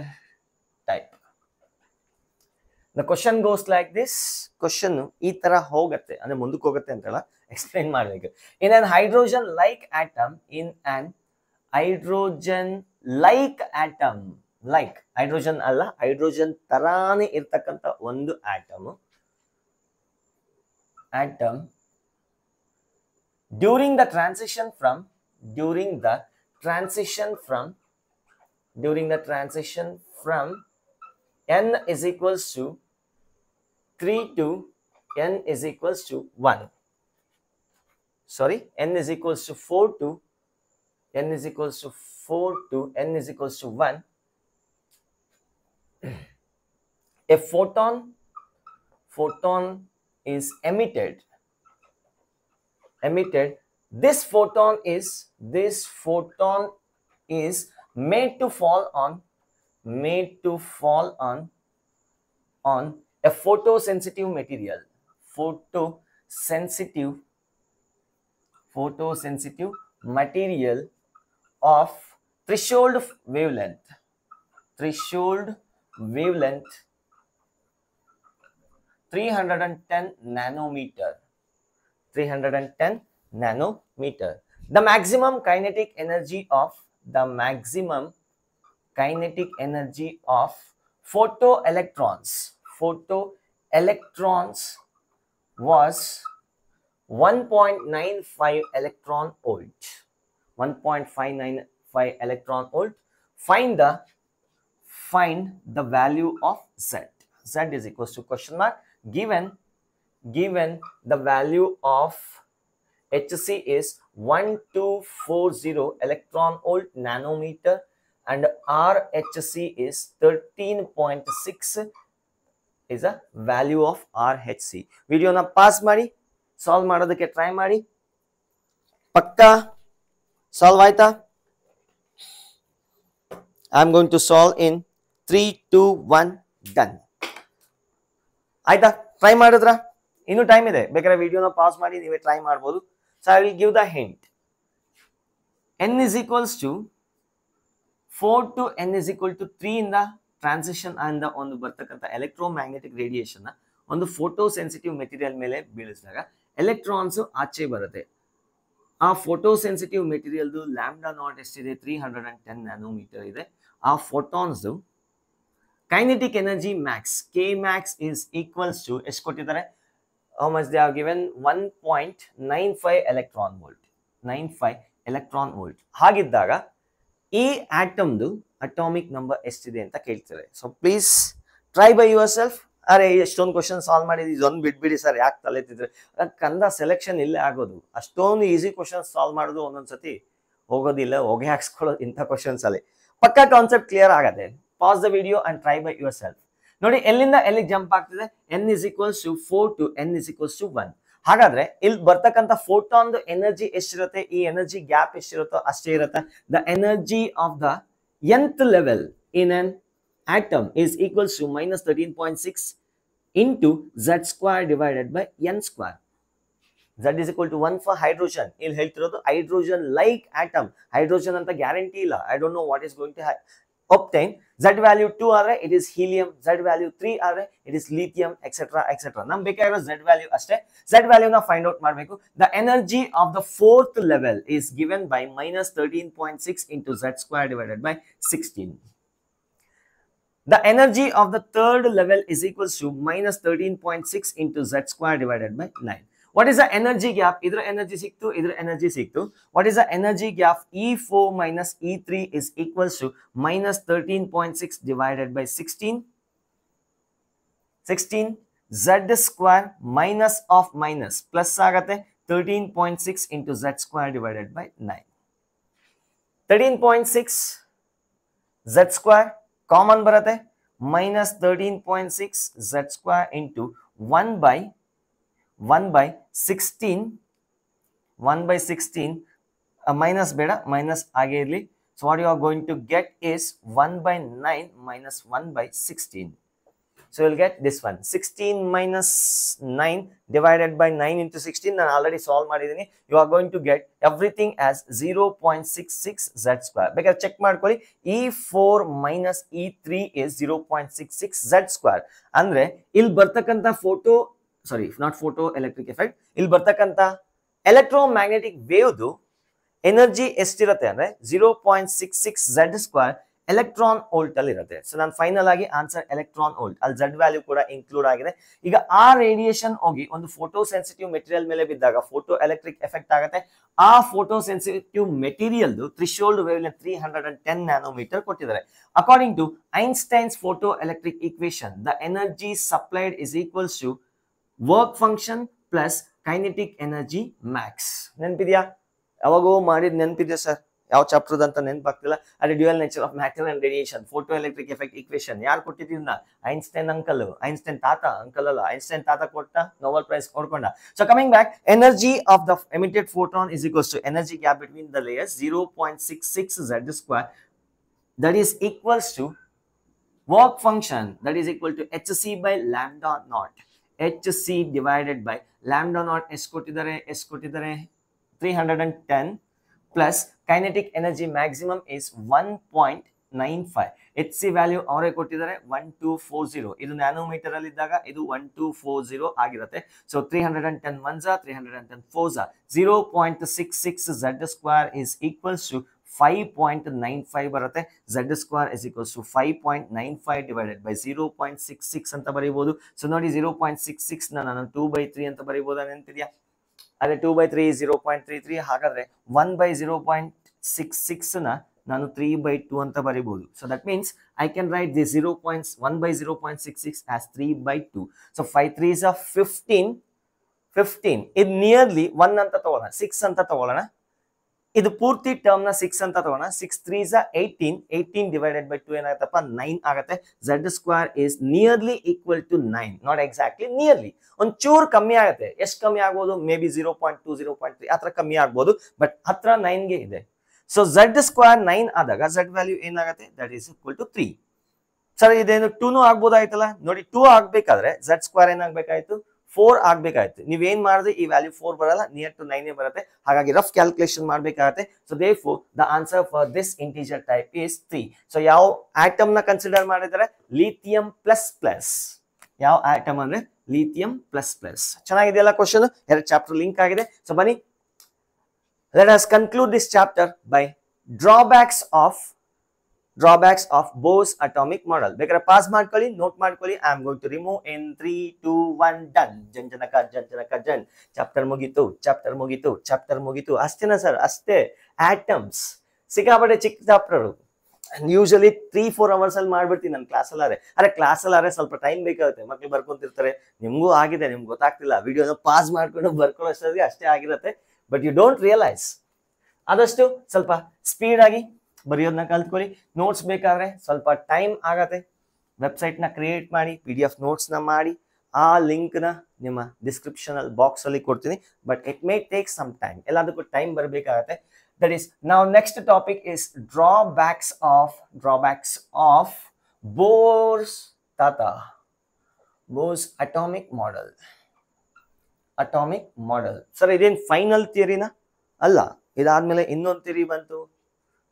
type. The question goes like this. Question ಈ ತರ ಹೋಗುತ್ತೆ, ಅಂದ್ರೆ ಮುಂದಕ್ಕೆ ಹೋಗುತ್ತೆ ಅಂತಲ್ಲ, ಎಕ್ಸ್ಪ್ಲೈನ್ ಮಾಡಬೇಕು. In an hydrogen like atom, in an hydrogen like atom, like hydrogen ಅಲ್ಲ, ಹೈಡ್ರೋಜನ್ ತರಾನೇ ಇರ್ತಕ್ಕಂಥ ಒಂದು atom during the transition from n is equals to 3 to n is equals to 1. Sorry, n is equals to 4 to n is equals to 4 to n is equals to 1. A photon is emitted. This photon is made to fall on a photosensitive material. Photosensitive material of threshold wavelength 310 nanometer. The maximum kinetic energy of photoelectrons was 1.95 electron volt. 1.595 electron volt. Find the value of Z. Z is equals to question mark. Given the value of Hc is 1240 electron volt nanometer and RHc is 13.6 is a value of RHc. Video na pass ಮಾಡಿ solve ಮಾಡೋದಕ್ಕೆ try ಮಾಡಿ. ಪಕ್ಕಾ solve ಆಯ್ತಾ? I am going to solve in 3, 2, 1, done. ಆಯ್ತಾ? Try ಮಾಡಿದ್ರಾ? ಇನ್ನು time ಇದೆ, ಬೇಕಾದ್ರೆ ವಿಡಿಯೋನ ಪಾಸ್ ಮಾಡಿ ನೀವೇ ಟ್ರೈ ಮಾಡ್ಬೋದು. So I will give the hint. n is equals to 4 to n is equal to 3 ಇಂದ ಟ್ರಾನ್ಸಿಷನ್ ಅಂದ ಒಂದು ಬರ್ತಕ್ಕಂಥ ಎಲೆಕ್ಟ್ರೋಮ್ಯಾಗ್ನೆಟಿಕ್ ರೇಡಿಯೇಷನ್ ಒಂದು ಫೋಟೋ ಸೆನ್ಸಿಟಿವ್ ಮೆಟೀರಿಯಲ್ ಮೇಲೆ ಬೀಳಿಸಿದಾಗ ಎಲೆಕ್ಟ್ರಾನ್ಸ್ ಆಚೆ ಬರುತ್ತೆ. ಆ ಫೋಟೋ ಸೆನ್ಸಿಟಿವ್ ಮೆಟೀರಿಯಲ್ದು ಲ್ಯಾಂಬ್ಡಾ ನಾಟ್ ಎಷ್ಟಿದೆ? 310 ನ್ಯಾನೋಮೀಟರ್ ಇದೆ. ಆ photons kinetic energy max K max is equals to ಎಷ್ಟು ಕೊಟ್ಟಿದ್ದಾರೆ? How much they have given? 1.95 electron volt. 95 electron volt. ಹಾಗಿದ್ದಾಗ ಈ ಆಟಮ್ದು ಅಟಾಮಿಕ್ ನಂಬರ್ ಎಷ್ಟಿದೆ ಅಂತ ಕೇಳ್ತಾರೆ. So please try by yourself. ಅರೆ ಎಷ್ಟೊಂದು ಕ್ವಶನ್ ಸಾಲ್ವ್ ಮಾಡಿದ್ವಿ, ಇದೊಂದು ಬಿಟ್ಬಿಡಿ ಸರ್, ಯಾಕೆ ತಲೆ ತಿಂದ್ರೆ ಕಂದ ಸೆಲೆಕ್ಷನ್ ಇಲ್ಲೇ ಆಗೋದು. ಅಷ್ಟೊಂದು ಈಸಿ ಕ್ವಶನ್ ಸಾಲ್ವ್ ಮಾಡೋದು ಒಂದೊಂದ್ಸತಿ ಹೋಗೋದಿಲ್ಲ, ಹೊಗೆ ಹಾಕ್ಸ್ಕೊಳ್ಳೋದು ಇಂಥ ಕ್ವಶನ್ಸ್ ಅಲ್ಲಿ. ಪಕ್ಕಾ ಕಾನ್ಸೆಪ್ಟ್ ಕ್ಲಿಯರ್ ಆಗತ್ತೆ. Pass the video and try by your self. ನೋಡಿ ಎಲ್ಲಿಂದ ಎಲ್ಲಿಗೆ ಜಂಪ್ ಆಗ್ತಿದೆ? n is equals to 4 to n is equals to 1. ಹಾಗಾದ್ರೆ ಇಲ್ಲಿ ಬರ್ತಕ್ಕಂಥ ಫೋಟಾನ್ ಎನರ್ಜಿ ಎಷ್ಟಿರುತ್ತೆ? ಈ ಎನರ್ಜಿ ಗ್ಯಾಪ್ ಎಷ್ಟಿರುತ್ತೋ ಅಷ್ಟೇ ಇರುತ್ತೆ. The energy of the nth level in an atom is equals to -13.6 into z square divided by n square. Z is equal to 1 for hydrogen. ಇಲ್ಲಿ ಹೇಳ್ತಿರೋದು hydrogen like atom. Hydrogen ಅಂತ guarantee ಇಲ್ಲ. I don't know what is going to obtain. Z value 2 ಆದರೆ it is helium. Z value 3 ಆದರೆ it is lithium, etc. etc. ನಮ್ಗೆ ಬೇಕಾಗಿರೋ Z value ಅಷ್ಟೇ. Z value ನ find out ಮಾಡಬೇಕು. The energy of the fourth level is given by minus 13.6 into Z square divided by 16. The energy of the third level is equals to minus 13.6 into Z square divided by 9. What is the energy gap? Either energy siktu, either energy siktu. What is the energy gap? E4 minus E3 is equals to minus 13.6 divided by 16. 16 Z square minus of minus plus agate 13.6 into Z square divided by 9. 13.6 Z square common barate minus 13.6 Z square into 1 by 16 minus beta minus आगे early. So what you are going to get is 1 by 9 minus 1 by 16. So you'll get this one. 16 minus 9 divided by 9 into 16. I already solved madidini. You are going to get everything as 0.66 Z square. Because check ಮಾಡ್ಕೊಳ್ಳಿ. E4 minus E3 is 0.66 Z square. ಅಂದ್ರೆ ಇಲ್ಲಿ ಬರ್ತಕ್ಕಂತ photoelectric effect. ಇಲ್ಲಿ ಬರ್ತಕ್ಕಂತ electromagnetic wave energy ಎಷ್ಟಿರುತ್ತೆ ಅಂದ್ರೆ 0.66 Z square electron volt ಅಲ್ಲಿ ಇರುತ್ತೆ. So ನಾನು final ಆಗಿ ಆನ್ಸರ್ ಎಲೆಕ್ಟ್ರಾನ್ ವೋಲ್ಟ್. ಅಲ್ಲಿ Z ವ್ಯಾಲ್ಯೂ ಕೂಡ ಇನ್ಕ್ಲೂಡ್ ಆಗಿದೆ. ಈಗ ಆ ರೇಡಿಯೇಷನ್ ಹೋಗಿ ಒಂದು ಫೋಟೋ ಸೆನ್ಸಿಟಿವ್ ಮೆಟೀರಿಯಲ್ ಮೇಲೆ ಬಿದ್ದಾಗ ಫೋಟೋ ಎಲೆಕ್ಟ್ರಿಕ್ ಎಫೆಕ್ಟ್ ಆಗುತ್ತೆ. ಆ photo sensitive material threshold wavelength 310 nanometer ಕೊಟ್ಟಿದ್ದಾರೆ. According to Einstein's photo electric equation, the energy supplied is equals to work function plus kinetic energy max. ನೆನಪಿದ್ಯಾ? ಯಾವಾಗೋ ಮಾಡಿದ್ ನೆನಪಿದ್ಯಾ ಸರ್? ಯಾವ ಚಾಪ್ಟರ್ ಅಂತ ನೆನಪಾಗ್ತಿಲ್ಲ. ಅದೇ dual nature of matter and radiation, photo electric effect equation ಯಾರು ಕೊಟ್ಟಿದ್ದ? Einstein uncle. ಐನ್ಸ್ಟೈನ್ ತಾತ, ಅಂಕಲ್ ಅಲ್ಲ, ಐನ್ಸ್ಟೈನ್ ತಾತ ಕೊಟ್ಟ, ನೋಬೆಲ್ ಪ್ರೈಸ್ ಕೊಡ್ಕೊಂಡ. So coming back, energy of the emitted photon is equals to energy gap between the layers 0.66 Z square, that is equals to work function, that is equal to hc by lambda naught. hc divided by lambda naught ಎಷ್ಟು ಕೊಟ್ಟಿದ್ದಾರೆ 310 plus kinetic energy maximum is 1.95. hc value ಅವರೇ ಕೊಟ್ಟಿದ್ದಾರೆ 1240. ಇದು nanometre ಅಲ್ಲಿ ಇದ್ದಾಗ ಇದು 1240 ಆಗಿರುತ್ತೆ. So 310 1s 310 4s 0.66 Z square is equals to 5.95 ಬರುತ್ತೆ. Z square is equals to 5.95 divided by 0.66 ಅಂತ ಬರೀಬಹುದು. ಸೊ ನೋಡಿ 0.66 ನಾನು 2/3 ಅಂತ ಬರೀಬಹುದಾ? ನೆನಪಿದ್ಯಾ? ಅದೇ 2/3 is 0.33. ಹಾಗಾದ್ರೆ 1/0.66 ನ ನಾನು 3/2 ಅಂತ ಬರೀಬಹುದು. So that means I can write the 1/0.66 as 3/2. So 5 3s are 15. ಇದು ನಿಯರ್ಲಿ 1 ಅಂತ ತಗೊಳ್ಳೋಣ, 6 ಅಂತ ತಗೊಳ್ಳೋಣ. ಇದು ಪೂರ್ತಿ ಟರ್ಮ್ ನ 6 ಅಂತ ತಗೋಣ. 6 3s are 18 divided by 2 ಏನಾಗುತ್ತಪ್ಪ 9 ಆಗುತ್ತೆ. Z square is nearly equal to 9, not exactly, nearly. ಒಂಚೂರು ಕಮ್ಮಿ ಆಗುತ್ತೆ. ಎಷ್ಟು ಕಮ್ಮಿ ಆಗ್ಬೋದು? ಮೇ ಬಿ 0.2 0.3 ಹತ್ರ ಕಮ್ಮಿ ಆಗ್ಬೋದು, ಬಟ್ ಹತ್ರ 9 ಗೆ ಇದೆ. ಸೊ Z square 9 ಆದಾಗ Z ವ್ಯಾಲ್ಯೂ ಏನಾಗುತ್ತೆ? That is equal to 3. Sir ಇದೇನು 2 ಆಗ್ಬೋದಾಯ್ತಲ್ಲ? ನೋಡಿ 2 ಆಗ್ಬೇಕಾದ್ರೆ Z square ಏನಾಗಬೇಕಾಯ್ತು? 4 ಆಗ್ಬೇಕಾಯ್ತು. ನೀವೇನ್ ಮಾಡಿದ್ರೆ ಈ ವ್ಯಾಲ್ಯೂ 4 ಬರಲ್ಲ, ನಿಯರ್ ಟು 9 ಬರುತ್ತೆ. ಹಾಗಾಗಿ ರಫ್ ಕ್ಯಾಲ್ಕುಲೇಷನ್ ಮಾಡ್ಬೇಕಾಗತ್ತೆ. So therefore the answer for this integer type is 3. So ಯಾವ ಆಟಮ್ ನ ಕನ್ಸಿಡರ್ ಮಾಡಿದರೆ? Lithium plus plus. ಯಾವ ಆಟಮ್ ಅಂದ್ರೆ ಲಿಥಿಯಂ ಪ್ಲಸ್ ಪ್ಲಸ್. ಚೆನ್ನಾಗಿದೆಯಲ್ಲ ಕ್ವಶನ್? ಎರಡು ಚಾಪ್ಟರ್ ಲಿಂಕ್ ಆಗಿದೆ. ಸೊ ಬನ್ನಿ, let us conclude this chapter by drawbacks of Bohr's atomic model. ಬೇಕಾದ್ರೆ pass ಮಾಡ್ಕೊಳ್ಳಿ, ನೋಟ್ ಮಾಡ್ಕೊಳ್ಳಿ. I am going to remove in 3 2 1 done. ಜನ್. Chapter ಮುಗೀತು. ಅಷ್ಟೇನಾ ಸರ್? ಅಷ್ಟೇ. ಆಟಮ್ಸ್ ಸಿಕ್ಕಾಪಟ್ಟೆ ಚಿಕ್ಕ ಚಾಪ್ಟರ್. ಯೂಶಲಿ 3-4 ಅವರ್ಸ್ ಅಲ್ಲಿ ಮಾಡ್ಬಿಡ್ತೀನಿ ನನ್ನ ಕ್ಲಾಸಲ್ಲಾರೆ. ಸ್ವಲ್ಪ ಟೈಮ್ ಬೇಕಾಗುತ್ತೆ, ಮಕ್ಳು ಬರ್ಕೊಂತಿರ್ತಾರೆ. ನಿಮ್ಗೂ ಆಗಿದೆ, ನಿಮ್ಗೆ ಗೊತ್ತಾಗ್ತಿಲ್ಲ. ವಿಡಿಯೋನ ಪಾಸ್ ಮಾಡ್ಕೊಂಡು ಬರ್ಕೊಳ್ಳೋ ಅಷ್ಟೊತ್ತಿಗೆ ಅಷ್ಟೇ ಆಗಿರುತ್ತೆ. But you don't realise. ಆದಷ್ಟು ಸ್ವಲ್ಪ ಸ್ಪೀಡ್ ಆಗಿ ಬರೆಯೋದನ್ನ ಕಲ್ತ್ಕೊಳ್ಳಿ. ನೋಟ್ಸ್ ಬೇಕಾದ್ರೆ ಸ್ವಲ್ಪ ಟೈಮ್ ಆಗತ್ತೆ. ವೆಬ್ಸೈಟ್ ನ ಕ್ರಿಯೇಟ್ ಮಾಡಿ, PDF ನೋಟ್ಸ್ ನ ಮಾಡಿ. ಆ ಲಿಂಕ್ ನ ನಿಮ್ಮ ಡಿಸ್ಕ್ರಿಪ್ಷನ್ ಬಾಕ್ಸ್ ಅಲ್ಲಿ ಕೊಡ್ತೀನಿ. But it may take some time. ಎಲ್ಲದಕ್ಕೂ ಟೈಮ್ ಬರಬೇಕಾಗತ್ತೆ. ದಟ್ ಈಸ್ ನಾವು next topic is drawbacks of Bohr's atomic model. Atomic model. Sir ಇದೇನು ಫೈನಲ್ ಥಿಯರಿನಾ? ಅಲ್ಲ. ಇದಾದ್ಮೇಲೆ ಇನ್ನೊಂದು ಥಿಯರಿ ಬಂತು,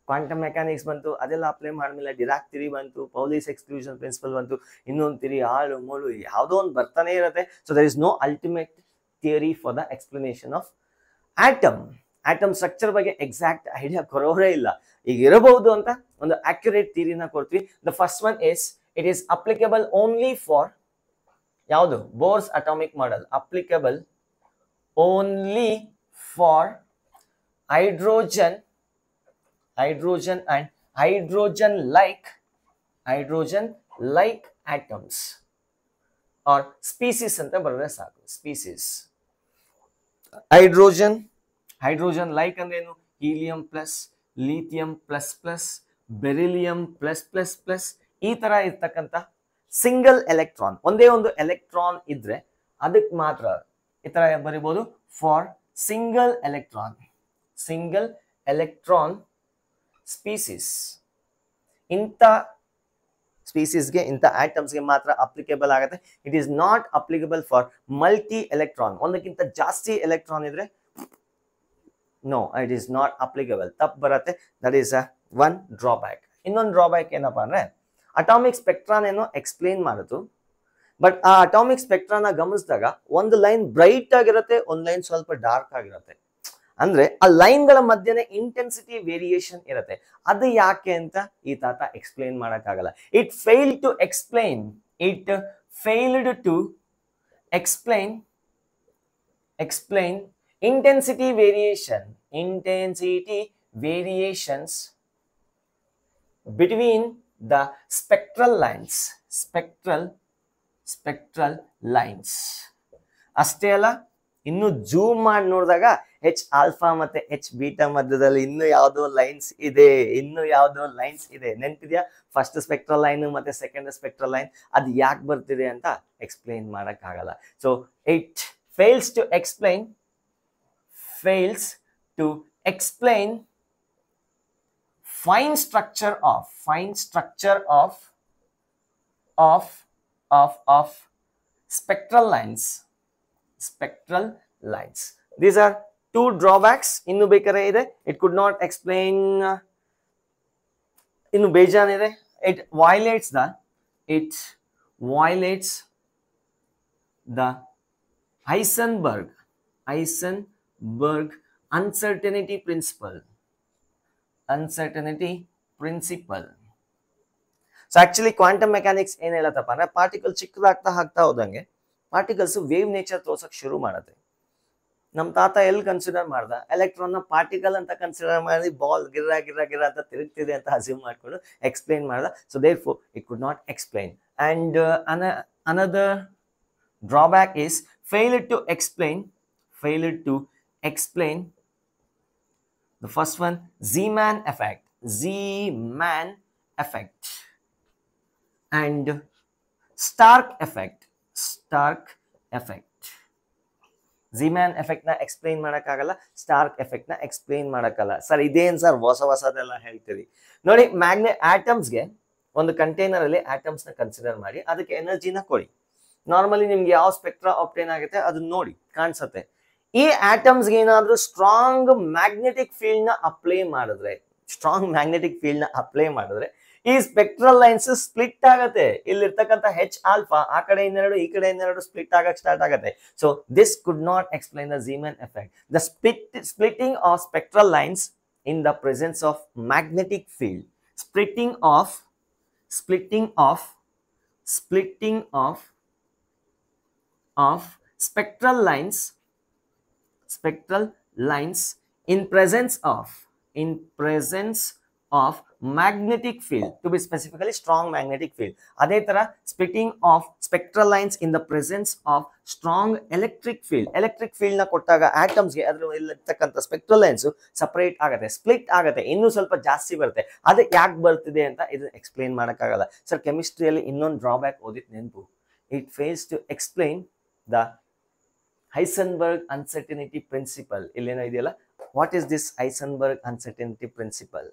ಕ್ವಾಂಟಮ್ ಮೆಕ್ಯಾನಿಕ್ಸ್ ಬಂತು, ಅದೆಲ್ಲ ಅಪ್ಲೈ ಮಾಡಿದ್ಮೇಲೆ ಡಿರಾಕ್ ಥಿಯರಿ ಬಂತು, ಪೌಲಿಸ್ ಎಕ್ಸ್ಕ್ಲೂಷನ್ ಪ್ರಿನ್ಸಿಪಲ್ ಬಂತು, ಇನ್ನೊಂದು ಥಿಯರಿ ಆಳು ಮೂಳು ಯಾವುದೋ ಒಂದು ಬರ್ತಾನೆ ಇರುತ್ತೆ. So there is no ultimate theory for the explanation of atom. Atom structure ಬಗ್ಗೆ ಎಕ್ಸಾಕ್ಟ್ ಐಡಿಯಾ ಕೊರೋರೇ ಇಲ್ಲ. ಈಗ ಇರಬಹುದು ಅಂತ ಒಂದು ಅಕ್ಯುರೇಟ್ ಥಿಯರಿನ ಕೊಡ್ತೀವಿ. The first one is it is applicable only for ಯಾವುದು? Bohr's atomic model. Applicable only for hydrogen and hydrogen like atoms or species ಅಂತ ಬರೆದ್ರೆ ಸಾಕು. ಸ್ಪೀಸೀಸ್. ಹೈಡ್ರೋಜನ್ ಲೈಕ್ ಅಂದ್ರೆ ಏನು? Helium plus, lithium plus plus, beryllium plus plus plus, ಈ ತರ ಇರ್ತಕ್ಕಂಥ single electron, ಒಂದೇ ಒಂದು ಎಲೆಕ್ಟ್ರಾನ್ ಇದ್ರೆ ಅದಕ್ಕೆ ಮಾತ್ರ ಈ ತರ ಬರೀಬಹುದು. For single electron species. ಇಂಥ ಸ್ಪೀಸೀಸ್ಗೆ, ಇಂಥ ಆಟಮ್ಸ್ಗೆ ಮಾತ್ರ ಅಪ್ಲಿಕೇಬಲ್ ಆಗುತ್ತೆ. It is not applicable for multi electron. ಒಂದಕ್ಕಿಂತ ಜಾಸ್ತಿ ಎಲೆಕ್ಟ್ರಾನ್ ಇದ್ರೆ no, it is not applicable. ತಪ್ಪು ಬರುತ್ತೆ. That is one drawback. ಇನ್ನೊಂದು ಡ್ರಾಬ್ಯಾಕ್ ಏನಪ್ಪಾ ಅಂದ್ರೆ, ಅಟಾಮಿಕ್ ಸ್ಪೆಕ್ಟ್ರಾನ್ ಏನೋ ಎಕ್ಸ್ಪ್ಲೇನ್ ಮಾಡಿತು, ಬಟ್ ಆ ಅಟಾಮಿಕ್ ಸ್ಪೆಕ್ಟ್ರಾನ ಗಮನಿಸಿದಾಗ ಒಂದು ಲೈನ್ ಬ್ರೈಟ್ ಆಗಿರುತ್ತೆ, ಒಂದು ಲೈನ್ ಸ್ವಲ್ಪ ಡಾರ್ಕ್ ಆಗಿರುತ್ತೆ. ಅಂದ್ರೆ ಆ ಲೈನ್ಗಳ ಮಧ್ಯೆ ಇಂಟೆನ್ಸಿಟಿ ವೇರಿಯೇಷನ್ ಇರುತ್ತೆ. ಅದು ಯಾಕೆ ಅಂತ ಈ ತಾತ ಎಕ್ಸ್ಪ್ಲೇನ್ ಮಾಡಕ್ಕಾಗಲ್ಲ. It failed to explain intensity variations between the spectral lines. ಅಷ್ಟೇ ಅಲ್ಲ, ಇನ್ನು ಜೂಮ್ ಮಾಡಿ ನೋಡಿದಾಗ H ಆಲ್ಫಾ ಮತ್ತೆ H ಬೀಟಾ ಮಧ್ಯದಲ್ಲಿ ಇನ್ನು ಯಾವುದೋ ಲೈನ್ಸ್ ಇದೆ. ನೆನಪಿದ್ಯಾ? ಫಸ್ಟ್ ಸ್ಪೆಕ್ಟ್ರಲ್ ಲೈನ್ ಮತ್ತೆ ಸೆಕೆಂಡ್ ಸ್ಪೆಕ್ಟ್ರಲ್ ಲೈನ್. ಅದು ಯಾಕೆ ಬರ್ತಿದೆ ಅಂತ ಎಕ್ಸ್ಪ್ಲೈನ್ ಮಾಡಕ್ಕಾಗಲ್ಲ. So it fails to explain fine structure of spectral lines. These are two drawbacks. Innu bekare ide, it could not explain. Innu bejan ide, it violates the Heisenberg uncertainty principle. So actually quantum mechanics ಏನು ಹೇಳತ್ತಪ್ಪ ಅಂದ್ರೆ, particle ಚಿಕ್ಕದಾಗ್ತಾ ಹೋದಂಗೆ particles wave nature ತೋರ್ಸಕ್ ಶುರು ಮಾಡುತ್ತೆ. ನಮ್ಮ ತಾತ ಎಲ್ಲಿ consider ಮಾಡ್ದ? Electron ನ ಪಾರ್ಟಿಕಲ್ ಅಂತ ಕನ್ಸಿಡರ್ ಮಾಡಿ ಬಾಲ್ ಗಿರ್ರ ಅಂತ ತಿರುಗ್ತಿದೆ ಅಂತ ಅಸ್ಯೂಮ್ ಮಾಡ್ಕೊಂಡು ಎಕ್ಸ್ಪ್ಲೈನ್ ಮಾಡ್ದ. So therefore it could not explain. And another drawback is failure to explain the first one, Zeeman effect and Stark effect. Zeeman effect na explain ಮಾಡಕ್ಕಾಗಲ್ಲ, Starc effect ನ explain ಮಾಡಕ್ಕಾಗಲ್ಲ. Sir ಇದೇನ್ sir ಹೊಸದೆಲ್ಲ ಹೇಳ್ತೀರಿ? ನೋಡಿ, ಆಟಮ್ಸ್ಗೆ ಒಂದು container ಅಲ್ಲಿ atoms ನ consider ಮಾಡಿ ಅದಕ್ಕೆ ಎನರ್ಜಿನ ಕೊಡಿ. ನಾರ್ಮಲಿ ನಿಮ್ಗೆ ಯಾವ ಸ್ಪೆಕ್ಟ್ರಾ ಆಪ್ಟೇನ್ ಆಗುತ್ತೆ ಅದನ್ನ ನೋಡಿ ಕಾಣಿಸುತ್ತೆ. ಈ ಆಟಮ್ಸ್ಗೆ ಏನಾದ್ರೂ ಸ್ಟ್ರಾಂಗ್ ಮ್ಯಾಗ್ನೆಟಿಕ್ ಫೀಲ್ಡ್ ನ ಅಪ್ಲೈ ಮಾಡಿದ್ರೆ ಈ ಸ್ಪೆಕ್ಟ್ರಲ್ ಲೈನ್ಸ್ ಸ್ಪ್ಲಿಟ್ ಆಗತ್ತೆ. ಇಲ್ಲಿರ್ತಕ್ಕಂಥ H ಆಲ್ಫಾ ಆ ಕಡೆ ಇನ್ನೆರಡು, ಈ ಕಡೆ ಇನ್ನೆರಡು ಸ್ಪ್ಲಿಟ್ ಆಗಕ್ಕೆ ಸ್ಟಾರ್ಟ್ ಆಗತ್ತೆ. So this could not explain the Zeeman effect. The splitting of spectral lines in the presence of magnetic field. Splitting of spectral lines in presence of magnetic field, to be specifically strong magnetic field. ಅದೇ ತರ splitting of spectral lines in the presence of strong electric field ನ ಕೊಟ್ಟಾಗ ಆಟಮ್ಸ್ಗೆ ಅದರಲ್ಲಿರ್ತಕ್ಕಂಥ spectral lines separate ಆಗುತ್ತೆ, split ಆಗುತ್ತೆ, ಇನ್ನೂ ಸ್ವಲ್ಪ ಜಾಸ್ತಿ ಬರುತ್ತೆ. ಅದು ಯಾಕೆ ಬರ್ತಿದೆ ಅಂತ ಇದನ್ನ ಎಕ್ಸ್ಪ್ಲೈನ್ ಮಾಡಕ್ಕಾಗಲ್ಲ. ಸರ್ ಕೆಮಿಸ್ಟ್ರಿಯಲ್ಲಿ ಇನ್ನೊಂದು ಡ್ರಾಬ್ಯಾಕ್ ಓದಿದ್ ನೆನಪು, it fails to explain the Heisenberg uncertainty principle. ಇಲ್ಲೇನೋ ಇದೆಯಲ್ಲ, what is this Heisenberg uncertainty principle?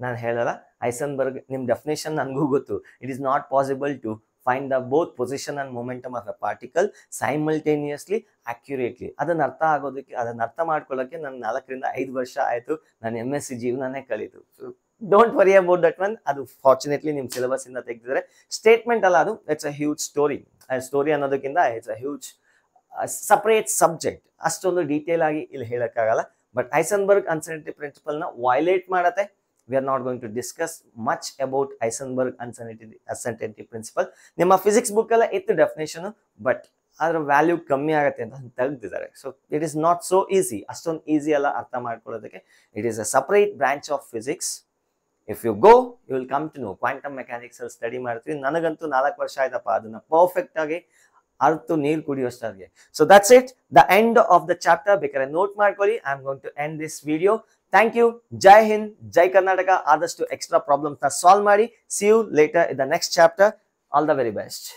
ನಾನು ಹೇಳಲ್ಲ, ಐಸನ್ಬರ್ಗ್ ನಿಮ್ ಡೆಫಿನೇಷನ್ ನನಗೂ ಗೊತ್ತು. It is not possible to find the both position and momentum of a particle simultaneously accurately. ಅದನ್ನ ಅರ್ಥ ಮಾಡ್ಕೊಳ್ಳೋಕೆ ನಾನು 4ರಿಂದ 5 ವರ್ಷ ಆಯ್ತು, ನಾನು MSc ಜೀವನನೇ ಕಲಿತು. Don't worry about that one. ಅದು ಫಾರ್ಚುನೇಟ್ಲಿ ನಿಮ್ಮ ಸಿಲೆಬಸ್ ಇಂದ ತೆಗೆದಿದ್ದಾರೆ. ಸ್ಟೇಟ್ಮೆಂಟ್ ಅಲ್ಲ ಅದು, it's a huge story. Story ಅನ್ನೋದಕ್ಕಿಂತ it's a huge separate subject. ಅಷ್ಟೊಂದು ಡೀಟೇಲ್ ಆಗಿ ಇಲ್ಲಿ ಹೇಳಕ್ಕಾಗಲ್ಲ. ಬಟ್ ಐಸನ್ಬರ್ಗ್ ಅನ್ಸರ್ಟನಿಟಿ ಪ್ರಿನ್ಸಿಪಲ್ ನ ವೈಲೇಟ್ ಮಾಡತ್ತೆ. We are not going to discuss much about Heisenberg uncertainty principle. ನಿಮ್ಮ ಫಿಸಿಕ್ಸ್ ಬುಕ್ ಎಲ್ಲ ಇತ್ತು ಡೆಫಿನೇಷನ್, ಬಟ್ ಅದರ ವ್ಯಾಲ್ಯೂ ಕಮ್ಮಿ ಆಗುತ್ತೆ ಅಂತ ತೆಗೆದಿದ್ದಾರೆ. So it is not so easy, ಅಷ್ಟೊಂದು ಈಸಿ ಅಲ್ಲ ಅರ್ಥ ಮಾಡ್ಕೊಳ್ಳೋದಕ್ಕೆ. It is a separate branch of physics. If you go you will come to know. Quantum mechanics ಅಲ್ಲಿ ಸ್ಟಡಿ ಮಾಡ್ತೀವಿ. ನನಗಂತೂ 4 ವರ್ಷ ಆಯ್ತಪ್ಪ ಅದನ್ನ ಪರ್ಫೆಕ್ಟ್ ಆಗಿ ಅರ್ಥ ನೀರು ಕುಡಿಯೋಷ್ಟಾಗೆ. So that's it, the end of the chapter. ಬೇಕಾದ್ರೆ ನೋಟ್ ಮಾಡ್ಕೊಳ್ಳಿ. I am going to end this video. Thank you. Jai Hind, Jai Karnataka. ಆದಷ್ಟು ಎಕ್ಸ್ಟ್ರಾ ಪ್ರಾಬ್ಲಮ್ಸ್ ನ ಸಾಲ್ವ್ ಮಾಡಿ. See you later in the next chapter. All the very best.